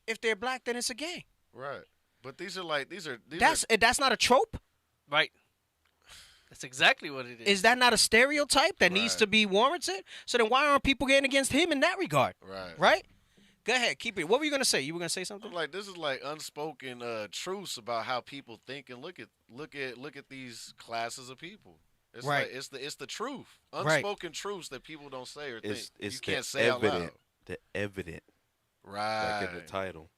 if they're black, then it's a gang. Right. But these are that's not a trope? Right. That's exactly what it is. Is that not a stereotype that needs to be warranted? So then why aren't people getting against him in that regard? Right. Right? Go ahead, keep it. What were you gonna say? You were gonna say something? Like this is like unspoken truths about how people think and look at these classes of people. It's right. Like it's the truth. Unspoken truths that people don't say or think. It's you can't say out loud. The evident. Right. Like in the title.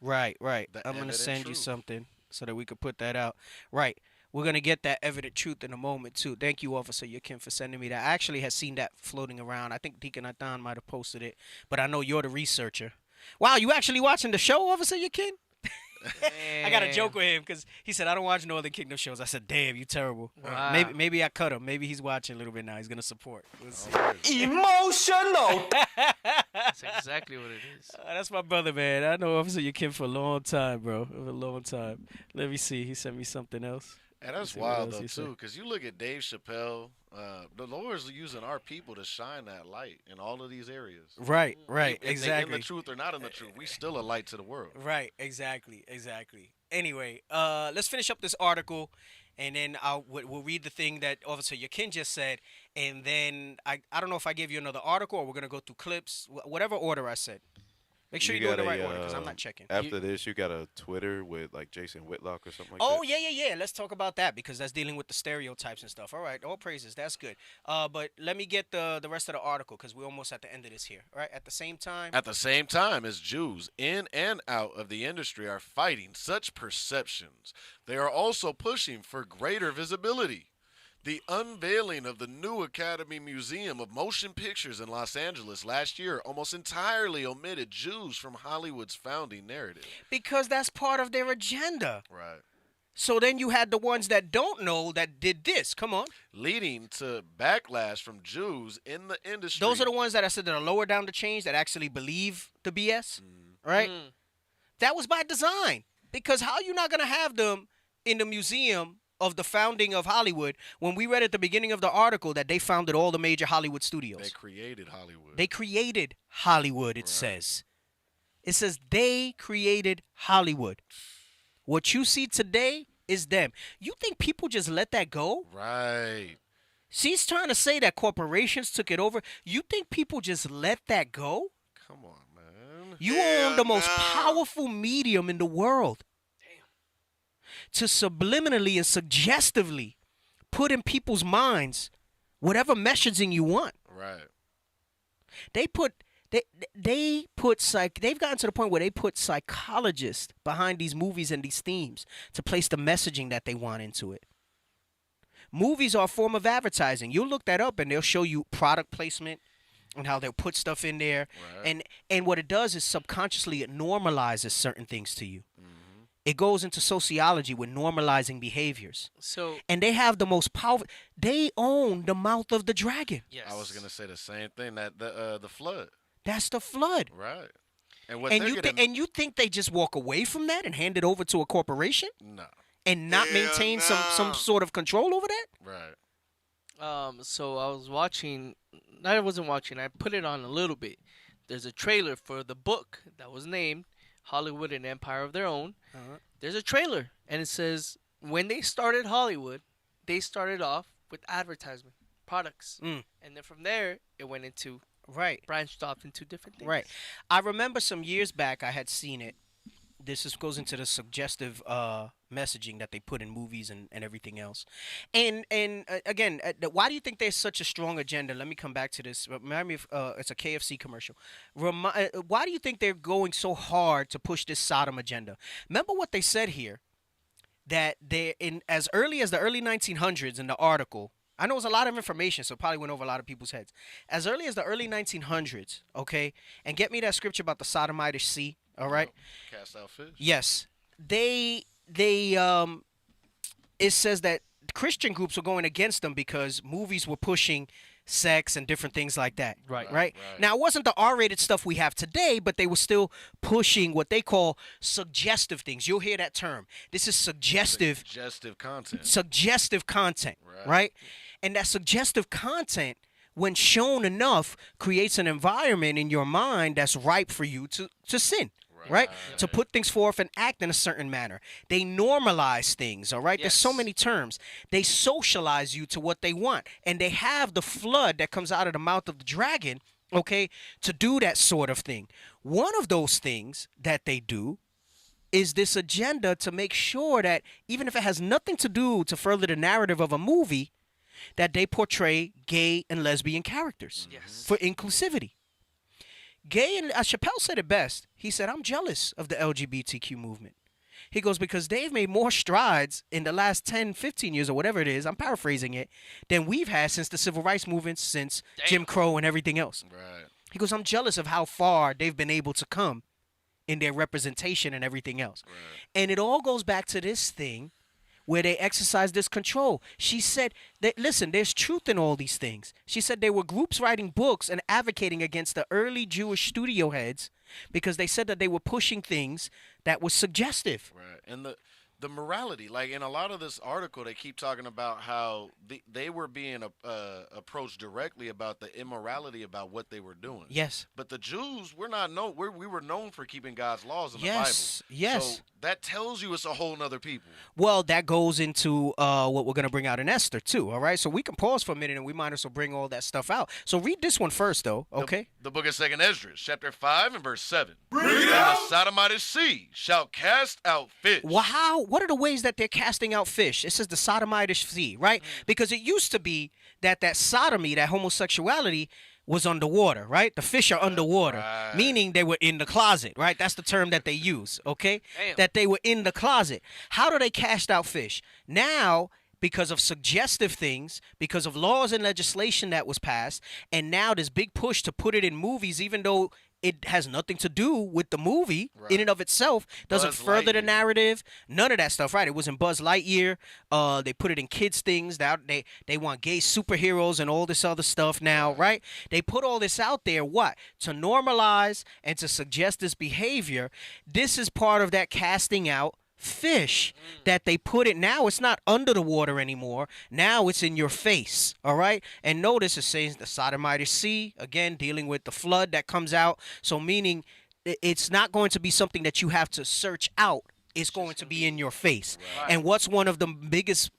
Right. The I'm gonna send you truth. something so that we could put that out. Right. We're going to get that evident truth in a moment, too. Thank you, Officer Yakin, for sending me that. I actually had seen that floating around. I think Deacon Athan might have posted it, but I know you're the researcher. Wow, you actually watching the show, Officer Yakin? I got a joke with him because he said, I don't watch Northern Kingdom shows. I said, damn, you terrible. Wow. Maybe I cut him. Maybe he's watching a little bit now. He's going to support. We'll see. Emotional. That's exactly what it is. That's my brother, man. I know Officer Yakin for a long time, bro. For a long time. Let me see. He sent me something else. And that's wild, though, too, because you look at Dave Chappelle, the Lord's using our people to shine that light in all of these areas. Right, If exactly. they're in the truth or not in the truth, we still a light to the world. Right, exactly. Anyway, let's finish up this article, and then we'll read the thing that Officer Yakin just said, and then I don't know if I give you another article or we're going to go through clips, whatever order I said. Make sure you do it in the right order because I'm not checking. After this, you got a Twitter with like Jason Whitlock or something like that. Oh, yeah. yeah. Let's talk about that because that's dealing with the stereotypes and stuff. All right, all praises. That's good. But let me get the rest of the article because we're almost at the end of this here. All right, at the same time as Jews in and out of the industry are fighting such perceptions, they are also pushing for greater visibility. The unveiling of the new Academy Museum of Motion Pictures in Los Angeles last year almost entirely omitted Jews from Hollywood's founding narrative. Because that's part of their agenda. Right. So then you had the ones that don't know that did this. Come on. Leading to backlash from Jews in the industry. Those are the ones that I said that are lower down the chains that actually believe the BS, right? That was by design. Because how are you not going to have them in the museum of the founding of Hollywood when we read at the beginning of the article that they founded all the major Hollywood studios? They created Hollywood. They created Hollywood, it says. It says they created Hollywood. What you see today is them. You think people just let that go? Right. She's trying to say that corporations took it over. You think people just let that go? Come on, man. You own the most powerful medium in the world. To subliminally and suggestively put in people's minds whatever messaging you want. Right. They've gotten to the point where they put psychologists behind these movies and these themes to place the messaging that they want into it. Movies are a form of advertising. You'll look that up and they'll show you product placement and how they'll put stuff in there. Right. And what it does is subconsciously it normalizes certain things to you. It goes into sociology with normalizing behaviors. And they have the most powerful. They own the mouth of the dragon. Yes. I was gonna say the same thing. That the flood. That's the flood. Right. And you think they just walk away from that and hand it over to a corporation? No. And not maintain some sort of control over that? Right. So I was watching. I wasn't watching. I put it on a little bit. There's a trailer for the book that was named Hollywood: An Empire of Their Own. There's a trailer, and it says when they started Hollywood, they started off with advertisement. products. And then from there, it went into branched off into different things. Right. I remember some years back I had seen it. Goes into the suggestive messaging that they put in movies and everything else. And again, why do you think there's such a strong agenda? Let me come back to this. Remind me if it's a KFC commercial. Why do you think they're going so hard to push this Sodom agenda? Remember what they said here, that they in as early as the early 1900s in the article. I know it's a lot of information, so it probably went over a lot of people's heads. As early as the early 1900s, okay, and get me that scripture about the Sodomitish sea. All right. Cast out fish. Yes, it says that Christian groups were going against them because movies were pushing sex and different things like that. Right. Now, it wasn't the R-rated stuff we have today, but they were still pushing what they call suggestive things. You'll hear that term. This is suggestive content. Suggestive content. Right. And that suggestive content, when shown enough, creates an environment in your mind that's ripe for you to sin. Right? To put things forth and act in a certain manner. They normalize things, all right? There's so many terms. They socialize you to what they want. And they have the flood that comes out of the mouth of the dragon, okay, to do that sort of thing. One of those things that they do is this agenda to make sure that even if it has nothing to do to further the narrative of a movie, that they portray gay and lesbian characters for inclusivity. Gay and Chappelle said it best. He said, I'm jealous of the LGBTQ movement. He goes, because they've made more strides in the last 10, 15 years or whatever it is, I'm paraphrasing it, than we've had since the civil rights movement, since Jim Crow and everything else. He goes, I'm jealous of how far they've been able to come in their representation and everything else. And it all goes back to this thing where they exercise this control. She said that, listen, there's truth in all these things. She said there were groups writing books and advocating against the early Jewish studio heads because they said that they were pushing things that was suggestive. Right. And the morality, like in a lot of this article, they keep talking about how they were being approached directly about the immorality about what they were doing. Yes. But the Jews, we were known for keeping God's laws in the Bible. Yes. So that tells you it's a whole nother people. Well, that goes into what we're going to bring out in Esther, too, all right? So we can pause for a minute, and we might as well bring all that stuff out. So read this one first, though, okay? The book of 2nd Esdras, chapter 5 and verse 7. Bring it out! The Sodomite sea shall cast out fish. Wow. What are the ways that they're casting out fish? It says the Sodomitish sea, right? Because it used to be that sodomy, that homosexuality, was underwater, right? The fish are underwater, meaning they were in the closet, right? That's the term that they use, okay? That they were in the closet. How do they cast out fish? Now, because of suggestive things, because of laws and legislation that was passed, and now this big push to put it in movies, even though it has nothing to do with the movie in and of itself, doesn't further the narrative, none of that stuff, right? It was in Buzz Lightyear. They put it in kids' things. They want gay superheroes and all this other stuff now, right? They put all this out there, what? To normalize and to suggest this behavior. This is part of that casting out fish that they put it. Now it's not under the water anymore. Now it's in your face, all right? And notice it says the Sodomite sea, again, dealing with the flood that comes out. So meaning it's not going to be something that you have to search out. It's going to be in your face. And what's one of the biggest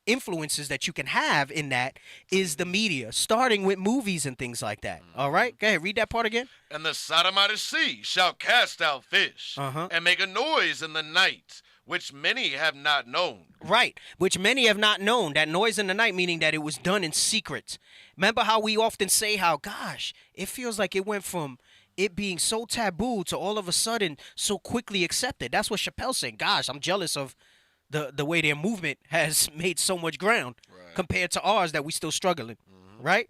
influences that you can have in that is the media, starting with movies and things like that. All right? Go ahead, read that part again. And the Sodomite sea shall cast out fish and make a noise in the night, which many have not known. Right, which many have not known. That noise in the night, meaning that it was done in secret. Remember how we often say how, gosh, it feels like it went from it being so taboo to all of a sudden so quickly accepted. That's what Chappelle's saying. Gosh, I'm jealous of the way their movement has made so much ground compared to ours that we still struggling, right?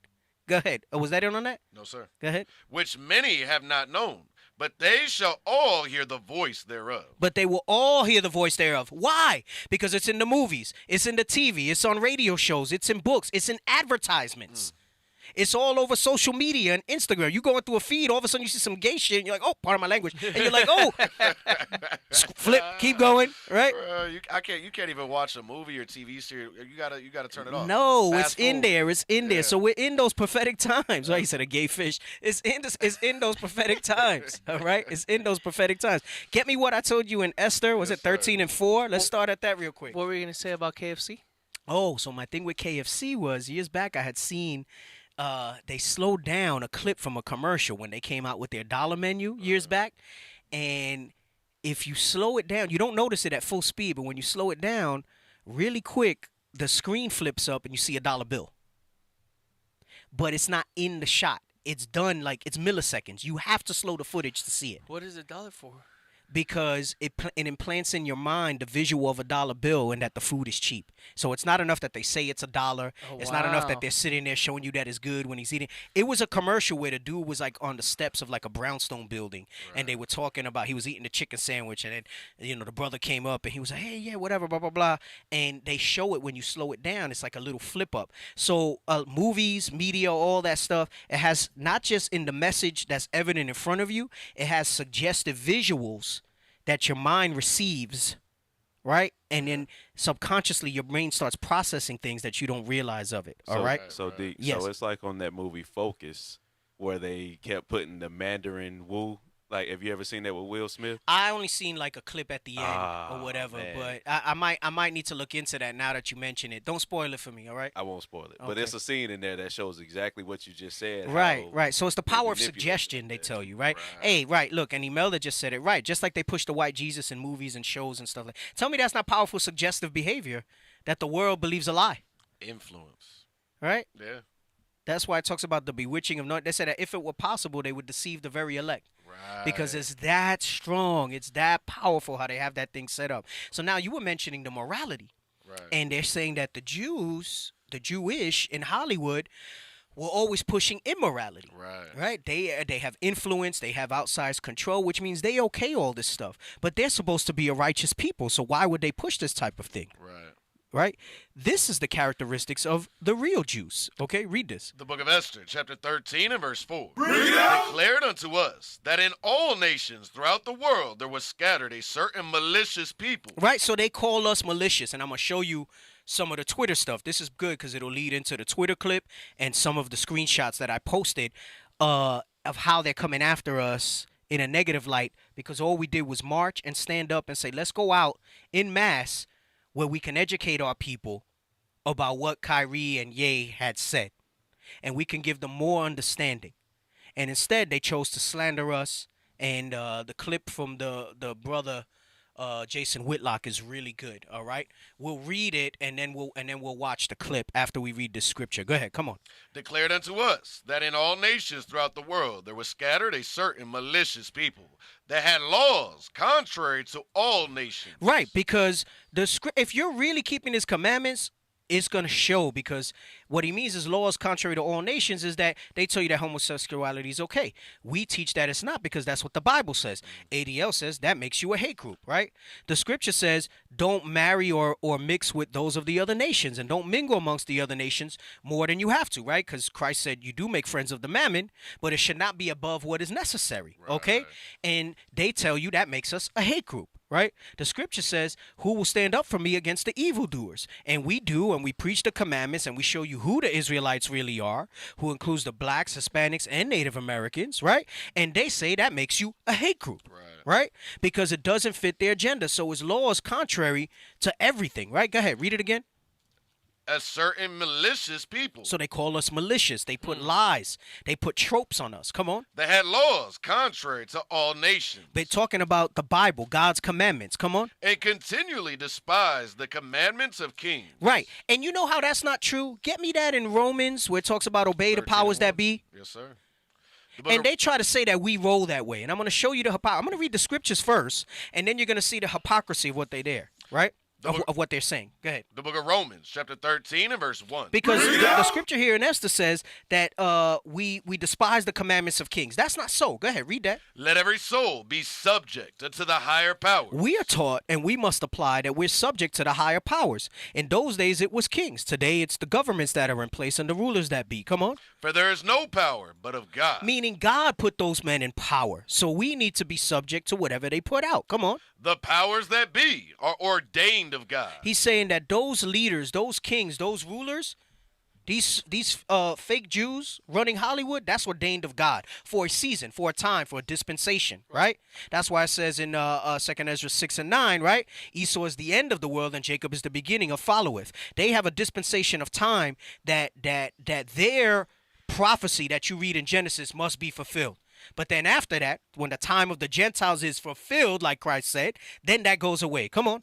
Go ahead. Was that in on that? No, sir. Go ahead. Which many have not known, but they shall all hear the voice thereof. But they will all hear the voice thereof. Why? Because it's in the movies, it's in the TV, it's on radio shows, it's in books, it's in advertisements. It's all over social media and Instagram. You going through a feed, all of a sudden you see some gay shit, and you're like, oh, pardon my language. And you're like, oh, flip, keep going, right? You can't even watch a movie or TV series. You gotta turn it off. No, it's in there. It's in there. So we're in those prophetic times, right? You said a gay fish. It's in those prophetic times, all right? It's in those prophetic times. Get me what I told you in Esther. Was it 13 and 4? Let's start at that real quick. What were you gonna say about KFC? Oh, so my thing with KFC was years back I had seen they slowed down a clip from a commercial when they came out with their dollar menu years back. And if you slow it down, you don't notice it at full speed, but when you slow it down really quick, the screen flips up and you see a dollar bill. But it's not in the shot. It's done like it's milliseconds. You have to slow the footage to see it. What is $1 for? Because it implants in your mind the visual of a dollar bill and that the food is cheap. So it's not enough that they say it's $1. It's not enough that they're sitting there showing you that it's good when he's eating. It was a commercial where the dude was like on the steps of like a brownstone building, and they were talking about he was eating the chicken sandwich, and then the brother came up and he was like, hey, yeah, whatever, blah blah blah. And they show it when you slow it down. It's like a little flip up. So movies, media, all that stuff. It has not just in the message that's evident in front of you. It has suggestive visuals that your mind receives, right? And then subconsciously your brain starts processing things that you don't realize of it, all right? So Yes. so it's like on that movie Focus where they kept putting the Mandarin Wu. Like, have you ever seen that with Will Smith? I only seen like a clip at the end or whatever, man. but I might need to look into that now that you mention it. Don't spoil it for me, all right? I won't spoil it. But Okay. there's a scene in there that shows exactly what you just said. Right. So it's the they power of manipulate suggestion, they tell you, right? Hey, right, look, and Imelda just said it right. Just like they push the white Jesus in movies and shows and stuff like that. Tell me that's not powerful suggestive behavior that the world believes a lie, Influence. right? Yeah. That's why it talks about the bewitching of no. They said that if it were possible, they would deceive the very elect. Right. Because it's that strong. It's that powerful how they have that thing set up. So now you were mentioning the morality. Right. And they're saying that the Jews, the Jewish in Hollywood, were always pushing immorality. Right. They have influence. They have outsized control, which means they okay all this stuff. But they're supposed to be a righteous people. So why would they push this type of thing? Right? This is the characteristics of the real Jews. Okay, read this. The book of Esther, chapter 13 and verse 4. Declared unto us that in all nations throughout the world there was scattered a certain malicious people. Right, so they call us malicious, and I'm going to show you some of the Twitter stuff. This is good because it'll lead into the Twitter clip and some of the screenshots that I posted of how they're coming after us in a negative light, because all we did was march and stand up and say, let's go out in mass where we can educate our people about what Kyrie and Ye had said. And we can give them more understanding. And instead, they chose to slander us. And the clip from the brother Jason Whitlock is really good. All right, we'll read it and then we'll watch the clip after we read the scripture. Go ahead, come on. Declared unto us that in all nations throughout the world there was scattered a certain malicious people that had laws contrary to all nations. Right, because if you're really keeping his commandments, it's going to show, because what he means is laws contrary to all nations is that they tell you that homosexuality is okay. We teach that it's not, because that's what the Bible says. ADL says that makes you a hate group, right? The scripture says don't marry or mix with those of the other nations, and don't mingle amongst the other nations more than you have to, right? Because Christ said you do make friends of the mammon, but it should not be above what is necessary, okay? And they tell you that makes us a hate group. Right? The scripture says, who will stand up for me against the evildoers? And we do, and we preach the commandments, and we show you who the Israelites really are, who includes the blacks, Hispanics, and Native Americans, right? And they say that makes you a hate group, right? Because it doesn't fit their agenda. So his law is contrary to everything, right? Go ahead, read it again. A certain malicious people. So they call us malicious. They put lies. They put tropes on us. Come on. They had laws contrary to all nations. They're talking about the Bible, God's commandments. Come on. And continually despise the commandments of kings. Right. And you know how that's not true? Get me that in Romans where it talks about obey the powers that be. Yes, sir. And they try to say that we roll that way. And I'm going to show you the hypocrisy. I'm going to read the scriptures first, and then you're going to see the hypocrisy of what they there, right? Of what they're saying. Go ahead. The book of Romans, chapter 13 and verse 1. Because the scripture here in Esther says that we despise the commandments of kings. That's not so. Go ahead, read that. Let every soul be subject unto the higher power. We are taught, and we must apply, that we're subject to the higher powers. In those days, it was kings. Today, it's the governments that are in place and the rulers that be. Come on. For there is no power but of God. Meaning God put those men in power. So we need to be subject to whatever they put out. Come on. The powers that be are ordained of God. He's saying that those leaders, those kings, those rulers, These fake Jews running Hollywood, that's ordained of God for a season, for a time, for a dispensation, right? That's why it says in 2 Ezra 6 and 9, right? Esau is the end of the world and Jacob is the beginning of followeth. They have a dispensation of time that their prophecy that you read in Genesis must be fulfilled. But then after that, when the time of the Gentiles is fulfilled, like Christ said, then that goes away. Come on.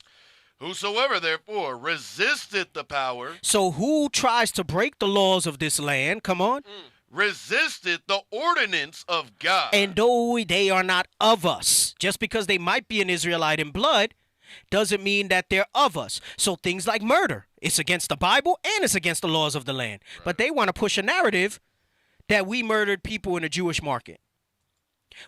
Whosoever, therefore, resisteth the power. So who tries to break the laws of this land? Come on. Resisteth the ordinance of God. And though they are not of us, just because they might be an Israelite in blood, doesn't mean that they're of us. So things like murder, it's against the Bible and it's against the laws of the land. Right. But they want to push a narrative that we murdered people in a Jewish market,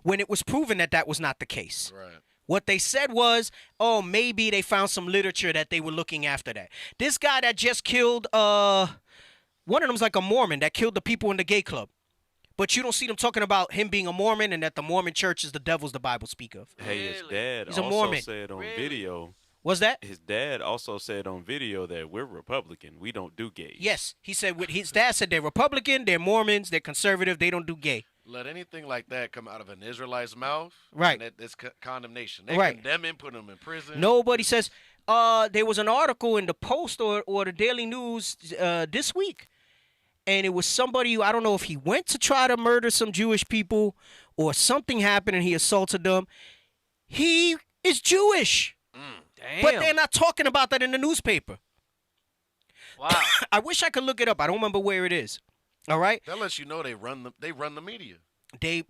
when it was proven that that was not the case. Right. What they said was, oh, maybe they found some literature that they were looking after that. This guy that just killed, one of them's like a Mormon that killed the people in the gay club. But you don't see them talking about him being a Mormon and that the Mormon church is the devils the Bible speak of. Hey, his dad He's a also Mormon. said on video. What's that? His dad also said on video that we're Republican. We don't do gays. Yes. He said, his dad said they're Republican, they're Mormons, they're conservative, they don't do gay. Let anything like that come out of an Israelite's mouth, right? And it's condemnation. They right. condemn him, put him in prison. Nobody says. There was an article in the Post or the Daily News this week, and it was somebody who, I don't know if he went to try to murder some Jewish people or something happened and he assaulted them. He is Jewish. Damn. But they're not talking about that in the newspaper. Wow. I wish I could look it up. I don't remember where it is. All right. That lets you know they run the media. They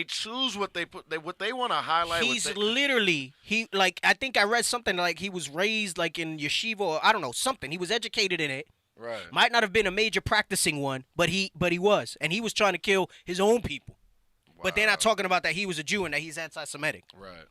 choose what they put. What they want to highlight. He's literally I think I read something like he was raised like in yeshiva or I don't know something. He was educated in it. Right. Might not have been a major practicing one, but he was, and he was trying to kill his own people. Wow. But they're not talking about that he was a Jew and that he's anti-Semitic. Right.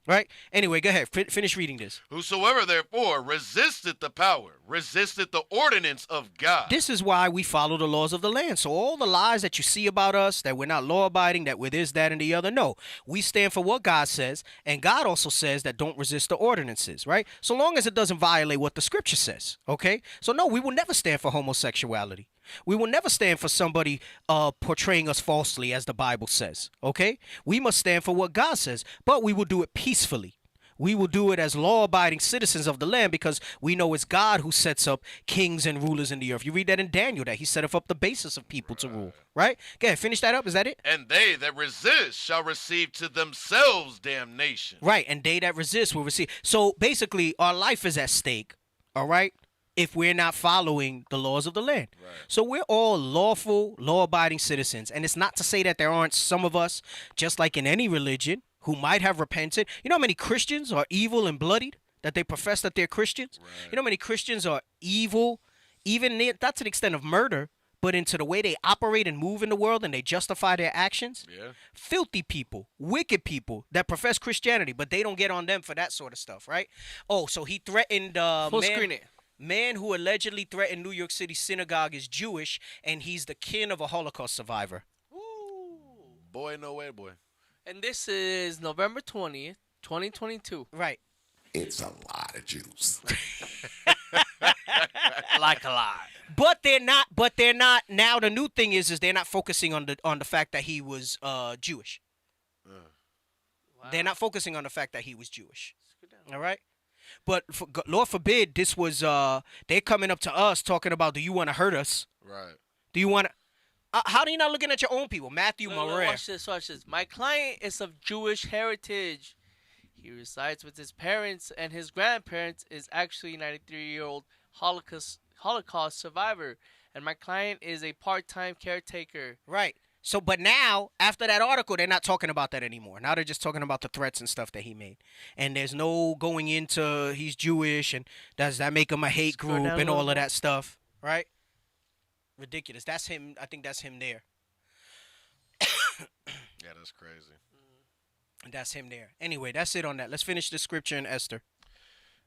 Right? Anyway, go ahead. Finish reading this. Whosoever, therefore, resisteth the power, resisteth the ordinance of God. This is why we follow the laws of the land. So all the lies that you see about us, that we're not law-abiding, that we're this, that, and the other, no. We stand for what God says, and God also says that don't resist the ordinances, right? So long as it doesn't violate what the Scripture says, okay? So no, we will never stand for homosexuality. We will never stand for somebody portraying us falsely, as the Bible says, okay? We must stand for what God says, but we will do it peacefully. We will do it as law-abiding citizens of the land because we know it's God who sets up kings and rulers in the earth. You read that in Daniel, that he set up the basis of people to rule, right? Go ahead, finish that up. Is that it? And they that resist shall receive to themselves damnation. Right, and they that resist will receive. So basically, our life is at stake, all right? If we're not following the laws of the land. Right. So we're all lawful, law-abiding citizens. And it's not to say that there aren't some of us, just like in any religion, who might have repented. You know how many Christians are evil and bloodied, that they profess that they're Christians? Right. You know how many Christians are evil, even not to the extent of murder, but into the way they operate and move in the world and they justify their actions? Yeah. Filthy people, wicked people that profess Christianity, but they don't get on them for that sort of stuff, right? Oh, so he threatened full screen it. Man who allegedly threatened New York City synagogue is Jewish, and he's the kin of a Holocaust survivor. Ooh. Boy, no way, boy. And this is November 20th, 2022. Right. It's a lot of Jews. Like a lot. But they're not. Now the new thing is they're not focusing on the fact that he was Jewish. Wow. They're not focusing on the fact that he was Jewish. All right? But Lord forbid, this was, they're coming up to us talking about, do you want to hurt us? Right. Do you want to, how are you not looking at your own people? Matthew Moran. Watch this. My client is of Jewish heritage. He resides with his parents, and his grandparents is actually a 93-year-old Holocaust survivor. And my client is a part-time caretaker. Right. So, but now, after that article, they're not talking about that anymore. Now they're just talking about the threats and stuff that he made. And there's no going into he's Jewish and does that make him a hate group and all of that stuff, right? Ridiculous. That's him. I think that's him there. Yeah, that's crazy. That's him there. Anyway, that's it on that. Let's finish the scripture in Esther.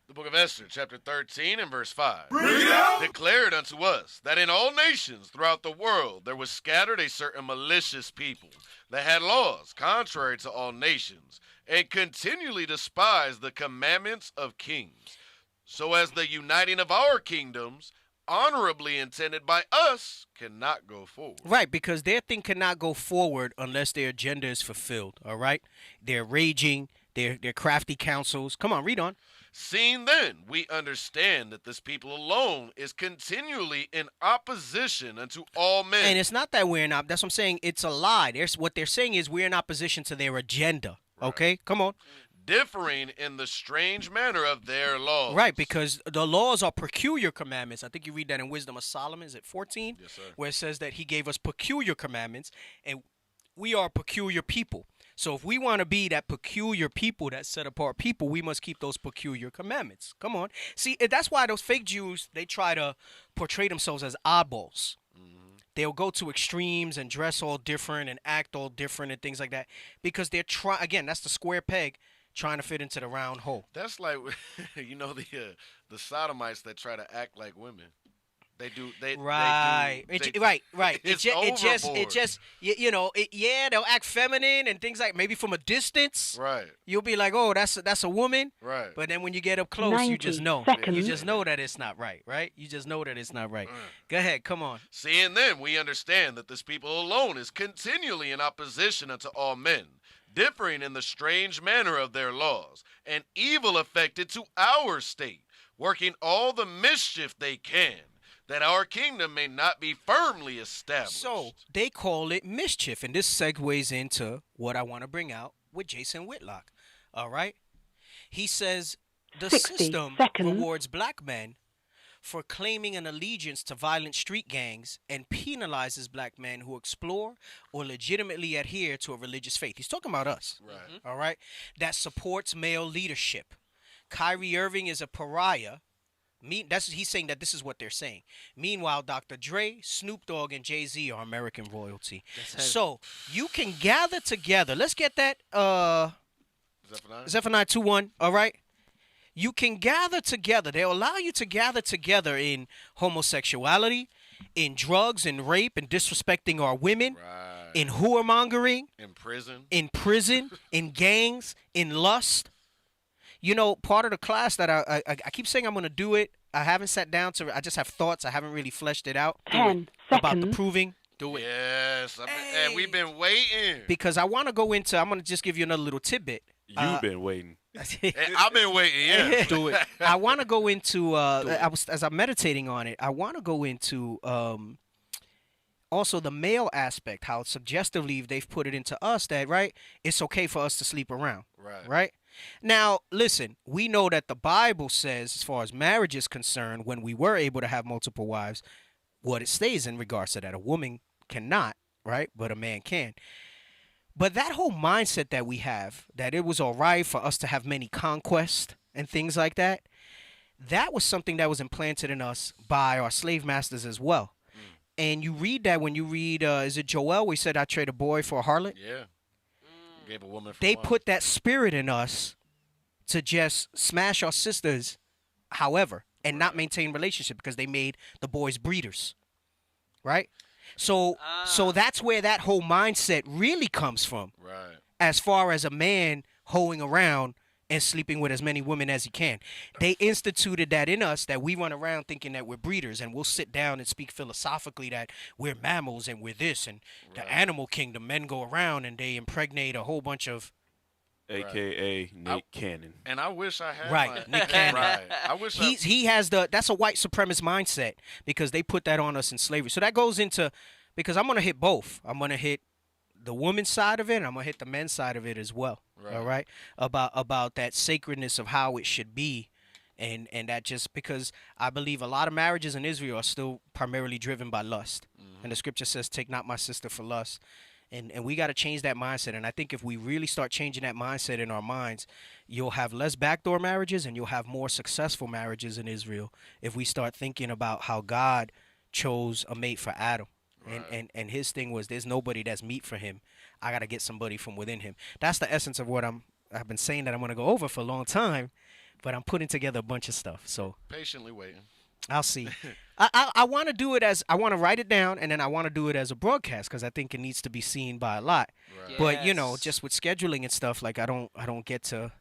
The book of Esther, chapter 13 and verse 5. Bring it out! Declared unto us that in all nations throughout the world there was scattered a certain malicious people that had laws contrary to all nations, and continually despised the commandments of kings. So as the uniting of our kingdoms, honorably intended by us cannot go forward. Right, because their thing cannot go forward unless their agenda is fulfilled. All right, they're raging. They're crafty counsels. Come on, read on. Seeing then, we understand that this people alone is continually in opposition unto all men. And it's not that we're not. That's what I'm saying. It's a lie. What they're saying is we're in opposition to their agenda. Right. Okay, come on. Differing in the strange manner of their laws. Right, because the laws are peculiar commandments. I think you read that in Wisdom of Solomon. Is it 14? Yes, sir. Where it says that he gave us peculiar commandments, and we are peculiar people. So if we want to be that peculiar people, that set apart people, we must keep those peculiar commandments. Come on. See, that's why those fake Jews, they try to portray themselves as oddballs. Mm-hmm. They'll go to extremes and dress all different and act all different and things like that because they're trying, again, that's the square peg trying to fit into the round hole. That's like, the Sodomites that try to act like women. They do. Right. Right. It just. They'll act feminine and things like maybe from a distance. Right. You'll be like, oh, that's a woman. Right. But then when you get up close, you just know. Seconds. You just know that it's not right. Right. You just know that it's not right. Go ahead. Come on. Seeing then, we understand that this people alone is continually in opposition unto all men, differing in the strange manner of their laws, and evil affected to our state, working all the mischief they can, that our kingdom may not be firmly established. So they call it mischief, and this segues into what I want to bring out with Jason Whitlock. All right? He says the system rewards black men for claiming an allegiance to violent street gangs and penalizes black men who explore or legitimately adhere to a religious faith. He's talking about us. Right. All right? That supports male leadership. Kyrie Irving is a pariah. He's saying that this is what they're saying. Meanwhile, Dr. Dre, Snoop Dogg, and Jay-Z are American royalty. So you can gather together. Let's get that Zephaniah 2:1. All right. You can gather together. They'll allow you to gather together in homosexuality, in drugs and rape and disrespecting our women, in whoremongering, in prison, in gangs, in lust. You know, part of the class that I keep saying I'm going to do it. I haven't sat down I just have thoughts. I haven't really fleshed it out. 10 about the proving. Do it. Yes. And we've been waiting. Because I want to go into, I'm going to just give you another little tidbit. You've been waiting. I've been waiting, yeah. Do it. I want to go into, as I'm meditating on it, I want to go into also the male aspect, how suggestively they've put it into us that, right, it's okay for us to sleep around. Right? Now, listen, we know that the Bible says, as far as marriage is concerned, when we were able to have multiple wives, what it states in regards to that. A woman cannot, right? But a man can. But that whole mindset that we have, that it was all right for us to have many conquests and things like that, that was something that was implanted in us by our slave masters as well. And you read that when you read, is it Joel, where he said, I trade a boy for a harlot? Yeah. Gave a woman for they one. put that spirit in us to just smash our sisters, however, and not maintain relationship because they made the boys breeders, right? So that's where that whole mindset really comes from. Right. As far as a man hoeing around and sleeping with as many women as he can. They instituted that in us, that we run around thinking that we're breeders, and we'll sit down and speak philosophically that we're mammals and we're this, and the animal kingdom, men go around and they impregnate a whole bunch of... AKA Nick Cannon. And I wish I had Nick Cannon. Right. I wish he has that's a white supremacist mindset because they put that on us in slavery. So that goes into, because I'm going to hit both. I'm going to hit the woman's side of it, and I'm going to hit the men's side of it as well. Right. All right? About that sacredness of how it should be. And that just because I believe a lot of marriages in Israel are still primarily driven by lust. And the scripture says, take not my sister for lust. And we got to change that mindset. And I think if we really start changing that mindset in our minds, you'll have less backdoor marriages and you'll have more successful marriages in Israel if we start thinking about how God chose a mate for Adam. Right. And his thing was, there's nobody that's meet for him. I got to get somebody from within him. That's the essence of what I've been saying that I'm going to go over for a long time, but I'm putting together a bunch of stuff. So patiently waiting. I'll see. I want to do it I want to write it down, and then I want to do it as a broadcast because I think it needs to be seen by a lot. Right. But, just with scheduling and stuff, like I don't get to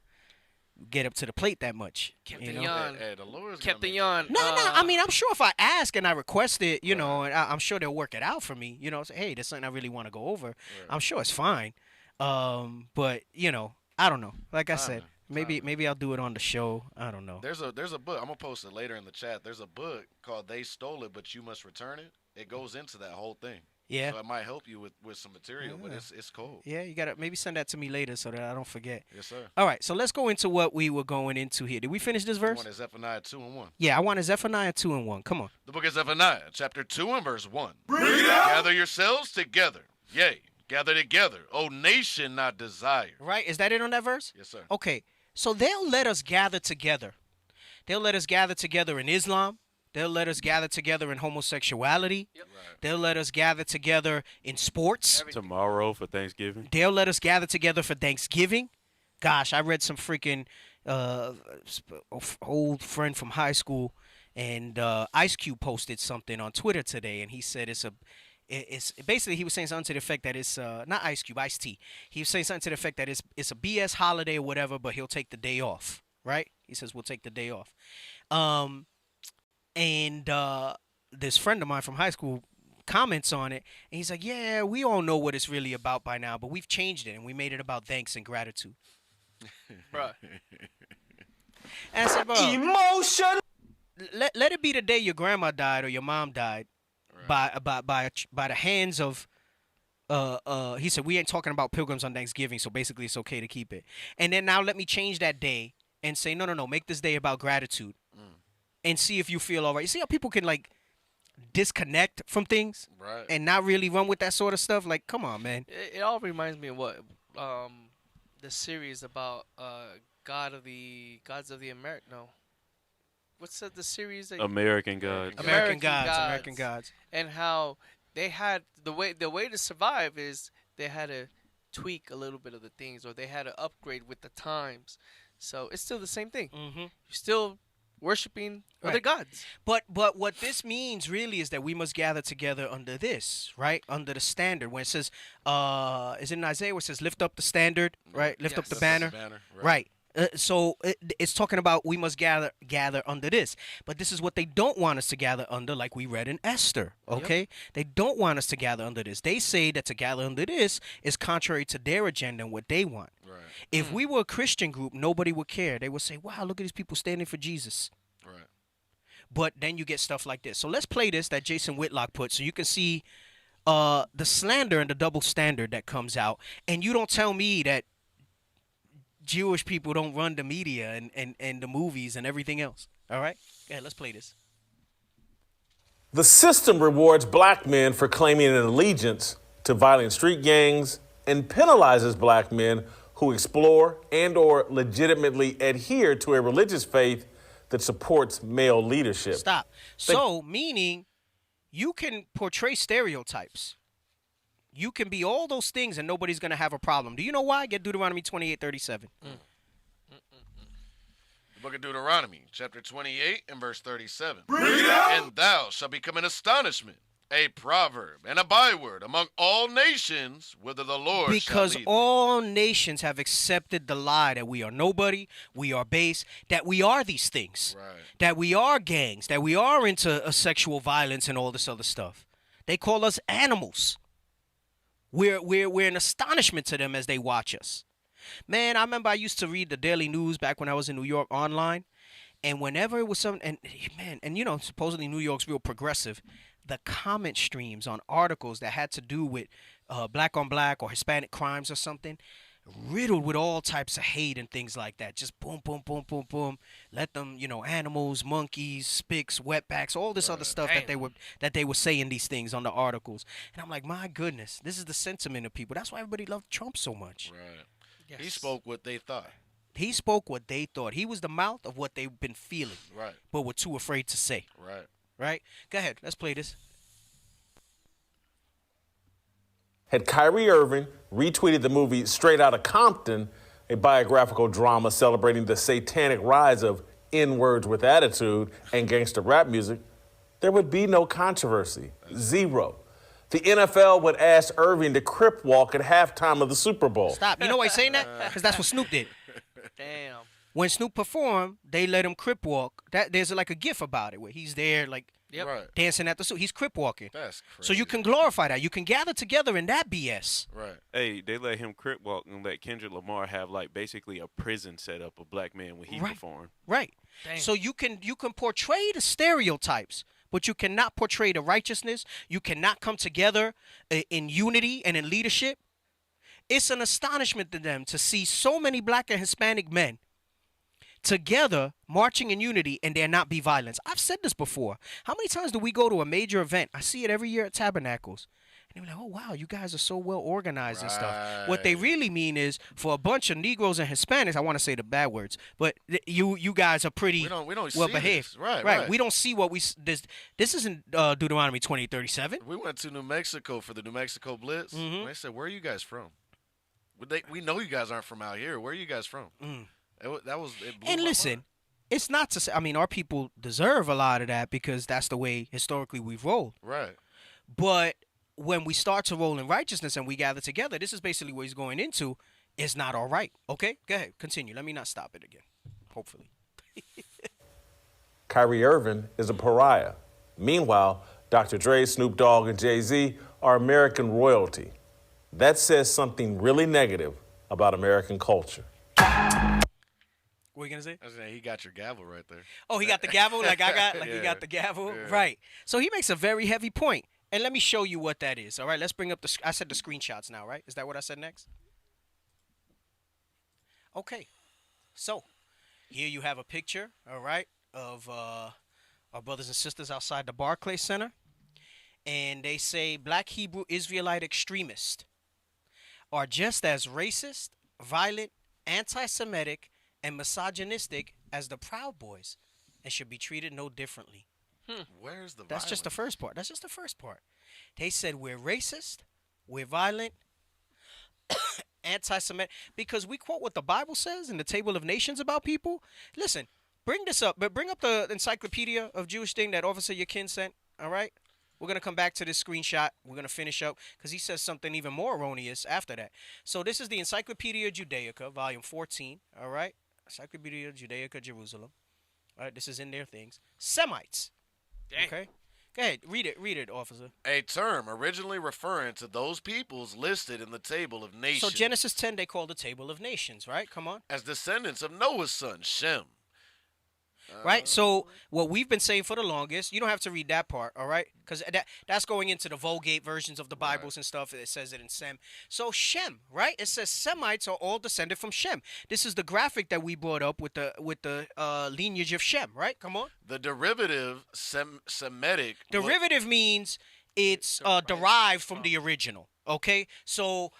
get up to the plate that much. Kept you the know? yawn. The lawyer's Kept the yawn. No. I mean, I'm sure if I ask and I request it, you know, and I'm sure they'll work it out for me. You know, say, hey, there's something I really want to go over. I'm sure it's fine. But you know, I don't know. Like I said, maybe I'll do it on the show. I don't know. There's a book. I'm gonna post it later in the chat. There's a book called "They Stole It, But You Must Return It." It goes into that whole thing. Yeah. So it might help you with some material, but it's cold. Yeah, you gotta maybe send that to me later so that I don't forget. Yes, sir. All right, so let's go into what we were going into here. Did we finish this verse? I want Zephaniah 2:1. Yeah, I wanted Zephaniah 2:1. Come on. The book of Zephaniah, chapter 2 and verse 1. Gather yourselves together, yea, gather together, O nation not desired. Right? Is that it on that verse? Yes, sir. Okay, so they'll let us gather together. They'll let us gather together in Islam. They'll let us gather together in homosexuality. Yep. Right. They'll let us gather together in sports. Tomorrow for Thanksgiving. They'll let us gather together for Thanksgiving. Gosh, I read some freaking old friend from high school, and Ice Cube posted something on Twitter today, and he said it's basically he was saying something to the effect that it's not Ice Cube, Ice-T. He was saying something to the effect that it's a BS holiday or whatever, but he'll take the day off. Right? He says we'll take the day off. And this friend of mine from high school comments on it, and he's like, yeah, we all know what it's really about by now, but we've changed it, and we made it about thanks and gratitude. Right. And I said, bro, Emotion. Let it be the day your grandma died or your mom died by the hands of, he said, we ain't talking about pilgrims on Thanksgiving, so basically it's okay to keep it. And then now let me change that day and say, no, make this day about gratitude. And see if you feel all right. You see how people can, like, disconnect from things? Right. And not really run with that sort of stuff? Like, come on, man. It all reminds me of what? The series about Gods of the American. No. What's the series? That American Gods. American Gods. And how they had, the way to survive is they had to tweak a little bit of the things, or they had to upgrade with the times. So it's still the same thing. Mm-hmm. You're still worshiping other gods. But what this means really is that we must gather together under this, right? Under the standard. When it says, is it in Isaiah where it says, lift up the standard, right? Lift up the banner. Right. So it's talking about we must gather under this. But this is what they don't want us to gather under, like we read in Esther, okay? Yep. They don't want us to gather under this. They say that to gather under this is contrary to their agenda and what they want. Right. If we were a Christian group, nobody would care. They would say, wow, look at these people standing for Jesus. Right. But then you get stuff like this. So let's play this that Jason Whitlock put so you can see the slander and the double standard that comes out. And you don't tell me that Jewish people don't run the media and the movies and everything else. All right? Yeah, let's play this. The system rewards black men for claiming an allegiance to violent street gangs and penalizes black men who explore and or legitimately adhere to a religious faith that supports male leadership. Stop. So, meaning you can portray stereotypes. You can be all those things and nobody's going to have a problem. Do you know why? Get Deuteronomy 28:37. The book of Deuteronomy, chapter 28 and verse 37. And thou shalt become an astonishment, a proverb, and a byword among all nations, whither the Lord because shall lead all nations have accepted the lie that we are nobody, we are base, that we are these things, that we are gangs, that we are into sexual violence and all this other stuff. They call us animals. We're an astonishment to them as they watch us. Man, I remember I used to read the Daily News back when I was in New York online, and whenever it was something, and you know, supposedly New York's real progressive, the comment streams on articles that had to do with black on black or Hispanic crimes or something, riddled with all types of hate and things like that. Just boom, boom, boom, boom, boom. Let them, you know, animals, monkeys, spics, wetbacks, all this other stuff that they were saying these things on the articles. And I'm like, my goodness, this is the sentiment of people. That's why everybody loved Trump so much. Right. Yes. He spoke what they thought. He spoke what they thought. He was the mouth of what they've been feeling. Right. But were too afraid to say. Right. Right? Go ahead. Let's play this. Had Kyrie Irving retweeted the movie Straight Outta Compton, a biographical drama celebrating the satanic rise of N-words with attitude and gangster rap music, there would be no controversy. Zero. The NFL would ask Irving to crip walk at halftime of the Super Bowl. Stop. You know why he's saying that? Because that's what Snoop did. Damn. When Snoop performed, they let him crip walk. There's like a gif about it where he's there like dancing at the suit. He's crip walking. That's crazy. So you can glorify that. You can gather together in that BS. Right. Hey, they let him crip walk and let Kendrick Lamar have like basically a prison setup of black men when he performed. Right. So you can portray the stereotypes, but you cannot portray the righteousness. You cannot come together in unity and in leadership. It's an astonishment to them to see so many black and Hispanic men together marching in unity and there not be violence. I've said this before. How many times do we go to a major event? I see it every year at Tabernacles. And they're like, oh, wow, you guys are so well organized and stuff. What they really mean is for a bunch of Negroes and Hispanics, I want to say the bad words, but you guys are pretty we don't well see behaved. this. Right. We don't see what this isn't Deuteronomy 20:37. We went to New Mexico for the New Mexico Blitz. Mhm. They said, where are you guys from? We know you guys aren't from out here. Where are you guys from? It blew And my listen, mind. it's not to say, I mean, our people deserve a lot of that because that's the way historically we've rolled. Right. But when we start to roll in righteousness and we gather together, this is basically what he's going into. It's not all right. Okay? Go ahead. Continue. Let me not stop it again. Hopefully. Kyrie Irving is a pariah. Meanwhile, Dr. Dre, Snoop Dogg, and Jay-Z are American royalty. That says something really negative about American culture. What are you going to say? I was saying, he got your gavel right there. Oh, he got the gavel like I got? Like Yeah. he got the gavel? Yeah. Right. So he makes a very heavy point. And let me show you what that is. All right, let's bring up I said the screenshots now, right? Is that what I said next? Okay. So here you have a picture, all right, of our brothers and sisters outside the Barclays Center. And they say Black Hebrew Israelite extremists are just as racist, violent, anti-Semitic, and misogynistic as the Proud Boys and should be treated no differently. Where's the That's just the first part. That's just the first part. They said we're racist, we're violent, anti-Semitic, because we quote what the Bible says in the Table of Nations about people. Listen, bring this up, but bring up the Encyclopedia of Jewish thing that Officer Yakin sent, all right? We're going to come back to this screenshot. We're going to finish up because he says something even more erroneous after that. So this is the Encyclopedia Judaica, volume 14, all right? Encyclopedia Judaica, Jerusalem. All right, this is in their things. Semites. Dang. Okay? Go ahead. Read it, officer. A term originally referring to those peoples listed in the Table of Nations. So Genesis 10, they call the Table of Nations, right? Come on. As descendants of Noah's son, Shem. Right? So what we've been saying for the longest, you don't have to read that part, all right? Because that's going into the Vulgate versions of the Bibles and stuff. It says it in Sem. So Shem, right? It says Semites are all descended from Shem. This is the graphic that we brought up with the lineage of Shem, right? Come on. The derivative Semitic. Derivative means it's derived from the original. Okay, so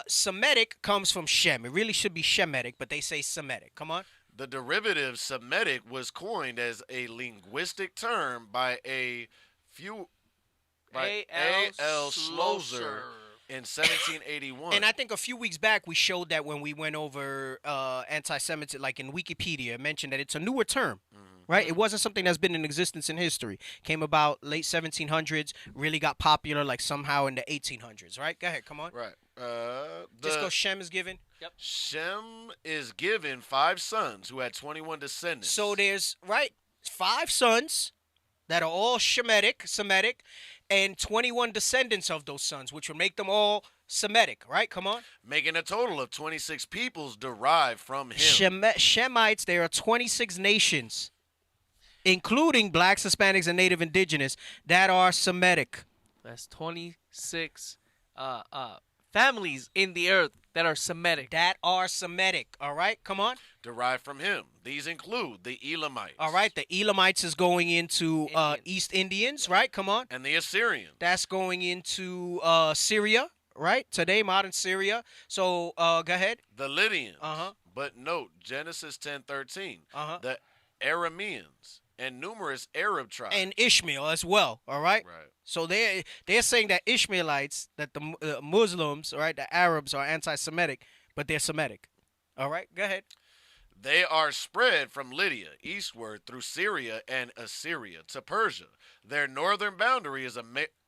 Semitic comes from Shem. It really should be Shemitic, but they say Semitic. Come on. The derivative Semitic was coined as a linguistic term by A.L. Schlosser in 1781. And I think a few weeks back we showed that when we went over anti-Semitism, like in Wikipedia, it mentioned that it's a newer term. Right? It wasn't something that's been in existence in history. Came about late 1700s, really got popular like somehow in the 1800s, right? Go ahead, come on. Right. Just go Shem is given. Yep. Shem is given 5 sons who had 21 descendants. So there's, 5 sons that are all Semitic, and 21 descendants of those sons, which would make them all Semitic, right? Come on. Making a total of 26 peoples derived from him. Shemites, there are 26 nations, including blacks, Hispanics, and Native Indigenous, that are Semitic. That's 26 families in the earth that are Semitic. All right, come on. Derived from him. These include the Elamites. All right, the Elamites is going into East Indians, right? Come on. And the Assyrians. That's going into Syria, right? Today, modern Syria. So, go ahead. The Lydians. But note, Genesis 10:13. The Arameans and numerous Arab tribes. And Ishmael as well, all right? Right. So they're saying that Ishmaelites, that the Muslims, all right, the Arabs are anti-Semitic, but they're Semitic. All right, go ahead. They are spread from Lydia eastward through Syria and Assyria to Persia. Their northern boundary is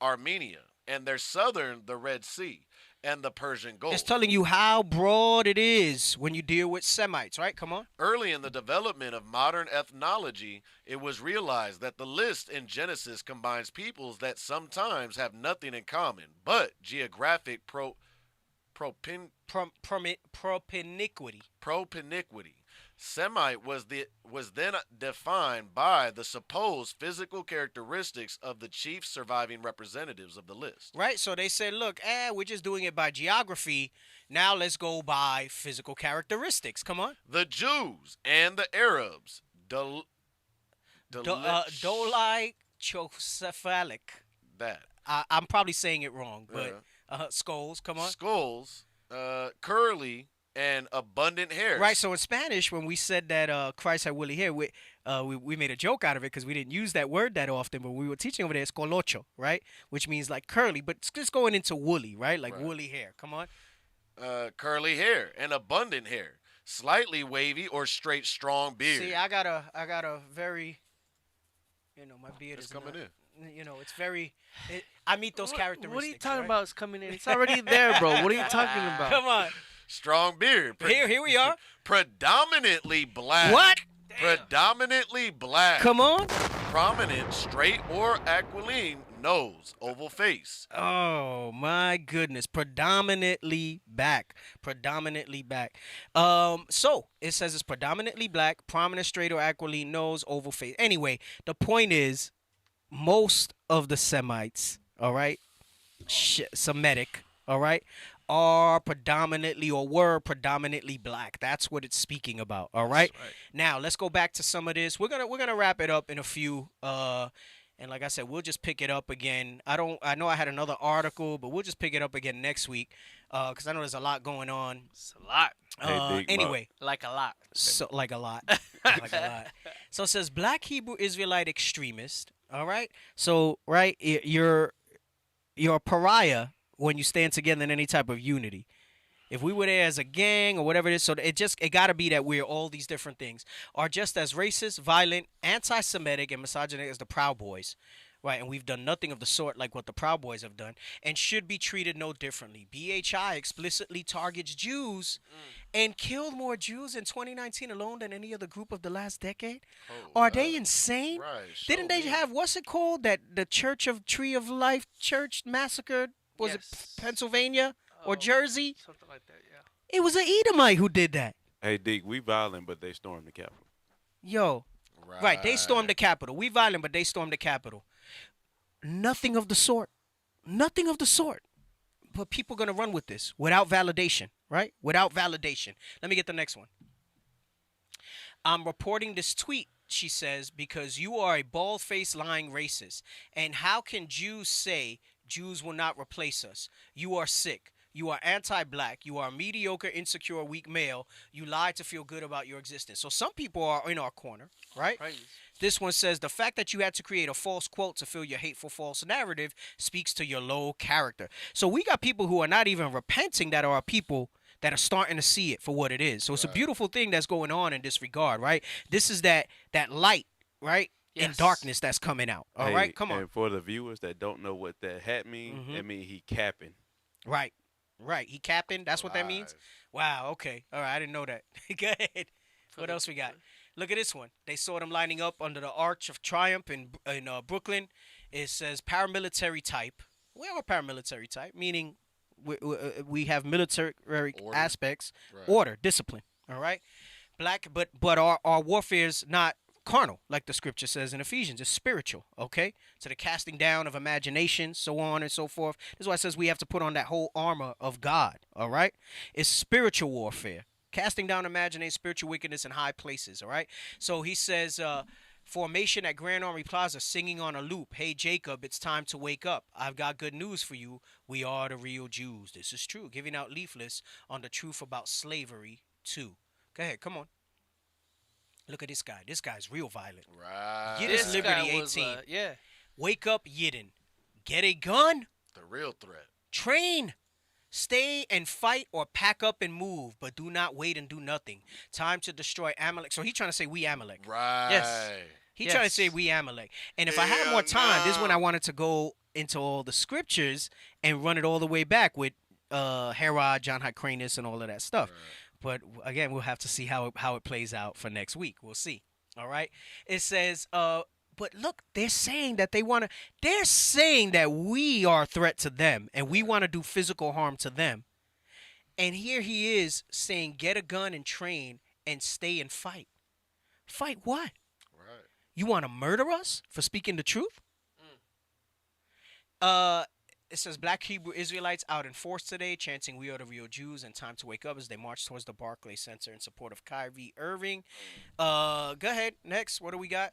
Armenia, and their southern the Red Sea, and the Persian Gulf. It's telling you how broad it is when you deal with Semites, right? Come on. Early in the development of modern ethnology, it was realized that the list in Genesis combines peoples that sometimes have nothing in common, but geographic propinquity. Semite was then defined by the supposed physical characteristics of the chief surviving representatives of the list. Right, so they said, look, we're just doing it by geography. Now let's go by physical characteristics. Come on. The Jews and the Arabs. Dolichocephalic. That. I'm probably saying it wrong, but skulls, come on. Skulls, curly, and abundant hair. Right, so in Spanish, when we said that Christ had woolly hair, we made a joke out of it because we didn't use that word that often, but we were teaching over there, it's colocho, right? Which means like curly, but it's just going into woolly, right? Like woolly hair. Come on. Curly hair and abundant hair. Slightly wavy or straight, strong beard. See, I got a very, my beard is coming in. It's very. I meet those characteristics. What are you talking right? about? It's coming in. It's already there, bro. What are you talking about? Come on. Strong beard. Here we are. Predominantly black. What? Predominantly black. Come on. Prominent, straight or aquiline nose, oval face. Oh my goodness. Predominantly black. So it says it's predominantly black, prominent, straight or aquiline nose, oval face. Anyway, the point is, most of the Semites, all right, Semitic, all right, are predominantly or were predominantly black. That's what it's speaking about. All right? Now let's go back to some of this. We're gonna wrap it up in a few. And like I said, we'll just pick it up again. I know I had another article, but we'll just pick it up again next week. Because I know there's a lot going on. It's a lot. Anyway, like a lot. So like a lot. Like a lot. So it says Black Hebrew Israelite extremist. All right. So you're a pariah when you stand together in any type of unity. If we were there as a gang or whatever it is, so it got to be that we're all these different things, are just as racist, violent, anti-Semitic, and misogynistic as the Proud Boys, right? And we've done nothing of the sort like what the Proud Boys have done, and should be treated no differently. BHI explicitly targets Jews and killed more Jews in 2019 alone than any other group of the last decade. Are they insane? Right. Didn't they have, what's it called, that the Church of Tree of Life Church massacred? Was it Pennsylvania or Jersey? Something like that, yeah. It was an Edomite who did that. Hey, Deke, we violent, but they stormed the Capitol. Yo. Right, they stormed the Capitol. We violent, but they stormed the Capitol. Nothing of the sort. Nothing of the sort. But people are going to run with this without validation, right? Without validation. Let me get the next one. I'm reporting this tweet, she says, because you are a bald-faced lying racist. And how can Jews say Jews will not replace us? You are sick. You are anti-black. You are a mediocre, insecure, weak male. You lie to feel good about your existence. So some people are in our corner, right? This one says, the fact that you had to create a false quote to fill your hateful false narrative speaks to your low character. So we got people who are not even repenting that are people that are starting to see it for what it is. So it's a beautiful thing that's going on in this regard, right? This is that light, right? In darkness that's coming out. All right, come on. And for the viewers that don't know what that hat means, that means he capping. Right. He capping. That's what that means. Wow. Okay. All right. I didn't know that. Go ahead. What else we got? Look at this one. They saw them lining up under the Arch of Triumph in Brooklyn. It says paramilitary type. We are paramilitary type, meaning we have military aspects, order, discipline. All right. Black, but our warfare is not carnal, like the scripture says in Ephesians. It's spiritual, okay? So the casting down of imagination, so on and so forth. This is why it says we have to put on that whole armor of God, all right? It's spiritual warfare. Casting down imagination, spiritual wickedness in high places, all right? So he says, formation at Grand Army Plaza, singing on a loop. Hey, Jacob, it's time to wake up. I've got good news for you. We are the real Jews. This is true. Giving out leaflets on the truth about slavery, too. Go ahead, come on. Look at this guy. This guy's real violent. Right. Yiddish Liberty 18. Wake up, Yidden. Get a gun. The real threat. Train. Stay and fight or pack up and move, but do not wait and do nothing. Time to destroy Amalek. So he's trying to say we Amalek. Right. Yes. He's trying to say we Amalek. And if I had more time, this is when I wanted to go into all the scriptures and run it all the way back with Herod, John Hyrcanus, and all of that stuff. But again, we'll have to see how it plays out for next week. We'll see. All right. It says, but look, they're saying that they're saying that we are a threat to them and we want to do physical harm to them. And here he is saying, get a gun and train and stay and fight. Fight what? Right. You want to murder us for speaking the truth? It says Black Hebrew Israelites out in force today, chanting "We are the real Jews" and "Time to wake up" as they march towards the Barclays Center in support of Kyrie Irving. Go ahead. Next, what do we got?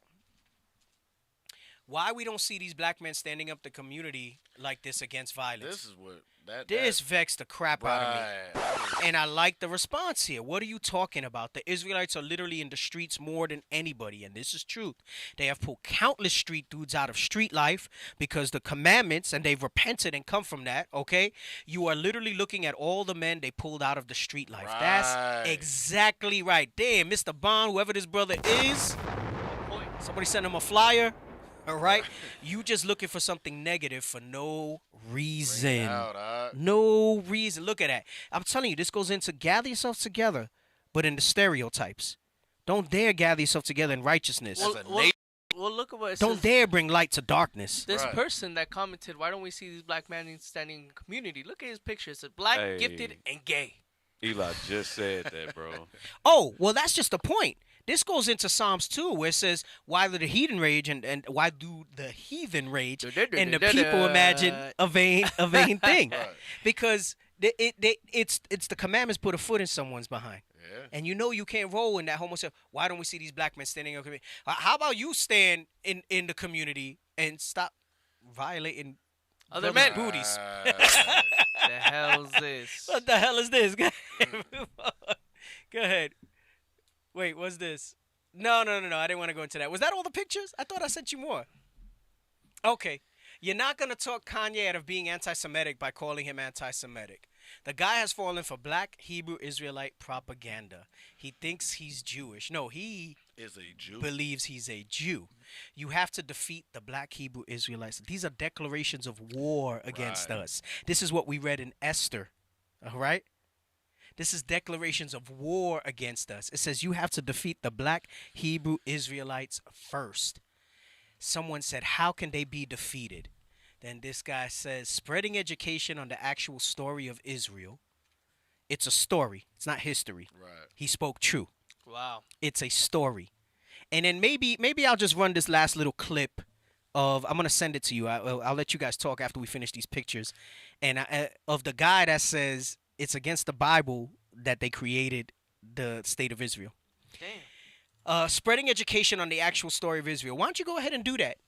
Why we don't see these black men standing up the community like this against violence? This is what this vexed the crap out of me. And I like the response here. What are you talking about? The Israelites are literally in the streets more than anybody, and this is truth. They have pulled countless street dudes out of street life because the commandments, and they've repented and come from that, okay? You are literally looking at all the men they pulled out of the street life. Right. That's exactly right. Damn, Mr. Bond, whoever this brother is, somebody send him a flyer. All right, you just looking for something negative for no reason. No reason. Look at that. I'm telling you, this goes into gather yourself together, but in the stereotypes. Don't dare gather yourself together in righteousness. Well, look at what it Don't says. dare bring light to darkness. This person that commented, "Why don't we see these black men standing in the community?" Look at his picture. It says black, gifted, and gay. Eli just said that, bro. Oh, well, that's just the point. This goes into Psalms 2, where it says, why do the heathen rage and why do the heathen rage and the people imagine a vain thing? Because it's the commandments put a foot in someone's behind. Yeah. And you know you can't roll in that homosexual. Why don't we see these black men standing in the community? How about you stand in the community and stop violating other men booties? The hell's this? What the hell is this? Go ahead. Go ahead. Wait, what's this? No. I didn't want to go into that. Was that all the pictures? I thought I sent you more. Okay. You're not going to talk Kanye out of being anti-Semitic by calling him anti-Semitic. The guy has fallen for Black Hebrew Israelite propaganda. He thinks he's Jewish. No, he is a Jew. Believes he's a Jew. You have to defeat the Black Hebrew Israelites. These are declarations of war against us. This is what we read in Esther. All right? This is declarations of war against us. It says you have to defeat the Black Hebrew Israelites first. Someone said, how can they be defeated? Then this guy says, spreading education on the actual story of Israel. It's a story. It's not history. Right. He spoke true. Wow. It's a story. And then maybe I'll just run this last little clip of, I'm going to send it to you. I'll let you guys talk after we finish these pictures. And of the guy that says, it's against the Bible that they created the state of Israel. Damn. Spreading education on the actual story of Israel. Why don't you go ahead and do that?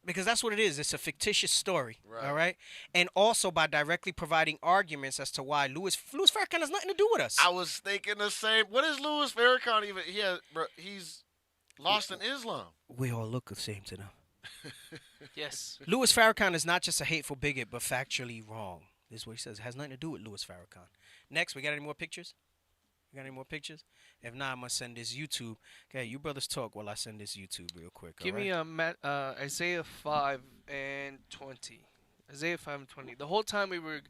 Because that's what it is. It's a fictitious story. Right. All right. And also by directly providing arguments as to why Louis Farrakhan has nothing to do with us. I was thinking the same. What is Louis Farrakhan even? He's lost in Islam. We all look the same to them. Yes. Louis Farrakhan is not just a hateful bigot, but factually wrong. This is what he says. It has nothing to do with Louis Farrakhan. Next, we got any more pictures? You got any more pictures? If not, I'm going to send this YouTube. Okay, you brothers talk while I send this YouTube real quick. Give me Isaiah 5 and 20. Isaiah 5 and 20. The whole time we were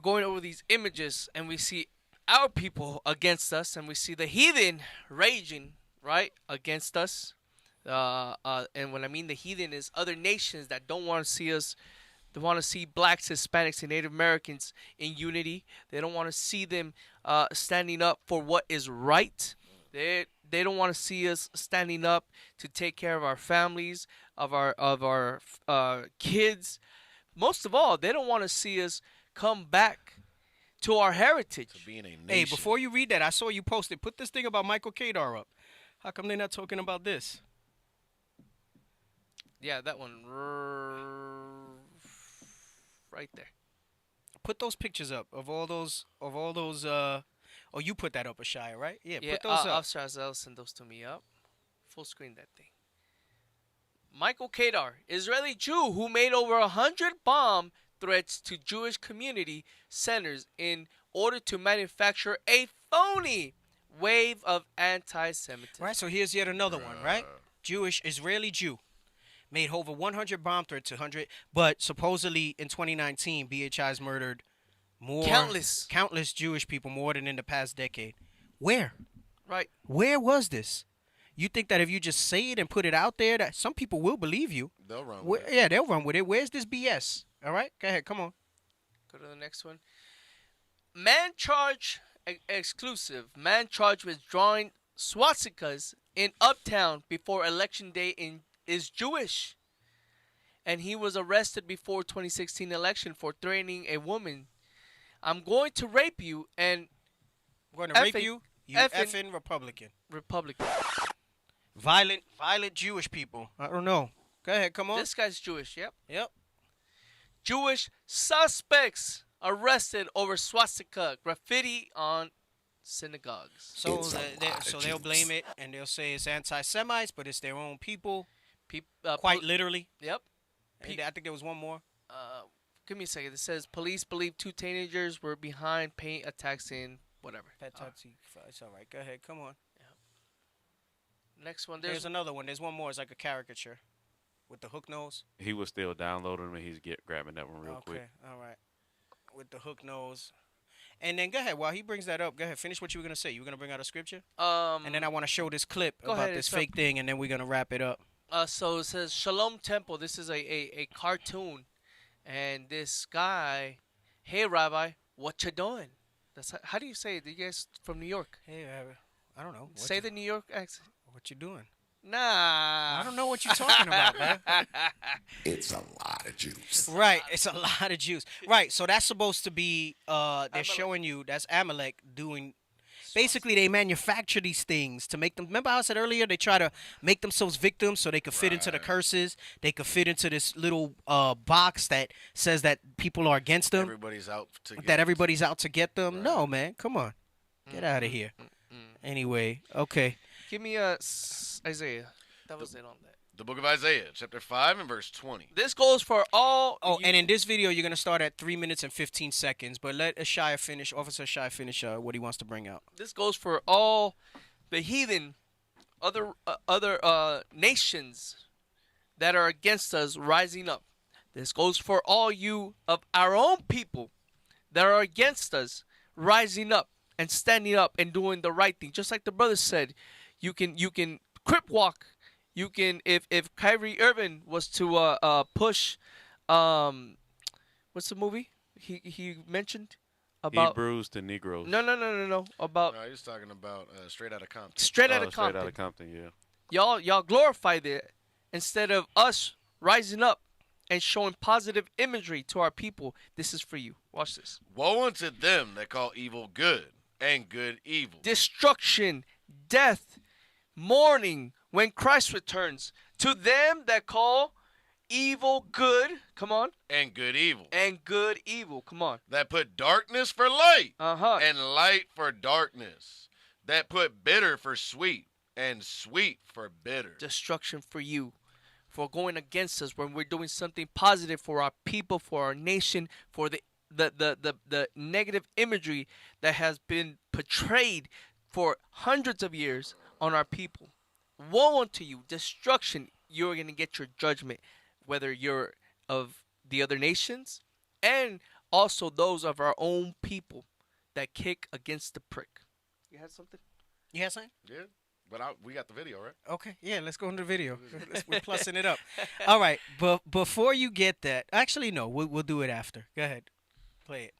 going over these images, and we see our people against us, and we see the heathen raging, right, against us. And when I mean the heathen is other nations that don't want to see us. They want to see blacks, Hispanics, and Native Americans in unity. They don't want to see them standing up for what is right. They don't want to see us standing up to take care of our families, of our kids. Most of all, they don't want to see us come back to our heritage. To being a nation. Hey, before you read that, I saw you posted. Put this thing about Michael Kadar up. How come they're not talking about this? Yeah, that one. Right there. Put those pictures up of all those. Oh, you put that up, Ashaya, right? Yeah, put those up. I'll send those to me up. Full screen that thing. Michael Kadar, Israeli Jew who made over 100 bomb threats to Jewish community centers in order to manufacture a phony wave of anti-Semitism. Right. So here's yet another one, right? Israeli Jew. made over 100 bomb threats, 100. But supposedly in 2019, BHI's murdered countless Jewish people, more than in the past decade. Where? Right. Where was this? You think that if you just say it and put it out there, that some people will believe you? They'll run with it. Yeah, they'll run with it. Where's this BS? All right, go ahead. Come on. Go to the next one. Man charged exclusive. Man charged with drawing swastikas in Uptown before election day is Jewish. And he was arrested before 2016 election for threatening a woman. I'm going to rape you and I'm going to rape you. You effing Republican. Violent Jewish people. I don't know. Go ahead, come on. This guy's Jewish, yep. Yep. Jewish suspects arrested over swastika graffiti on synagogues. So they'll blame it and they'll say it's anti-Semites, but it's their own people. Quite literally. Yep. And I think there was one more. Give me a second. It says police believe 2 teenagers were behind paint attacks in whatever. It's all right. Go ahead. Come on. Next one. There's another one. There's one more. It's like a caricature with the hook nose. He was still downloading them, and he's grabbing that one real quick. Okay. All right. With the hook nose. And then go ahead. While he brings that up, go ahead. Finish what you were going to say. You were going to bring out a scripture? And then I want to show this clip about this fake thing, and then we're going to wrap it up. So it says Shalom Temple. This is a cartoon. And this guy, hey, Rabbi, what you doing? How do you say it? You guys from New York? Hey, I don't know. Say the New York accent. What you doing? Nah. I don't know what you're talking about, man. It's a lot of juice. Right. It's a lot of juice. Right. So that's supposed to be, they're showing you, that's Amalek doing, basically they manufacture these things to make them, remember how I said earlier, they try to make themselves victims so they could fit into the curses. They could fit into this little box that says that people are against them. Everybody's out to get that everybody's out to get them. Right. No, man. Come on. Get out of here. Anyway, okay. Give me Isaiah. That was it on that. The book of Isaiah, chapter 5 and verse 20. This goes for all. Oh, and in this video, you're going to start at 3 minutes and 15 seconds. But let Officer Shia finish what he wants to bring out. This goes for all the heathen, other nations that are against us rising up. This goes for all you of our own people that are against us rising up and standing up and doing the right thing. Just like the brother said, you can crip walk. You can if Kyrie Irving was to push what's the movie he mentioned about Hebrews to Negroes. No. About no, he's talking about Straight Outta Compton. Straight Outta Compton, yeah. Y'all glorified it instead of us rising up and showing positive imagery to our people. This is for you. Watch this. Woe unto them that call evil good and good evil. Destruction, death, mourning when Christ returns. To them that call evil good, come on. And good evil. And good evil, come on. That put darkness for light. And light for darkness. That put bitter for sweet and sweet for bitter. Destruction for you. For going against us when we're doing something positive for our people, for our nation, for the negative imagery that has been portrayed for hundreds of years on our people. Woe unto you, destruction. You're going to get your judgment, whether you're of the other nations and also those of our own people that kick against the prick. You had something? You had something? Yeah. But we got the video, right? Okay, yeah, let's go into the video. We're plussing it up. All right, but before you get that, actually, no, we'll do it after. Go ahead. Play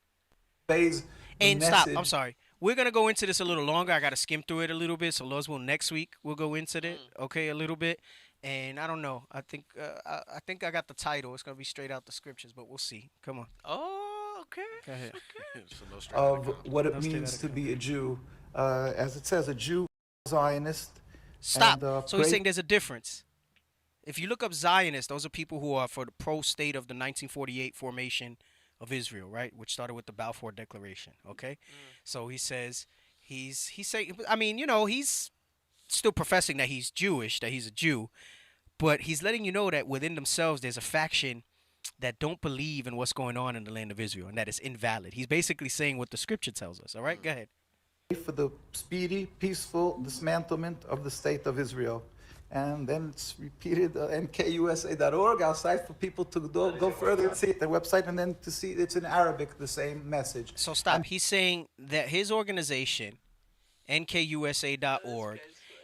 it. And stop, I'm sorry. We're going to go into this a little longer. I got to skim through it a little bit, so Lord's will next week we'll go into it, okay, a little bit. And I don't know. I think I got the title. It's going to be straight out the scriptures, but we'll see. Come on. Oh, okay. Go ahead. Okay. Of what it means to be a Jew. As it says, a Jew, Zionist. Stop. So he's saying there's a difference. If you look up Zionists, those are people who are for the pro-state of the 1948 formation of Israel, right? Which started with the Balfour Declaration, okay? So he says he's saying, I mean, you know, he's still professing that he's Jewish, that he's a Jew, but he's letting you know that within themselves there's a faction that don't believe in what's going on in the land of Israel and that it's invalid. He's basically saying what the scripture tells us, all right? Go ahead. For the speedy, peaceful dismantlement of the state of Israel. And then it's repeated nkusa.org, our site for people to go further and see it, their website, and then to see it's in Arabic, the same message. So stop. He's saying that his organization, nkusa.org,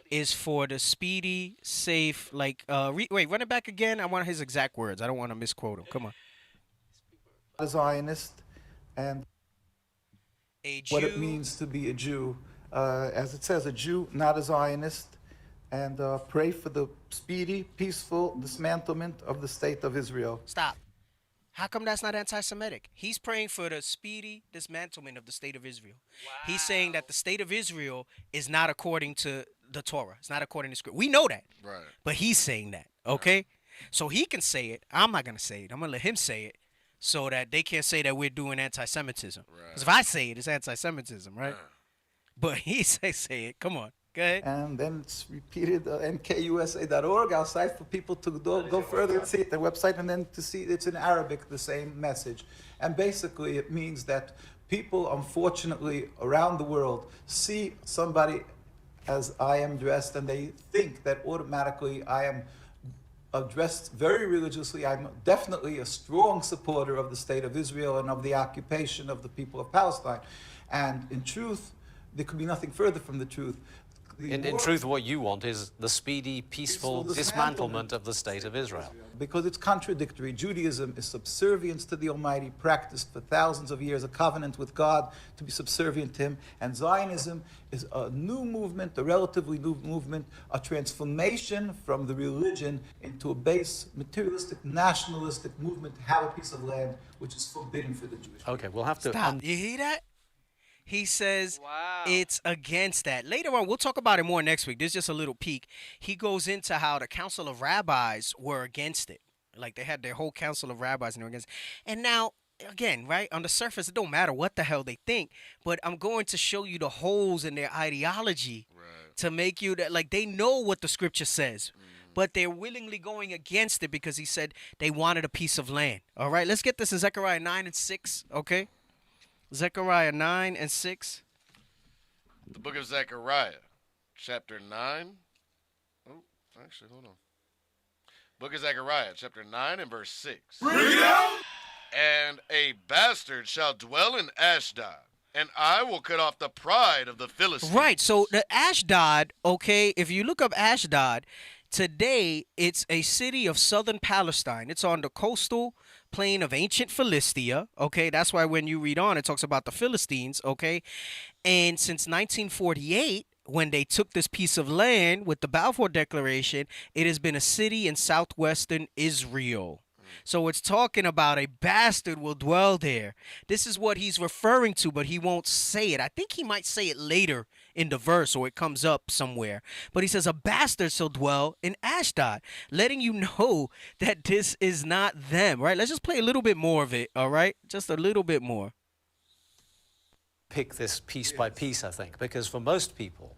is for the speedy, safe, like, wait, run it back again. I want his exact words. I don't want to misquote him. Come on. A Zionist, and a what it means to be a Jew. As it says, a Jew, not a Zionist, and pray for the speedy, peaceful dismantlement of the state of Israel. Stop. How come that's not anti-Semitic? He's praying for the speedy dismantlement of the state of Israel. Wow. He's saying that the state of Israel is not according to the Torah. It's not according to Scripture. We know that. Right. But he's saying that, okay? Right. So he can say it. I'm not going to say it. I'm going to let him say it so that they can't say that we're doing anti-Semitism. Because if I say it, it's anti-Semitism, right? But he say it. Come on. Go ahead. And then it's repeated nkusa.org, our site for people to go further and see it, their website, and then to see it's in Arabic, the same message. And basically it means that people, unfortunately, around the world see somebody as I am dressed, and they think that automatically I am dressed very religiously. I'm definitely a strong supporter of the state of Israel and of the occupation of the people of Palestine. And in truth, there could be nothing further from the truth. In truth, what you want is the speedy, peaceful dismantlement of the state of Israel. Because it's contradictory. Judaism is subservience to the Almighty, practiced for thousands of years, a covenant with God to be subservient to Him. And Zionism is a new movement, a relatively new movement, a transformation from the religion into a base, materialistic, nationalistic movement to have a piece of land, which is forbidden for the Jewish people. Okay, we'll have to... Stop. You hear that? He says it's against that. Later on, we'll talk about it more next week. This is just a little peek. He goes into how the Council of Rabbis were against it. Like, they had their whole Council of Rabbis and they were against it. And now, again, right, on the surface, it don't matter what the hell they think, but I'm going to show you the holes in their ideology to make you that, like, they know what the scripture says, but they're willingly going against it because he said they wanted a piece of land. All right, let's get this in Zechariah 9 and 6, okay? Zechariah 9 and 6. The book of Zechariah, chapter 9. Oh, actually, hold on. Book of Zechariah, chapter 9 and verse 6. Bring it out! And a bastard shall dwell in Ashdod, and I will cut off the pride of the Philistines. Right, so the Ashdod, okay, if you look up Ashdod, today it's a city of southern Palestine. It's on the coastal plain of ancient Philistia, okay? That's why when you read on, it talks about the Philistines, okay? And since 1948, when they took this piece of land with the Balfour Declaration, it has been a city in southwestern Israel. So it's talking about a bastard will dwell there. This is what he's referring to, but he won't say it. I think he might say it later in the verse, or it comes up somewhere. But he says, a bastard shall dwell in Ashdod, letting you know that this is not them, right? Let's just play a little bit more of it, all right? Just a little bit more. Pick this piece by piece, I think, because for most people,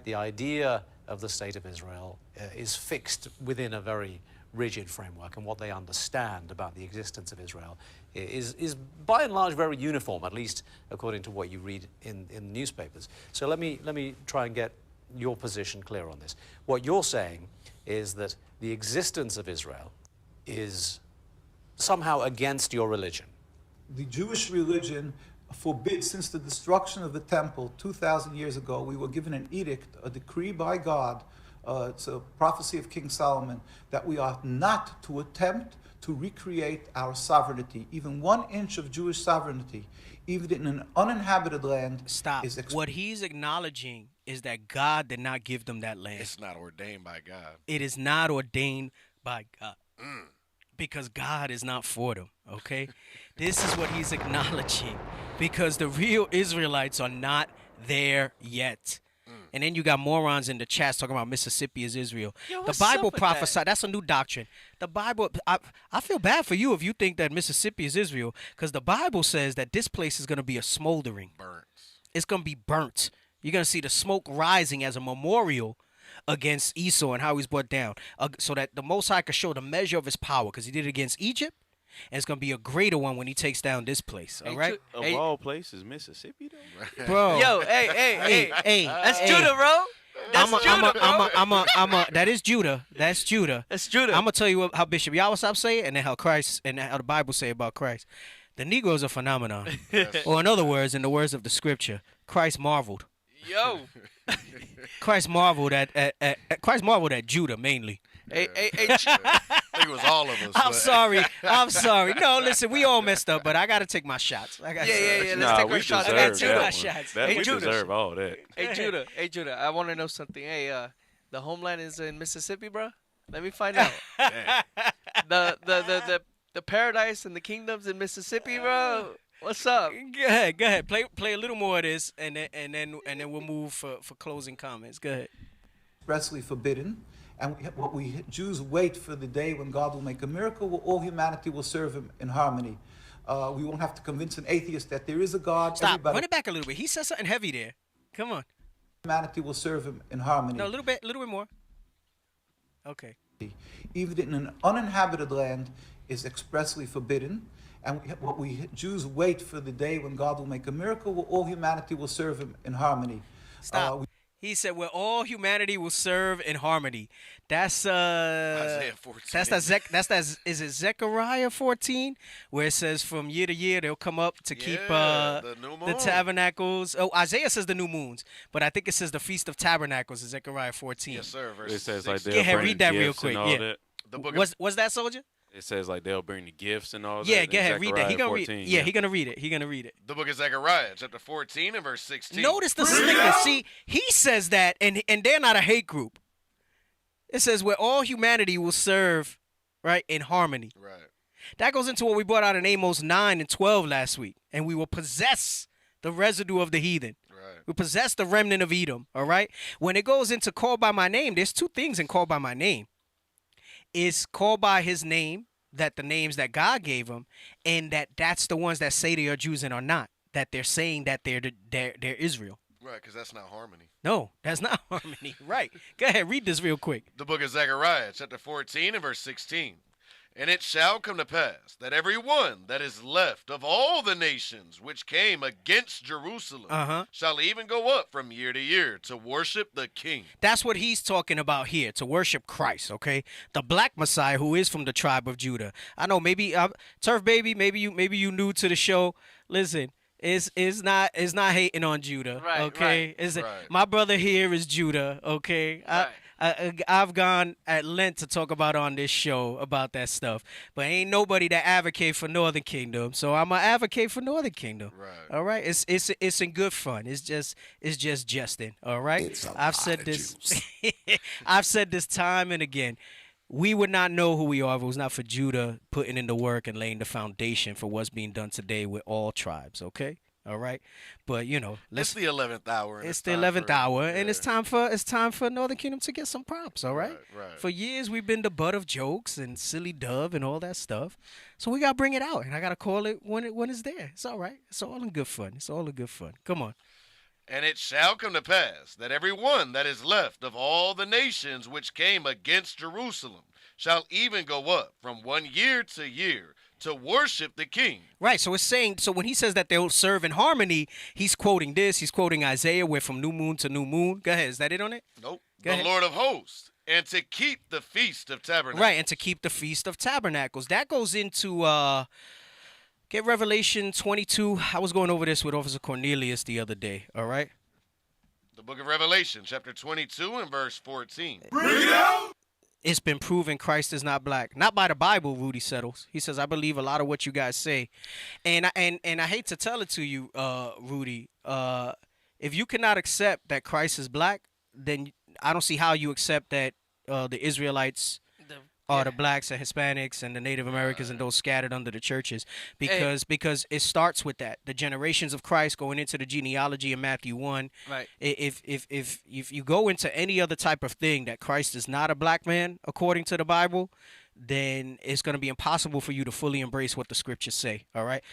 the idea of the state of Israel is fixed within a very rigid framework, and what they understand about the existence of Israel is by and large very uniform, at least according to what you read in newspapers. So let me try and get your position clear on this. What you're saying is that the existence of Israel is somehow against your religion. The Jewish religion forbids, since the destruction of the temple 2,000 years ago, we were given an edict, a decree by God. It's a prophecy of King Solomon, that we are not to attempt to recreate our sovereignty. Even 1 inch of Jewish sovereignty, even in an uninhabited land. Stop. What he's acknowledging is that God did not give them that land. It's not ordained by God. It is not ordained by God. Because God is not for them, okay? This is what he's acknowledging. Because the real Israelites are not there yet. And then you got morons in the chats talking about Mississippi is Israel. Yo, the Bible prophesied. That's a new doctrine. The Bible, I feel bad for you if you think that Mississippi is Israel, because the Bible says that this place is going to be a smoldering. Burnt. It's going to be burnt. You're going to see the smoke rising as a memorial against Esau and how he's brought down, so that the Most High could show the measure of his power, because he did it against Egypt. And it's going to be a greater one when he takes down this place, all right? Of all places, Mississippi, though? Bro. Yo, hey. That's Judah, bro. That is Judah. That's Judah. That's Judah. I'm gonna tell you how Bishop Yawasop say it, and then how Christ and how the Bible say about Christ. The Negro is a phenomenon, or in other words, in the words of the Scripture, Christ marveled. Yo. Christ marveled at Judah mainly. Hey, I think it was all of us. I'm sorry. No, listen, we all messed up, but I gotta take my shots. Yeah. Let's take our shots. I got deserve my that shots. one. Hey, We Judah. deserve all that. Hey, Judah. I want to know something. Hey, the homeland is in Mississippi, bro. Let me find out. The paradise and the kingdoms in Mississippi, bro. What's up? Go ahead. Play a little more of this, and then we'll move for closing comments. Go ahead. Expressly forbidden. And we Jews wait for the day when God will make a miracle where all humanity will serve him in harmony. We won't have to convince an atheist that there is a God. Stop. Run it back a little bit. He said something heavy there. Come on. Humanity will serve him in harmony. No, a little bit more. Okay. Even in an uninhabited land is expressly forbidden. And we Jews wait for the day when God will make a miracle where all humanity will serve him in harmony. Stop. He said, "Where all humanity will serve in harmony." That's Isaiah 14. Is it Zechariah 14, where it says, "From year to year they'll come up to keep the tabernacles." Oh, Isaiah says the new moons, but I think it says the Feast of Tabernacles in Zechariah 14. Yes, sir. It says like Go they'll ahead, bring read that real gifts quick. and all Yeah. that. The book Was that, soldier? It says like they'll bring the gifts and all Yeah, that. go ahead, read that. He Zechariah gonna 14, read. Yeah, he gonna read it. He gonna read it. The book of Zechariah, chapter 14 and verse 16. Notice the slickness. See, he says that, and they're not a hate group. It says where all humanity will serve, right, in harmony. Right. That goes into what we brought out in Amos 9 and 12 last week, and we will possess the residue of the heathen. Right. We possess the remnant of Edom. All right. When it goes into call by my name, there's two things in call by my name. It's call by his name, that the names that God gave him, and that's the ones that say they are Jews and are not. That they're saying that they're Israel. Right, because that's not harmony. No, that's not harmony. Right. Go ahead, read this real quick. The book of Zechariah, chapter 14 and verse 16. And it shall come to pass that every one that is left of all the nations which came against Jerusalem shall even go up from year to year to worship the King. That's what he's talking about here, to worship Christ, okay? The black Messiah who is from the tribe of Judah. I know maybe Turf Baby, maybe you new to the show. Listen, it's not hating on Judah, right, okay? Right. My brother here is Judah, okay? Right. I've gone at length to talk about on this show about that stuff, but ain't nobody that advocate for Northern Kingdom, so I'm gonna advocate for Northern Kingdom. Right. All right. It's in good fun. It's just jesting. All right. I've said this. I've said this time and again. We would not know who we are if it was not for Judah putting in the work and laying the foundation for what's being done today with all tribes. Okay. All right, but it's the 11th hour. It's the 11th hour, and it's time for Northern Kingdom to get some props. All right? Right. For years we've been the butt of jokes and silly dove and all that stuff, so we gotta bring it out, and I gotta call it when it's there. It's all right. It's all in good fun. Come on. And it shall come to pass that every one that is left of all the nations which came against Jerusalem shall even go up from 1 year to year to worship the King. Right, so it's saying, so when he says that they'll serve in harmony, he's quoting this, he's quoting Isaiah, where from new moon to new moon. Go ahead, is that it on it? Nope. Go the ahead. Lord of hosts, and to keep the Feast of Tabernacles. Right, and to keep the Feast of Tabernacles. That goes into, get Revelation 22. I was going over this with Officer Cornelius the other day, all right? The book of Revelation, chapter 22 and verse 14. Bring it out! It's been proven Christ is not black. Not by the Bible, Rudy settles. He says, I believe a lot of what you guys say. And I hate to tell it to you, Rudy. If you cannot accept that Christ is black, then I don't see how you accept that the Israelites are the blacks and Hispanics and the Native Americans and those scattered under the churches. Because it starts with that. The generations of Christ going into the genealogy in Matthew 1. Right. If you go into any other type of thing that Christ is not a black man, according to the Bible, then it's going to be impossible for you to fully embrace what the scriptures say. All right.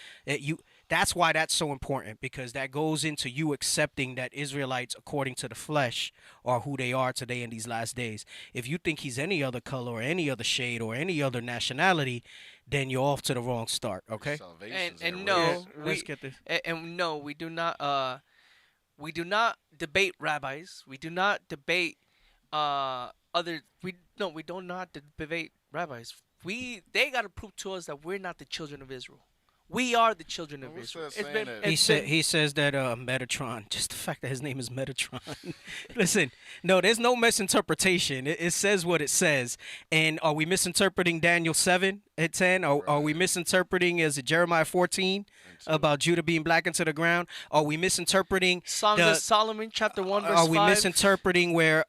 That's why that's so important, because that goes into you accepting that Israelites, according to the flesh, are who they are today in these last days. If you think he's any other color or any other shade or any other nationality, then you're off to the wrong start. Okay. And no, let's get this. And no, we do not. We do not debate rabbis. We do not debate we do not debate rabbis. They got to prove to us that we're not the children of Israel. We are the children of Israel. He says that Metatron, just the fact that his name is Metatron. Listen, no, there's no misinterpretation. It says what it says. And are we misinterpreting Daniel 7:10? Are we misinterpreting, is it Jeremiah 14 about Judah being blackened to the ground? Are we misinterpreting Songs of Solomon, chapter 1, verse 5? Are we misinterpreting where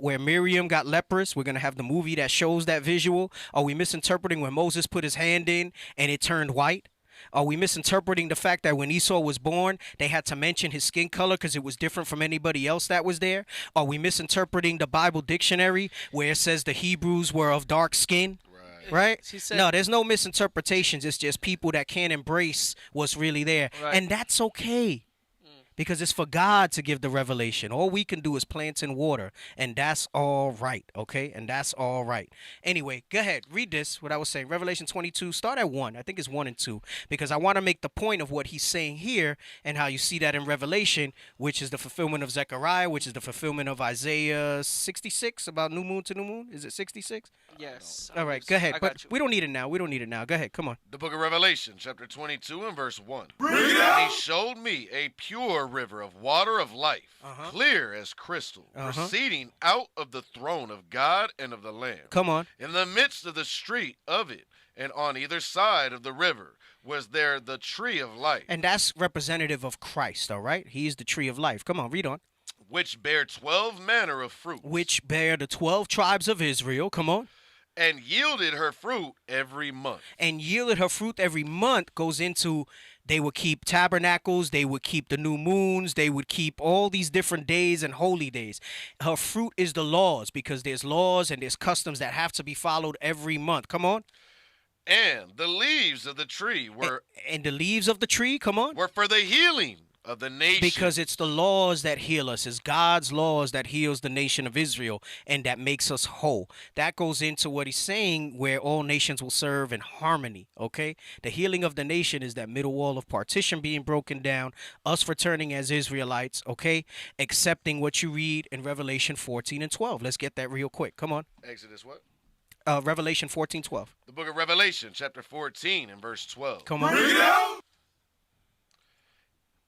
Miriam got leprous? We're going to have the movie that shows that visual. Are we misinterpreting when Moses put his hand in and it turned white? Are we misinterpreting the fact that when Esau was born, they had to mention his skin color because it was different from anybody else that was there? Are we misinterpreting the Bible dictionary where it says the Hebrews were of dark skin? Right? No, there's no misinterpretations. It's just people that can't embrace what's really there. Right. And that's okay. Because it's for God to give the revelation. All we can do is plant and water, and that's all right, okay? And that's all right. Anyway, go ahead. Read this, what I was saying. Revelation 22, start at 1. I think it's 1 and 2, because I want to make the point of what he's saying here and how you see that in Revelation, which is the fulfillment of Zechariah, which is the fulfillment of Isaiah 66 about new moon to new moon. Is it 66? Yes. All right, go ahead. But we don't need it now. We don't need it now. Go ahead. Come on. The book of Revelation, chapter 22 and verse 1. And he showed me a pure river of water of life, clear as crystal, proceeding out of the throne of God and of the Lamb. Come on. In the midst of the street of it, and on either side of the river, was there the tree of life. And that's representative of Christ, all right? He is the tree of life. Come on, read on. Which bear 12 manner of fruit. Which bear the 12 tribes of Israel. Come on. And yielded her fruit every month. And yielded her fruit every month goes into, they would keep tabernacles, they would keep the new moons, they would keep all these different days and holy days. Her fruit is the laws, because there's laws and there's customs that have to be followed every month. Come on. And the leaves of the tree were... And the leaves of the tree, come on. Were for the healing of the nation. Because it's the laws that heal us. It's God's laws that heals the nation of Israel and that makes us whole. That goes into what he's saying, where all nations will serve in harmony, okay? The healing of the nation is that middle wall of partition being broken down, us returning as Israelites, okay? Accepting what you read in Revelation 14 and 12. Let's get that real quick. Come on. Exodus what? Revelation 14:12. The book of Revelation, chapter 14 and verse 12. Come on. Read it out.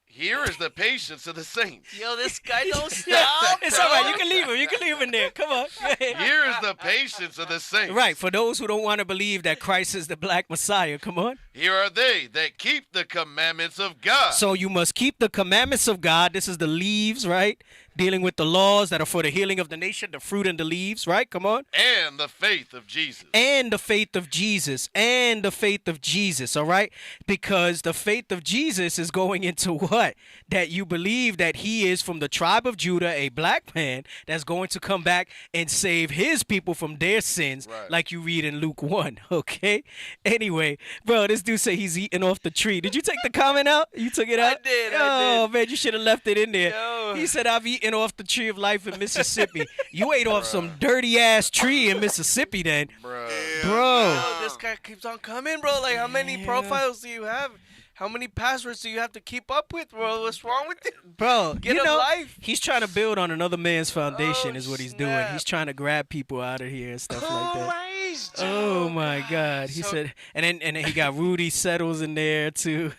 Here is the patience of the saints. Yo, this guy don't stop. It's all right. You can leave him. You can leave him there. Come on. Here is the patience of the saints. Right. For those who don't want to believe that Christ is the black Messiah. Come on. Here are they that keep the commandments of God. So you must keep the commandments of God. This is the leaves, right? Dealing with the laws that are for the healing of the nation, the fruit and the leaves, right? Come on. And the faith of Jesus. And the faith of Jesus. And the faith of Jesus, all right? Because the faith of Jesus is going into what? That you believe that he is from the tribe of Judah, a black man that's going to come back and save his people from their sins, like you read in Luke 1, okay? Anyway, bro, this dude say he's eating off the tree. Did you take the comment out? You took it out? I did. Oh, man, you should have left it in there. Yo. He said, I've eaten off the tree of life in Mississippi. You ate off some dirty-ass tree in Mississippi then. Bro. Yo, this guy keeps on coming, bro. Like, how many profiles do you have? How many passwords do you have to keep up with, bro? What's wrong with you? Bro, Get you a know, life. he's trying to build on another man's foundation is what he's doing. He's trying to grab people out of here and stuff like that. Oh, my God. He said, and then he got Rudy Settles in there, too.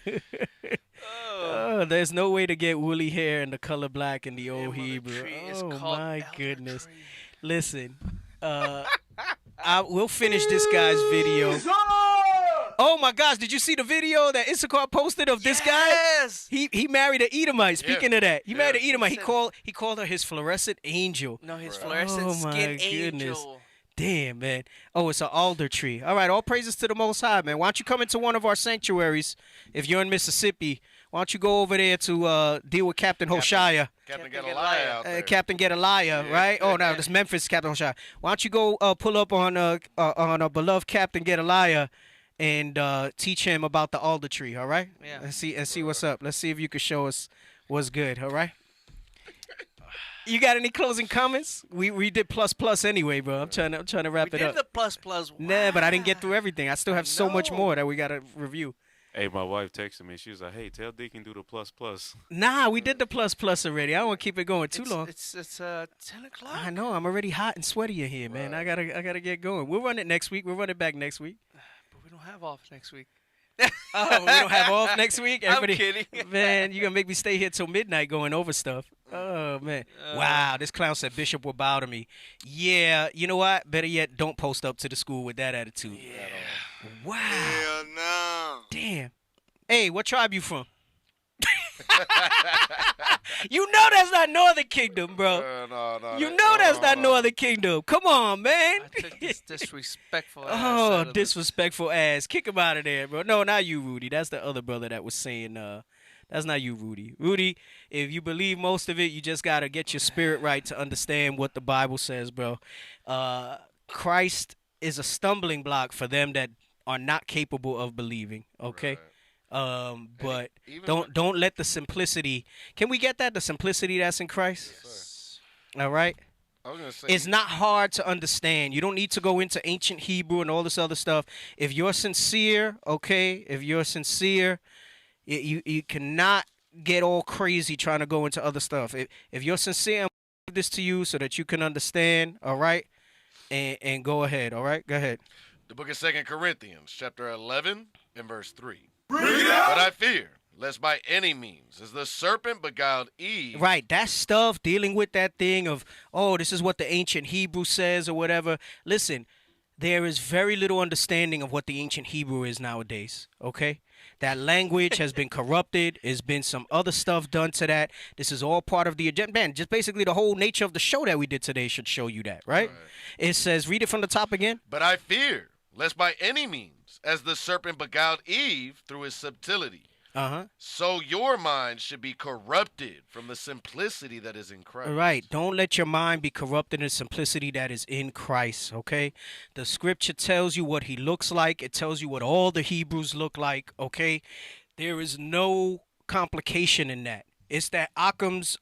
Oh, there's no way to get woolly hair and the color black in the old Hebrew. Oh, my goodness. Listen, we'll finish this guy's video. Oh, my gosh. Did you see the video that Issachar posted of this guy? He married an Edomite. Speaking of that, he married an Edomite. He called her his fluorescent angel. No, his fluorescent skin angel. Damn, man. Oh, it's an alder tree. All right, all praises to the Most High, man. Why don't you come into one of our sanctuaries if you're in Mississippi? Why don't you go over there to deal with Captain Hoshea? Captain Gedaliah out there. Captain Gedaliah, right? Oh, no, this Memphis Captain Hoshea. Why don't you go pull up on our beloved Captain Gedaliah and teach him about the alder tree, all right? Yeah. And see what's up. Let's see if you can show us what's good, all right? You got any closing comments? We did plus anyway, bro. I'm trying to wrap it up. We did the plus. Wow. Nah, but I didn't get through everything. I still have so much more that we got to review. Hey, my wife texted me. She was like, "Hey, tell Deacon do the plus plus." Nah, we did the plus already. I don't want to keep it going too long. It's 10 o'clock. I know. I'm already hot and sweaty in here, man. I gotta get going. We'll run it next week. We'll run it back next week. But we don't have off next week. Oh, we don't have off next week? I'm kidding. Man, you're going to make me stay here till midnight going over stuff. Oh, man. Wow, this clown said Bishop will bow to me. Yeah, you know what? Better yet, don't post up to the school with that attitude. Yeah. Wow. Hell no. Damn. Hey, what tribe you from? You know that's not Northern Kingdom, bro. No, that's not Northern Kingdom. Come on, man. I took this disrespectful ass. Oh, disrespectful ass. Kick him out of there, bro. No, not you, Rudy. That's the other brother that was saying, that's not you, Rudy. Rudy, if you believe most of it, you just got to get your spirit right to understand what the Bible says, bro. Christ is a stumbling block for them that are not capable of believing, okay? But don't let the simplicity. Can we get that? The simplicity that's in Christ. Yes, all right. I was gonna say it's not hard to understand. You don't need to go into ancient Hebrew and all this other stuff. If you're sincere, okay. If you're sincere, you cannot get all crazy trying to go into other stuff. If you're sincere, I'm gonna give this to you so that you can understand. All right, and go ahead. All right, go ahead. The book of 2 Corinthians, chapter 11 and verse 3. But I fear, lest by any means, as the serpent beguiled Eve. Right, that stuff, dealing with that thing of, oh, this is what the ancient Hebrew says or whatever. Listen, there is very little understanding of what the ancient Hebrew is nowadays, okay? That language has been corrupted. There's been some other stuff done to that. This is all part of the agenda. Man, just basically the whole nature of the show that we did today should show you that, right? It says, read it from the top again. But I fear, lest by any means, as the serpent beguiled Eve through his subtlety, so your mind should be corrupted from the simplicity that is in Christ. Right. Don't let your mind be corrupted in the simplicity that is in Christ, okay? The scripture tells you what he looks like. It tells you what all the Hebrews look like, okay? There is no complication in that. It's that Occam's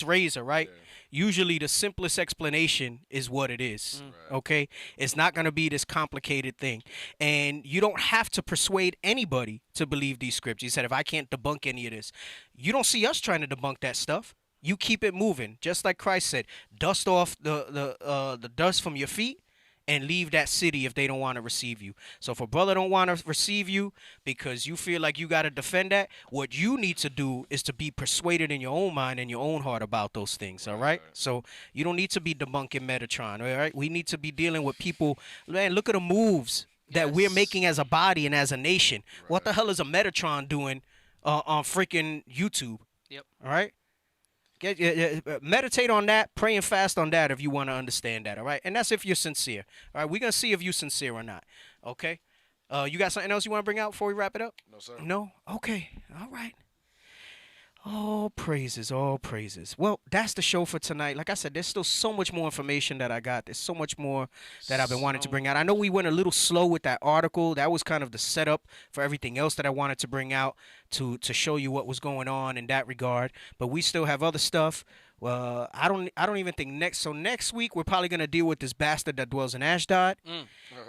razor, right? Yeah. Usually the simplest explanation is what it is, okay? It's not going to be this complicated thing. And you don't have to persuade anybody to believe these scriptures. He said, if I can't debunk any of this, you don't see us trying to debunk that stuff. You keep it moving. Just like Christ said, dust off the dust from your feet and leave that city if they don't want to receive you. So if a brother don't want to receive you because you feel like you got to defend that, what you need to do is to be persuaded in your own mind and your own heart about those things, all right? So you don't need to be debunking Metatron, all right? We need to be dealing with people. Man, look at the moves that we're making as a body and as a nation. What the hell is a Metatron doing on freaking YouTube? Yep. All right? Meditate on that, pray and fast on that if you want to understand that, all right? And that's if you're sincere, all right? We're going to see if you're sincere or not, okay? You got something else you want to bring out before we wrap it up? No, sir. No? Okay, all right. All praises, all praises. Well, that's the show for tonight. Like I said, there's still so much more information that I got. There's so much more that I've been wanting to bring out. I know we went a little slow with that article. That was kind of the setup for everything else that I wanted to bring out to show you what was going on in that regard. But we still have other stuff. Well, I don't even think next week we're probably going to deal with this bastard that dwells in Ashdod.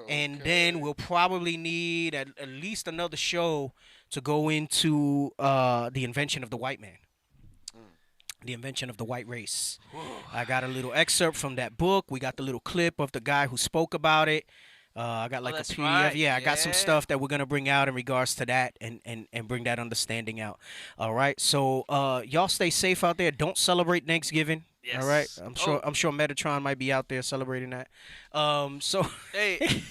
And then we'll probably need at least another show to go into the invention of the white man, the invention of the white race. I got a little excerpt from that book. We got the little clip of the guy who spoke about it. I got like a PDF. Right. Yeah, I got some stuff that we're going to bring out in regards to that and bring that understanding out. All right. So y'all stay safe out there. Don't celebrate Thanksgiving. Yes. All right. I'm sure Metatron might be out there celebrating that. So hey.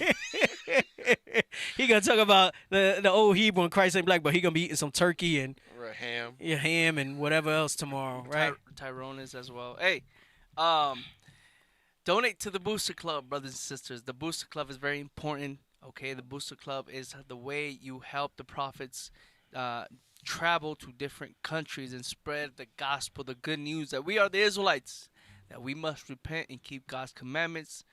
He gonna talk about the old Hebrew and Christ ain't black, but he gonna be eating some turkey and ham. Yeah, ham and whatever else tomorrow, right? Tyrone is as well. Hey, donate to the Booster Club, brothers and sisters. The Booster Club is very important. Okay, the Booster Club is the way you help the prophets travel to different countries and spread the gospel, the good news that we are the Israelites, that we must repent and keep God's commandments.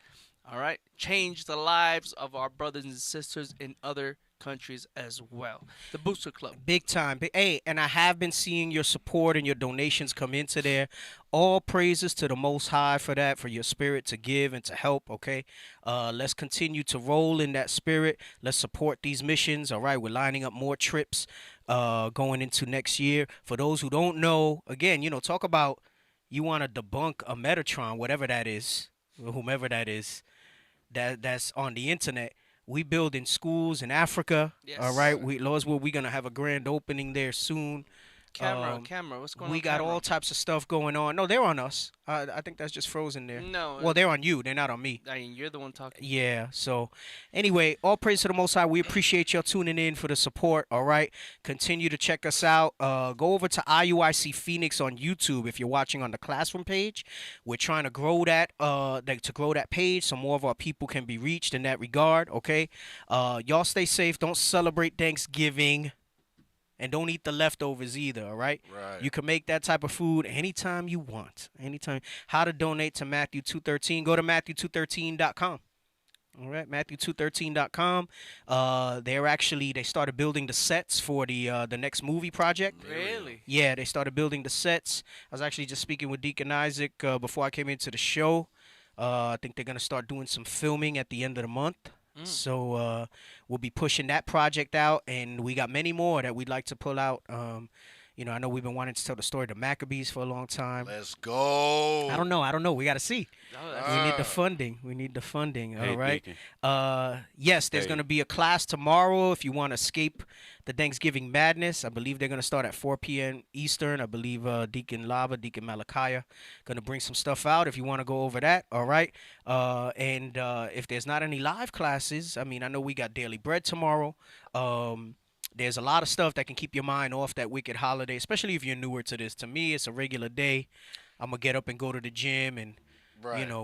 All right, change the lives of our brothers and sisters in other countries as well. The Booster Club. Big time. Hey, and I have been seeing your support and your donations come into there. All praises to the Most High for that, for your spirit to give and to help, okay? Let's continue to roll in that spirit. Let's support these missions, all right? We're lining up more trips going into next year. For those who don't know, again, talk about you want to debunk a Metatron, whatever that is, or whomever that is, that's on the internet. We build in schools in Africa. Yes. All right. Lord's will, we're going to have a grand opening there soon. Camera, what's going on? We got all types of stuff going on. No, they're on us. I think that's just frozen there. No. Well, they're on you. They're not on me. I mean, you're the one talking. Yeah. So, anyway, all praise to the Most High. We appreciate y'all tuning in for the support. All right. Continue to check us out. Go over to IUIC Phoenix on YouTube if you're watching on the classroom page. We're trying to grow that, page so more of our people can be reached in that regard. Okay. Y'all stay safe. Don't celebrate Thanksgiving. And don't eat the leftovers either, all right? Right. You can make that type of food anytime you want. Anytime. How to donate to Matthew 213. Go to Matthew213.com. All right, Matthew213.com. They started building the sets for the next movie project. Really? Yeah, they started building the sets. I was actually just speaking with Deacon Isaac before I came into the show. I think they're going to start doing some filming at the end of the month. So we'll be pushing that project out, and we got many more that we'd like to pull out. I know we've been wanting to tell the story of the Maccabees for a long time. Let's go. I don't know. We got to see. We need the funding. Hey, all right. Deacon. Yes, there's going to be a class tomorrow if you want to escape the Thanksgiving madness. I believe they're going to start at 4 p.m. Eastern. I believe Deacon Lava, Deacon Malachi going to bring some stuff out if you want to go over that. All right. And if there's not any live classes, I know we got Daily Bread tomorrow. There's a lot of stuff that can keep your mind off that wicked holiday, especially if you're newer to this. To me, it's a regular day. I'm going to get up and go to the gym, and,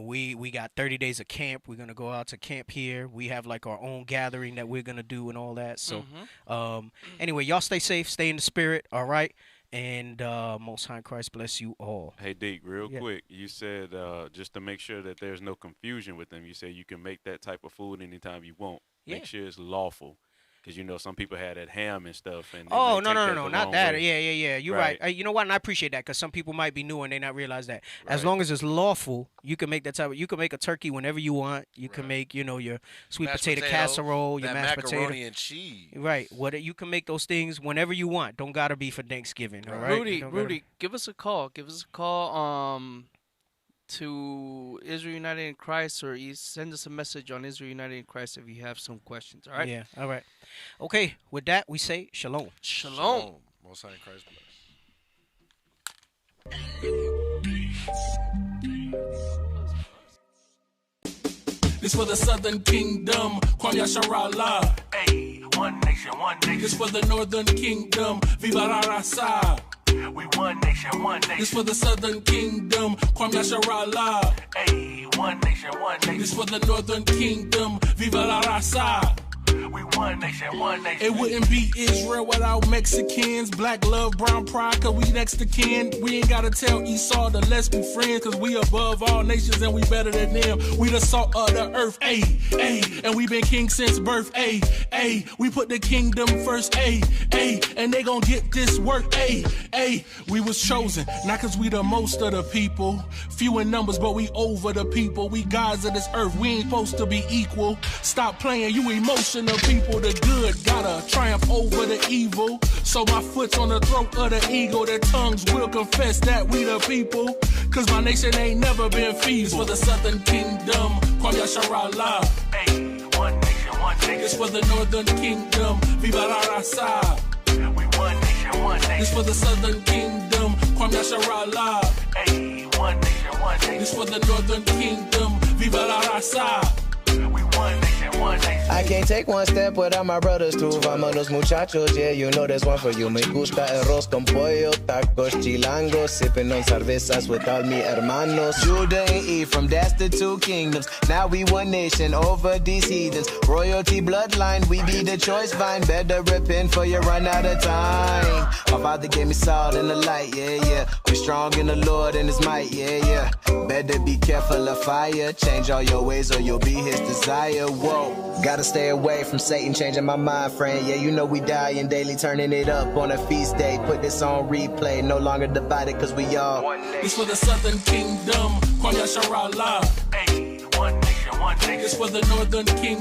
we got 30 days of camp. We're going to go out to camp here. We have, our own gathering that we're going to do and all that. So, anyway, y'all stay safe, stay in the spirit, all right? And Most High in Christ bless you all. Hey, Deke, real quick, you said just to make sure that there's no confusion with them, you said you can make that type of food anytime you want. Yeah. Make sure it's lawful. Because, some people had that ham and stuff. And no, not that. Way. Yeah. You're right. You know what? And I appreciate that because some people might be new and they not realize that. Right. As long as it's lawful, you can make that type of. You can make a turkey whenever you want. You can make, your sweet potato casserole, your mashed macaroni and cheese. Right. You can make those things whenever you want. Don't gotta be for Thanksgiving. All right. Rudy, give us a call. To Israel United in Christ, or you send us a message on Israel United in Christ if you have some questions. All right. Yeah. All right. Okay. With that, we say shalom. Shalom. Most High in Christ bless. This for the Southern Kingdom, Kwam Yasharallah. Hey, one nation, one nation. This for the Northern Kingdom, Viva la Raza. We one nation, one nation. This for the Southern Kingdom, Kwam Yasharallah. Hey, one nation, one nation. This for the Northern Kingdom, Viva la Raza. We one nation, one nation. It wouldn't be Israel without Mexicans. Black love, brown pride, cause we next to kin. We ain't gotta tell Esau to let's be friends, cause we above all nations and we better than them. We the salt of the earth, ayy. And we been king since birth, ayy. We put the kingdom first, ayy. And they gon' get this work, ayy. We was chosen, not cause we the most of the people. Few in numbers, but we over the people. We gods of this earth, we ain't supposed to be equal. Stop playing, you emotional people. The good gotta triumph over the evil. So my foot's on the throat of the eagle. Their tongues will confess that we the people. Cause my nation ain't never been feeble. For the Southern Kingdom, Kwam Yasharallah. Hey, one nation, one nation. This for the Northern Kingdom, Viva la Raza. We one nation, one nation. This for the Southern Kingdom, Kwam Yasharallah. Hey, one nation, one nation. This for the Northern Kingdom, Viva la Raza. We one nation, one nation. I can't take one step without my brothers too. Vámonos muchachos, yeah, you know there's one for you. Me gusta arroz con pollo, tacos chilangos, sipping on cervezas with all mi hermanos. Judah and Ephraim, that's the two kingdoms. Now we one nation over these heathens. Royalty bloodline, we be the choice vine. Better repent for you run out of time. My father gave me salt and the light, yeah. We're strong in the Lord and his might, yeah. Better be careful of fire. Change all your ways or you'll be his desire. Whoa. Whoa, gotta stay away from Satan, changing my mind frame. Yeah, you know we dying daily, turning it up on a feast day. Put this on replay, no longer divided cause we all one nation. This for the Southern Kingdom, Kwame Sharala. Hey, one nation, one nation. This for the Northern Kingdom.